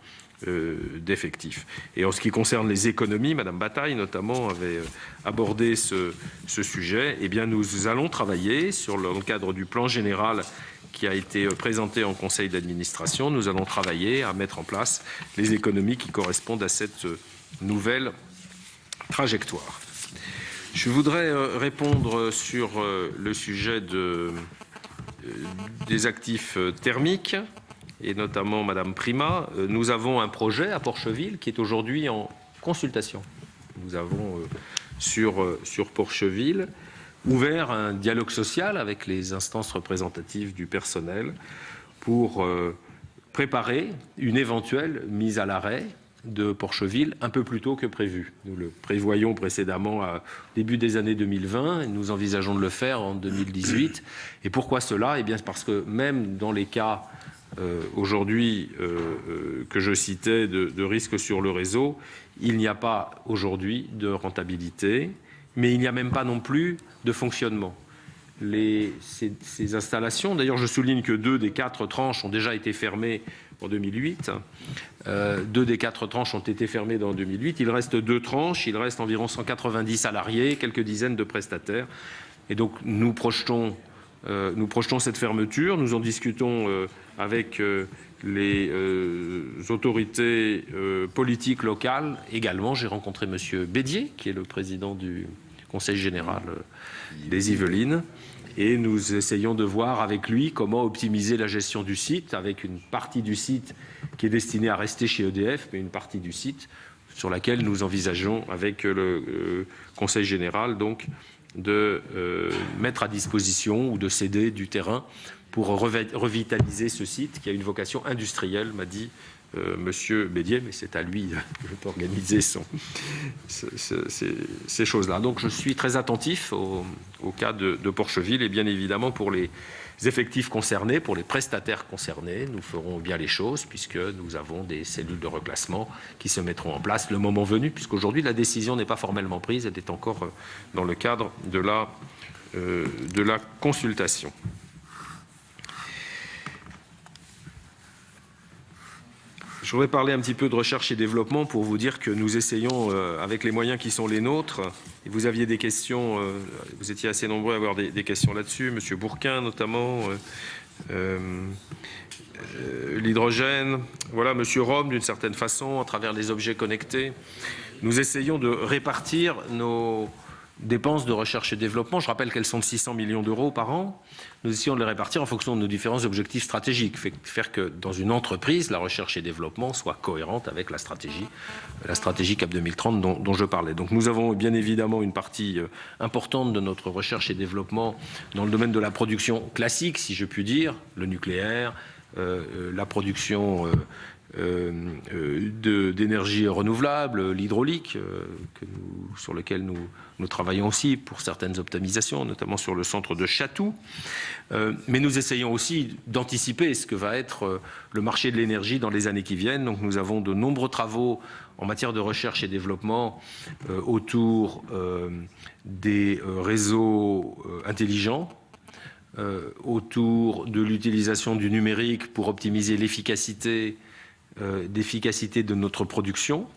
d'effectifs. Et en ce qui concerne les économies, Mme Bataille notamment avait abordé ce sujet. Eh bien, nous allons travailler dans le cadre du plan général qui a été présenté en conseil d'administration. Nous allons travailler à mettre en place les économies qui correspondent à cette nouvelle trajectoire. Je voudrais répondre sur le sujet des actifs thermiques, et notamment Madame Prima. Nous avons un projet à Porcheville qui est aujourd'hui en consultation. Nous avons sur Porcheville ouvert un dialogue social avec les instances représentatives du personnel pour préparer une éventuelle mise à l'arrêt de Porcheville un peu plus tôt que prévu. Nous le prévoyons précédemment à début des années 2020 et nous envisageons de le faire en 2018. Et pourquoi cela? Eh bien, c'est parce que même dans les cas aujourd'hui que je citais de risque sur le réseau, il n'y a pas aujourd'hui de rentabilité, mais il n'y a même pas non plus de fonctionnement. Ces installations, d'ailleurs je souligne que 2 des 4 tranches ont déjà été fermées en 2008. 2 des 4 tranches ont été fermées en 2008. Il reste 2 tranches, il reste environ 190 salariés, quelques dizaines de prestataires. Et donc nous projetons cette fermeture. Nous en discutons avec les autorités politiques locales également. J'ai rencontré M. Bédier, qui est le président du Conseil général des Yvelines. Et nous essayons de voir avec lui comment optimiser la gestion du site, avec une partie du site qui est destinée à rester chez EDF, mais une partie du site sur laquelle nous envisageons avec le Conseil général donc, de mettre à disposition ou de céder du terrain pour revitaliser ce site qui a une vocation industrielle, m'a dit Monsieur Bédier, mais c'est à lui d'organiser ces choses-là. Donc je suis très attentif au cas de Porcheville et bien évidemment pour les effectifs concernés, pour les prestataires concernés, nous ferons bien les choses puisque nous avons des cellules de reclassement qui se mettront en place le moment venu, puisqu'aujourd'hui la décision n'est pas formellement prise, elle est encore dans le cadre de la consultation. Je voudrais parler un petit peu de recherche et développement pour vous dire que nous essayons, avec les moyens qui sont les nôtres, et vous aviez des questions, vous étiez assez nombreux à avoir des questions là-dessus, M. Bourquin notamment, l'hydrogène, voilà, M. Rome d'une certaine façon, à travers les objets connectés. Nous essayons de répartir nos dépenses de recherche et développement. Je rappelle qu'elles sont de 600 millions d'euros par an. Nous essayons de les répartir en fonction de nos différents objectifs stratégiques, faire que dans une entreprise, la recherche et développement soit cohérente avec la stratégie CAP 2030 dont je parlais. Donc nous avons bien évidemment une partie importante de notre recherche et développement dans le domaine de la production classique, si je puis dire, le nucléaire, la production d'énergie renouvelable, l'hydraulique, sur lequel nous travaillons aussi pour certaines optimisations, notamment sur le centre de Chatou. Mais nous essayons aussi d'anticiper ce que va être le marché de l'énergie dans les années qui viennent. Donc nous avons de nombreux travaux en matière de recherche et développement autour des réseaux intelligents, autour de l'utilisation du numérique pour optimiser l'efficacité de notre production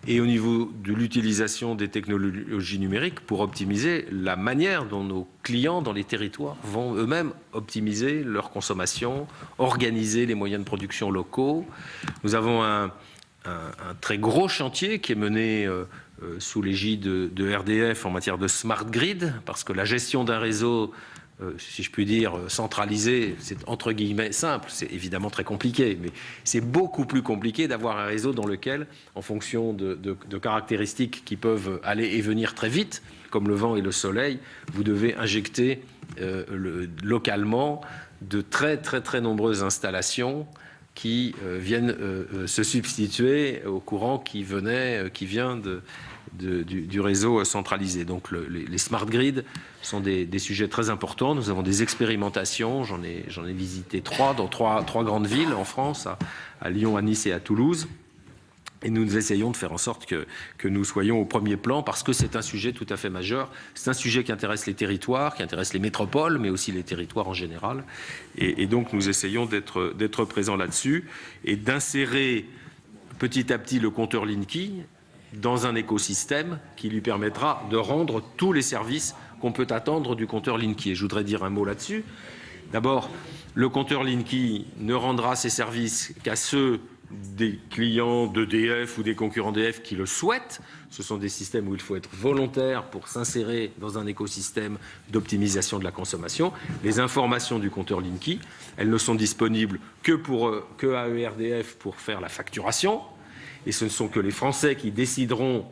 et au niveau de l'utilisation des technologies numériques pour optimiser la manière dont nos clients dans les territoires vont eux-mêmes optimiser leur consommation, organiser les moyens de production locaux. Nous avons un très gros chantier qui est mené sous l'égide de RDF en matière de smart grid, parce que la gestion d'un réseau si je puis dire, centralisé, c'est entre guillemets simple, c'est évidemment très compliqué, mais c'est beaucoup plus compliqué d'avoir un réseau dans lequel, en fonction de caractéristiques qui peuvent aller et venir très vite, comme le vent et le soleil, vous devez injecter localement de très nombreuses installations qui viennent se substituer au courant qui vient du réseau centralisé. Donc les smart grids sont des sujets très importants. Nous avons des expérimentations, j'en ai visité 3 dans trois grandes villes en France, à Lyon, à Nice et à Toulouse. Et nous essayons de faire en sorte que nous soyons au premier plan parce que c'est un sujet tout à fait majeur. C'est un sujet qui intéresse les territoires, qui intéresse les métropoles, mais aussi les territoires en général. Et donc nous essayons d'être présents là-dessus et d'insérer petit à petit le compteur Linky dans un écosystème qui lui permettra de rendre tous les services qu'on peut attendre du compteur Linky. Et je voudrais dire un mot là-dessus. D'abord, le compteur Linky ne rendra ses services qu'à ceux des clients d'EDF ou des concurrents d'EDF qui le souhaitent. Ce sont des systèmes où il faut être volontaire pour s'insérer dans un écosystème d'optimisation de la consommation. Les informations du compteur Linky, elles ne sont disponibles que à ERDF pour faire la facturation. Et ce ne sont que les Français qui décideront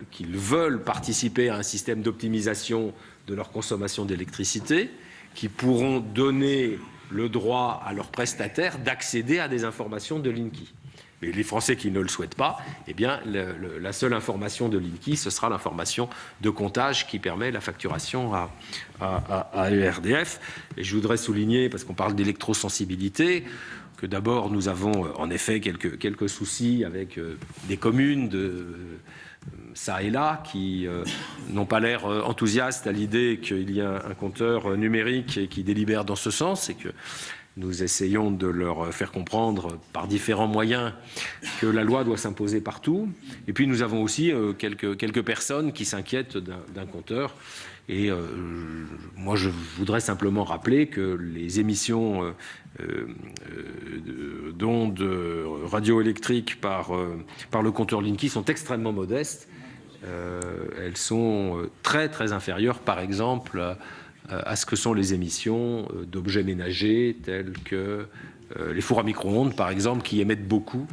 qu'ils veulent participer à un système d'optimisation de leur consommation d'électricité, qui pourront donner le droit à leurs prestataires d'accéder à des informations de Linky. Mais les Français qui ne le souhaitent pas, eh bien, la seule information de Linky, ce sera l'information de comptage qui permet la facturation à ERDF. Et je voudrais souligner, parce qu'on parle d'électrosensibilité, que d'abord, nous avons en effet quelques soucis avec des communes ça et là qui n'ont pas l'air enthousiastes à l'idée qu'il y a un compteur numérique qui délibère dans ce sens et que nous essayons de leur faire comprendre par différents moyens que la loi doit s'imposer partout. Et puis nous avons aussi quelques personnes qui s'inquiètent d'un compteur. Et moi, je voudrais simplement rappeler que les émissions d'ondes radioélectriques par le compteur Linky sont extrêmement modestes. Elles sont très, très inférieures, par exemple, à ce que sont les émissions d'objets ménagers tels que les fours à micro-ondes, par exemple, qui émettent beaucoup,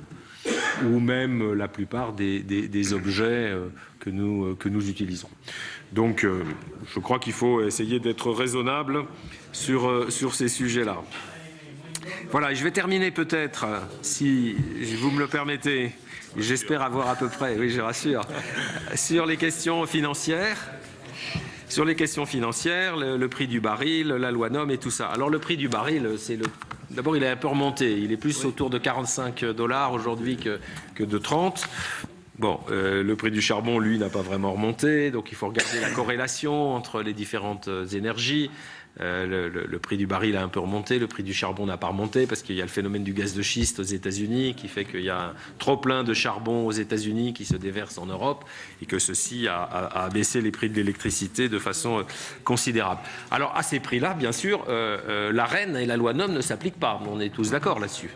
ou même la plupart des objets que nous utilisons. Donc, je crois qu'il faut essayer d'être raisonnable sur ces sujets-là. Voilà, je vais terminer peut-être, si vous me le permettez, j'espère avoir à peu près, oui, je rassure, sur les questions financières. Sur les questions financières, le prix du baril, la loi NOM et tout ça. Alors le prix du baril, d'abord il est un peu remonté. Il est plus autour de 45 $ aujourd'hui que de 30. Bon, le prix du charbon, lui, n'a pas vraiment remonté. Donc il faut regarder la corrélation entre les différentes énergies. Le prix du baril a un peu remonté, le prix du charbon n'a pas remonté parce qu'il y a le phénomène du gaz de schiste aux États-Unis qui fait qu'il y a un trop-plein de charbon aux États-Unis qui se déverse en Europe et que ceci a baissé les prix de l'électricité de façon considérable. Alors à ces prix-là, bien sûr, l'AREN et la loi NOM ne s'appliquent pas. On est tous d'accord là-dessus.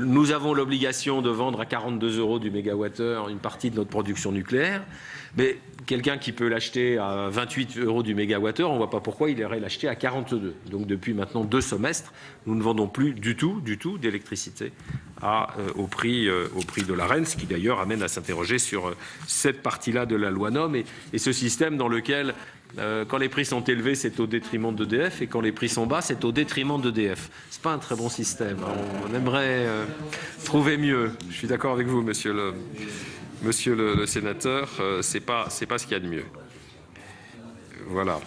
Nous avons l'obligation de vendre à 42 € du mégawattheure une partie de notre production nucléaire, mais quelqu'un qui peut l'acheter à 28 € du mégawattheure, on ne voit pas pourquoi il irait l'acheter à 42. Donc depuis maintenant 2 semestres, nous ne vendons plus du tout d'électricité au prix de l'AREN, ce qui d'ailleurs amène à s'interroger sur cette partie-là de la loi NOM et ce système dans lequel quand les prix sont élevés, c'est au détriment d'EDF, et quand les prix sont bas, c'est au détriment d'EDF. Ce n'est pas un très bon système. On aimerait trouver mieux. Je suis d'accord avec vous, monsieur le sénateur. C'est pas ce qu'il y a de mieux. Voilà.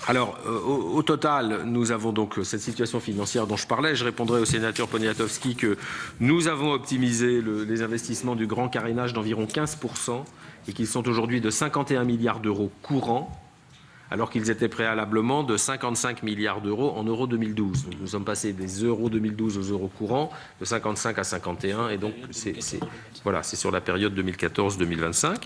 Alors, au total, nous avons donc cette situation financière dont je parlais. Je répondrai au sénateur Poniatowski que nous avons optimisé les investissements du grand carénage d'environ 15% et qu'ils sont aujourd'hui de 51 milliards d'euros courants, alors qu'ils étaient préalablement de 55 milliards d'euros en euros 2012. Donc nous sommes passés des euros 2012 aux euros courants, de 55 à 51, et donc c'est sur la période 2014-2025.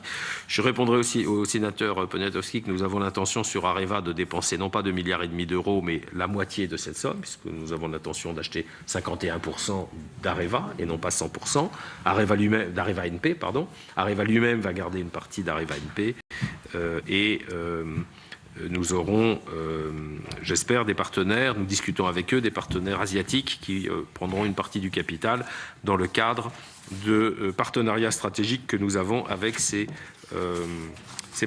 Je répondrai aussi au sénateur Poniatowski que nous avons l'intention sur Areva de dépenser non pas 2,5 milliards d'euros, mais la moitié de cette somme, puisque nous avons l'intention d'acheter 51% d'Areva et non pas 100%. d'Areva NP, pardon. Areva lui-même va garder une partie d'Areva NP nous aurons, j'espère, des partenaires, nous discutons avec eux, des partenaires asiatiques qui prendront une partie du capital dans le cadre de partenariats stratégiques que nous avons avec ces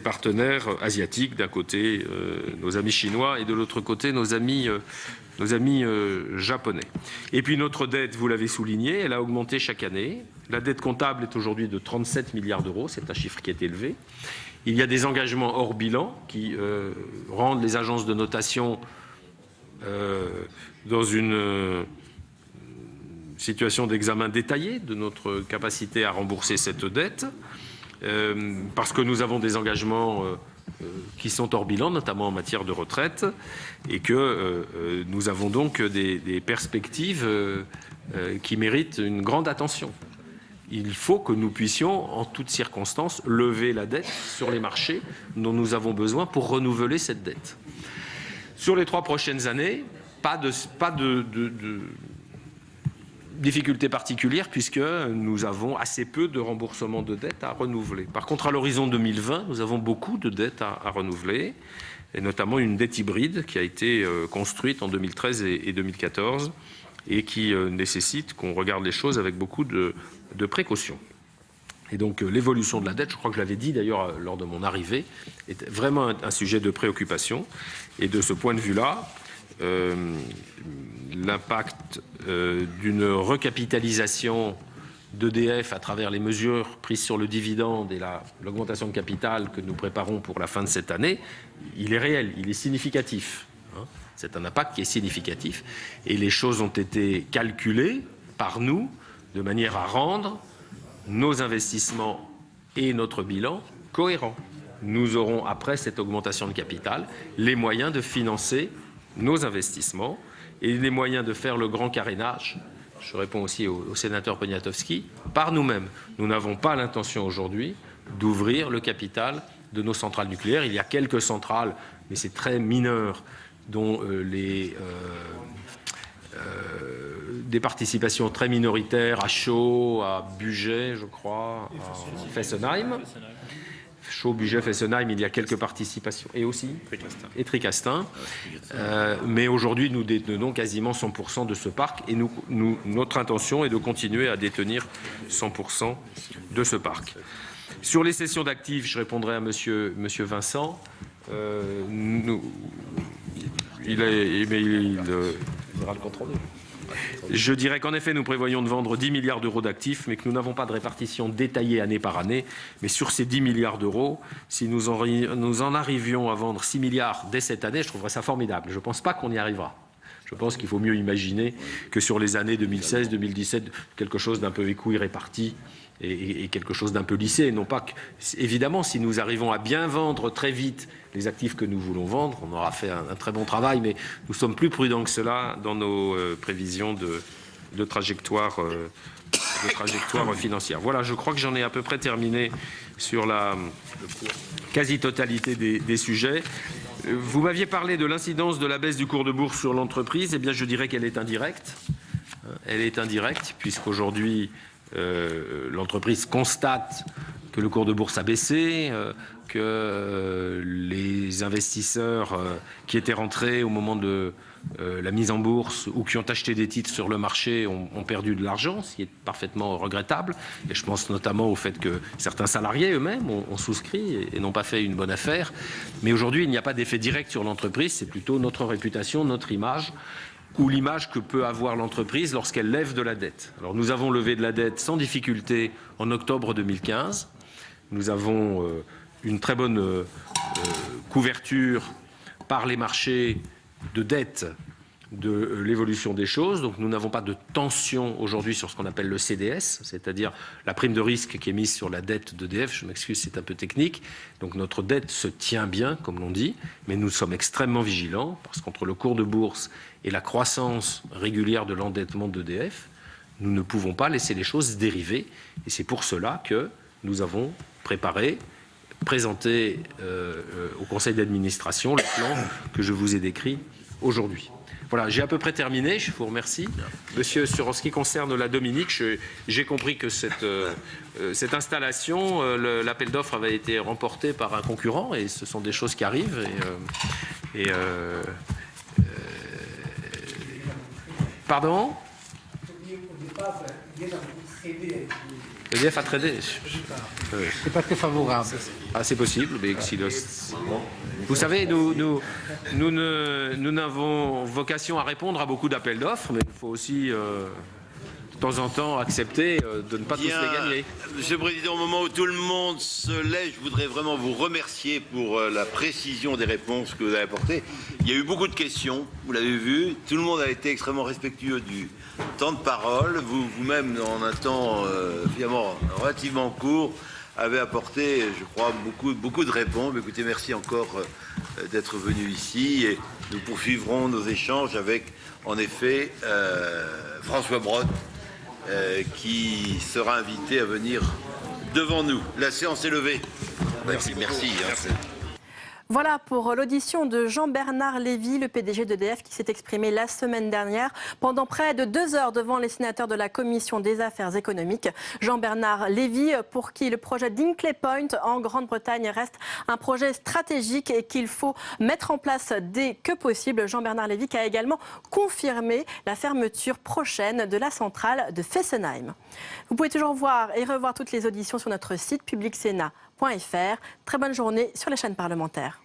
partenaires asiatiques. D'un côté, nos amis chinois et de l'autre côté, nos amis japonais. Et puis notre dette, vous l'avez souligné, elle a augmenté chaque année. La dette comptable est aujourd'hui de 37 milliards d'euros, c'est un chiffre qui est élevé. Il y a des engagements hors bilan qui rendent les agences de notation dans une situation d'examen détaillé de notre capacité à rembourser cette dette, parce que nous avons des engagements qui sont hors bilan, notamment en matière de retraite, et que nous avons donc des perspectives qui méritent une grande attention. Il faut que nous puissions, en toutes circonstances, lever la dette sur les marchés dont nous avons besoin pour renouveler cette dette. Sur les 3 prochaines années, pas de difficultés particulières puisque nous avons assez peu de remboursements de dettes à renouveler. Par contre, à l'horizon 2020, nous avons beaucoup de dettes à renouveler, et notamment une dette hybride qui a été construite en 2013 et 2014 et qui nécessite qu'on regarde les choses avec beaucoup de précaution. Et donc l'évolution de la dette, je crois que je l'avais dit d'ailleurs lors de mon arrivée, est vraiment un sujet de préoccupation. Et de ce point de vue-là, l'impact d'une recapitalisation d'EDF à travers les mesures prises sur le dividende et l'augmentation de capital que nous préparons pour la fin de cette année, il est réel, il est significatif. C'est un impact qui est significatif. Et les choses ont été calculées par nous de manière à rendre nos investissements et notre bilan cohérents. Nous aurons, après cette augmentation de capital, les moyens de financer nos investissements et les moyens de faire le grand carénage. Je réponds aussi au sénateur Poniatowski, par nous-mêmes. Nous n'avons pas l'intention aujourd'hui d'ouvrir le capital de nos centrales nucléaires. Il y a quelques centrales, mais c'est très mineur, dont des participations très minoritaires à Chaux, à Bugey, je crois, à Fessenheim. Chaux, Bugey, Fessenheim, il y a quelques participations. Et aussi Tricastin. Mais aujourd'hui, nous détenons quasiment 100% de ce parc. Et notre intention est de continuer à détenir 100% de ce parc. Sur les cessions d'actifs, je répondrai à monsieur Vincent. Il faudra le contrôler. Je dirais qu'en effet, nous prévoyons de vendre 10 milliards d'euros d'actifs, mais que nous n'avons pas de répartition détaillée année par année. Mais sur ces 10 milliards d'euros, si nous en arrivions à vendre 6 milliards dès cette année, je trouverais ça formidable. Je ne pense pas qu'on y arrivera. Je pense qu'il faut mieux imaginer que sur les années 2016, 2017, quelque chose d'un peu écouille réparti et quelque chose d'un peu lissé. Non pas que, évidemment, si nous arrivons à bien vendre très vite les actifs que nous voulons vendre, on aura fait un très bon travail, mais nous sommes plus prudents que cela dans nos prévisions de trajectoire financière. Voilà, je crois que j'en ai à peu près terminé sur la quasi-totalité des sujets. Vous m'aviez parlé de l'incidence de la baisse du cours de bourse sur l'entreprise. Eh bien, je dirais qu'elle est indirecte. Elle est indirecte, puisqu'aujourd'hui, l'entreprise constate que le cours de bourse a baissé, que les investisseurs qui étaient rentrés au moment de la mise en bourse ou qui ont acheté des titres sur le marché ont perdu de l'argent, ce qui est parfaitement regrettable. Et je pense notamment au fait que certains salariés eux-mêmes ont souscrit et n'ont pas fait une bonne affaire. Mais aujourd'hui, il n'y a pas d'effet direct sur l'entreprise, c'est plutôt notre réputation, notre image, ou l'image que peut avoir l'entreprise lorsqu'elle lève de la dette. Alors nous avons levé de la dette sans difficulté en octobre 2015. Nous avons une très bonne couverture par les marchés de dette de l'évolution des choses. Donc nous n'avons pas de tension aujourd'hui sur ce qu'on appelle le CDS, c'est-à-dire la prime de risque qui est mise sur la dette d'EDF. Je m'excuse, c'est un peu technique. Donc notre dette se tient bien, comme l'on dit, mais nous sommes extrêmement vigilants parce qu'entre le cours de bourse et la croissance régulière de l'endettement d'EDF, nous ne pouvons pas laisser les choses dériver. Et c'est pour cela que nous avons présenté au conseil d'administration le plan que je vous ai décrit aujourd'hui. Voilà, j'ai à peu près terminé, je vous remercie. Monsieur, en ce qui concerne la Dominique, j'ai compris que cette installation, l'appel d'offres avait été remporté par un concurrent, et ce sont des choses qui arrivent. Pardon ? EDF a tradé. C'est pas très favorable. Ah, c'est possible, mais vous savez, nous n'avons vocation à répondre à beaucoup d'appels d'offres, mais il faut aussi de temps en temps accepter de ne pas tous les gagner. Monsieur le Président, au moment où tout le monde se lève, je voudrais vraiment vous remercier pour la précision des réponses que vous avez apportées. Il y a eu beaucoup de questions, vous l'avez vu. Tout le monde a été extrêmement respectueux du temps de parole. Vous-même, en un temps finalement relativement court, avez apporté, je crois, beaucoup de réponses. Écoutez, merci encore d'être venu ici. Et nous poursuivrons nos échanges avec, en effet, François Brottes, qui sera invité à venir devant nous. La séance est levée. Merci. Voilà pour l'audition de Jean-Bernard Lévy, le PDG d'EDF, qui s'est exprimé la semaine dernière pendant près de 2 heures devant les sénateurs de la Commission des affaires économiques. Jean-Bernard Lévy, pour qui le projet d'Hinkley Point en Grande-Bretagne reste un projet stratégique et qu'il faut mettre en place dès que possible. Jean-Bernard Lévy qui a également confirmé la fermeture prochaine de la centrale de Fessenheim. Vous pouvez toujours voir et revoir toutes les auditions sur notre site publicsénat.fr. Très bonne journée sur les chaînes parlementaires.